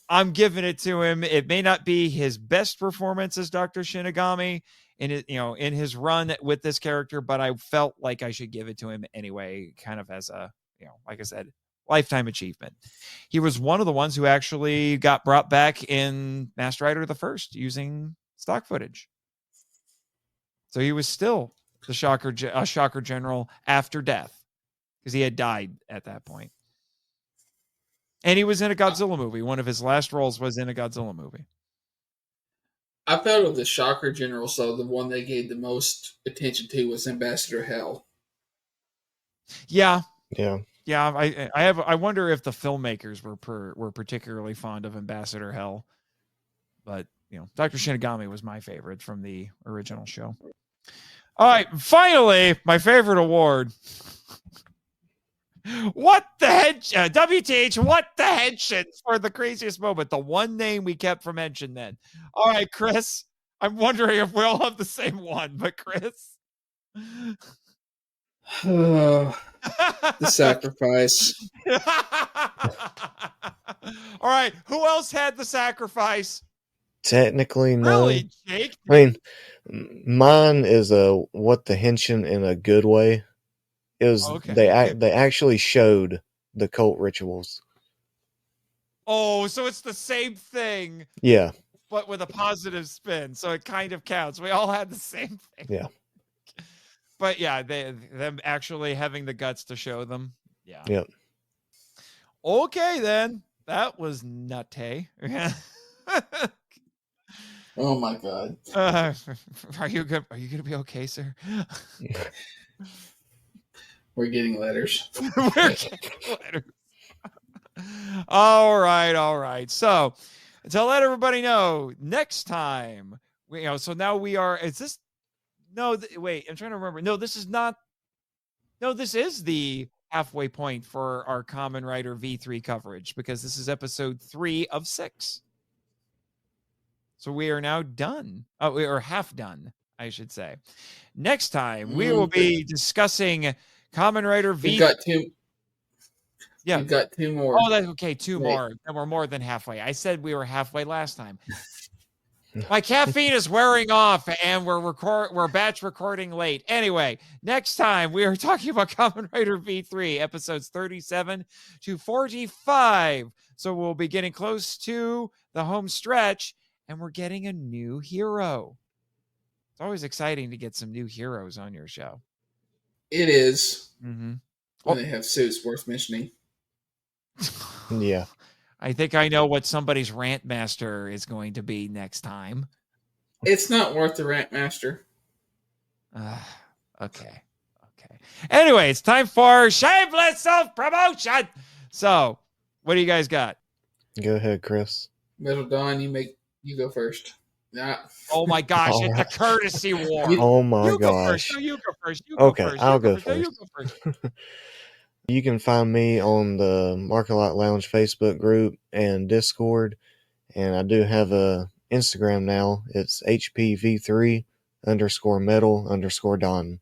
I'm giving it to him. It may not be his best performance as Dr. Shinigami. in it, in his run with this character, but I felt like I should give it to him anyway, kind of as a, like I said, lifetime achievement. He was one of the ones who actually got brought back in Master Rider the First using stock footage. So he was still the Shocker General after death, because he had died at that point. And he was in a Godzilla movie. One of his last roles was in a Godzilla movie. I felt of the Shocker General, so the one they gave the most attention to was Ambassador Hell. Yeah. Yeah. Yeah, I wonder if the filmmakers were particularly fond of Ambassador Hell. But, Dr. Shinigami was my favorite from the original show. All right, finally, my favorite award. What the head? WTH, what the Henshin for the craziest moment? The one name we kept from Henshin then. All right, Chris. I'm wondering if we all have the same one, but Chris. The sacrifice. All right, who else had the sacrifice? Technically, no. Really, Jake? I mean, mine is what the Henshin in a good way. It was they actually showed the cult rituals. Oh, so it's the same thing. Yeah. But with a positive spin, so it kind of counts. We all had the same thing. Yeah. But yeah, them actually having the guts to show them. Yeah. Yep. Okay, then. That was nutty. Oh my god. Are you good? Are you going to be okay, sir? We're getting letters. We're getting letters. All right. So to let everybody know, next time, so now we are. Is this? No, wait. I'm trying to remember. No, this is not. No, this is the halfway point for our Kamen Rider V3 coverage, because this is episode 3 of 6. So we are now done. Oh, we are half done, I should say. Next time we will be discussing Kamen Rider V3. We've got two. Yeah, we've got 2 more. Oh, that's okay. 2 more. And we're more than halfway. I said we were halfway last time. My caffeine is wearing off, and we're batch recording late. Anyway, next time we are talking about Kamen Rider V3 episodes 37 to 45. So we'll be getting close to the home stretch, and we're getting a new hero. It's always exciting to get some new heroes on your show. It is. Mm-hmm. When they have suits worth mentioning. Yeah. I think I know what somebody's rant master is going to be next time. It's not worth the rant master. Okay. Anyway, it's time for shameless self-promotion. So, what do you guys got? Go ahead, Chris. Metal Dawn, you go first. Nah. Oh my gosh, it's a courtesy war. Oh my you gosh. Go first. Okay, I'll go first. You can find me on the Market Lot Lounge Facebook group and Discord. And I do have a Instagram now. It's HPV3_metal_Don.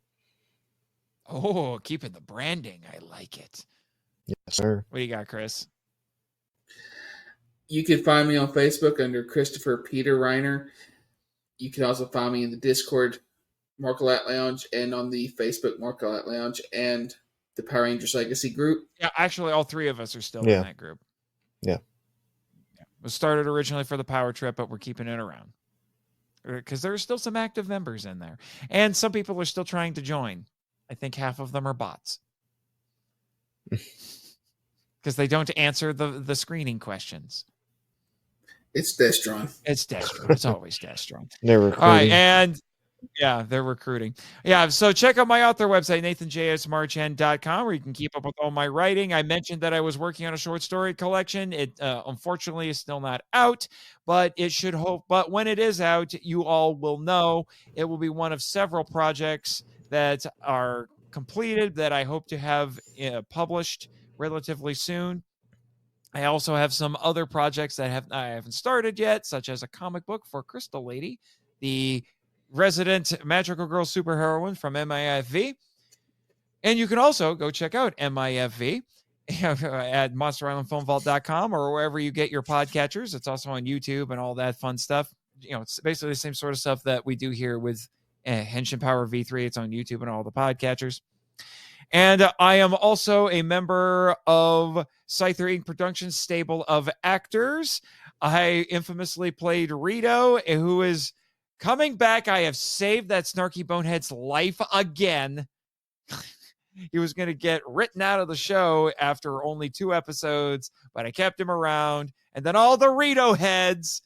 Oh, keeping the branding. I like it. Yes, sir. What do you got, Chris? You can find me on Facebook under Christopher Peter Reiner. You can also find me in the Discord Market Lot Lounge and on the Facebook Market Lot Lounge and the Power Rangers Legacy group. Yeah, actually, all 3 of us are still in that group. Yeah. It was started originally for the Power Trip, but we're keeping it around because there are still some active members in there, and some people are still trying to join. I think half of them are bots because they don't answer the screening questions. It's Destron. It's Destron. It's always Destron. They're recruiting. All right, and yeah, they're recruiting. Yeah, so check out my author website, nathanjsmarchand.com, where you can keep up with all my writing. I mentioned that I was working on a short story collection. It unfortunately is still not out, but it should hope. But when it is out, you all will know. It will be one of several projects that are completed that I hope to have published relatively soon. I also have some other projects that I haven't started yet, such as a comic book for Crystal Lady, the resident magical girl superheroine from MIFV. And you can also go check out MIFV at monsterislandfilmvault.com or wherever you get your podcatchers. It's also on YouTube and all that fun stuff. It's basically the same sort of stuff that we do here with Henshin Power V3. It's on YouTube and all the podcatchers. And I am also a member of Scyther Inc. Productions stable of actors. I infamously played Rito, who is coming back. I have saved that snarky bonehead's life again. He was going to get written out of the show after only 2 episodes, but I kept him around. And then all the Rito heads,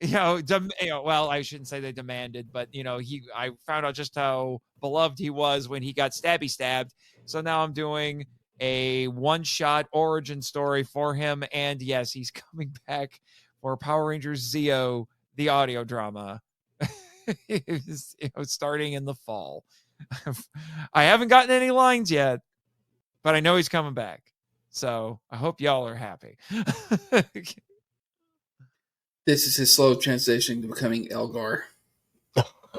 well, I shouldn't say they demanded, but I found out just how beloved he was when he got stabbed. So now I'm doing a one-shot origin story for him, and yes, he's coming back for Power Rangers Zeo, the audio drama. It's, starting in the fall. I haven't gotten any lines yet, but I know he's coming back. So I hope y'all are happy. This is his slow transition to becoming Elgar.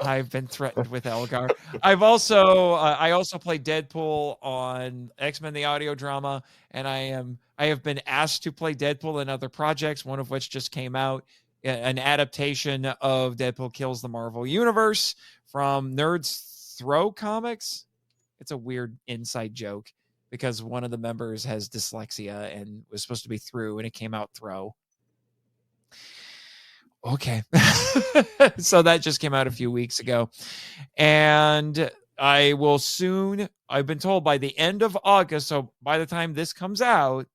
I've been threatened with Elgar. I also play Deadpool on X-Men the audio drama, and I have been asked to play Deadpool in other projects, one of which just came out, an adaptation of Deadpool Kills the Marvel Universe from Nerds Throw Comics. It's a weird inside joke because one of the members has dyslexia and was supposed to be Through, and it came out Throw. Okay. So that just came out a few weeks ago. And I will soon, I've been told by the end of August, so by the time this comes out,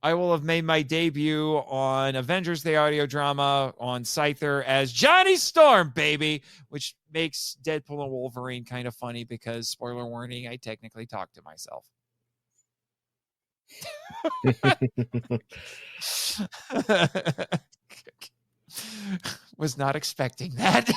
I will have made my debut on Avengers the audio drama on Scyther as Johnny Storm, baby, which makes Deadpool and Wolverine kind of funny because, spoiler warning, I technically talk to myself. Was not expecting that.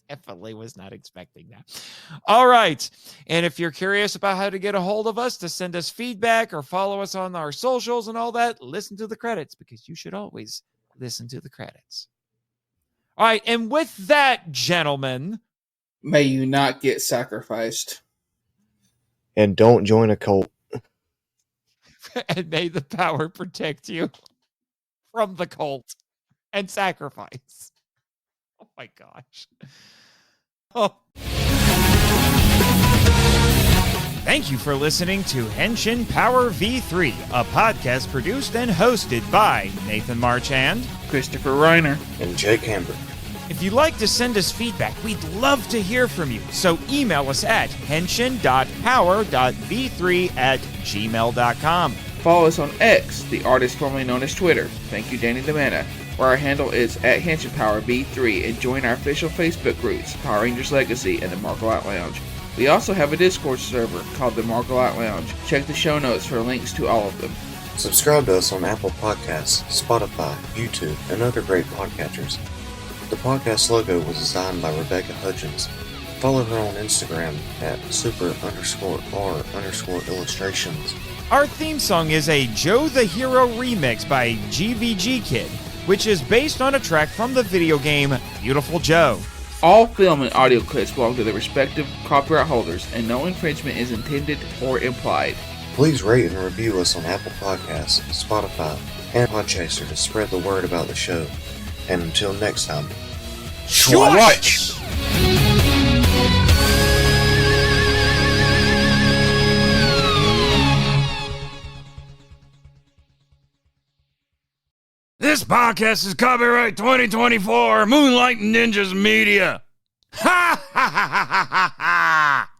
Definitely was not expecting that. All right. And if you're curious about how to get a hold of us, to send us feedback or follow us on our socials and all that, listen to the credits, because you should always listen to the credits. All right. And with that, gentlemen, may you not get sacrificed. And don't join a cult. And may the power protect you from the cult and sacrifice. Oh my gosh. Oh. Thank you for listening to Henshin Power V3, a podcast produced and hosted by Nathan March and Christopher Reiner and Jake Hamber. If you'd like to send us feedback, we'd love to hear from you. So email us at henshin.power.v3@gmail.com. Follow us on X, the artist formerly known as Twitter. Thank you, Danny DeManna, where our handle is @HenshinPowerV3, and join our official Facebook groups, Power Rangers Legacy and the Marvel Out Lounge. We also have a Discord server called the Marvel Out Lounge. Check the show notes for links to all of them. Subscribe to us on Apple Podcasts, Spotify, YouTube, and other great podcatchers. The podcast logo was designed by Rebecca Hudgens. Follow her on Instagram at super_r_illustrations. Our theme song is a Joe the Hero remix by GVG Kid, which is based on a track from the video game Beautiful Joe. All film and audio clips belong to their respective copyright holders, and no infringement is intended or implied. Please rate and review us on Apple Podcasts, Spotify, and Podchaser to spread the word about the show. And until next time, Schwatch! This podcast is copyright 2024 Moonlight Ninjas Media. Ha ha ha ha ha ha!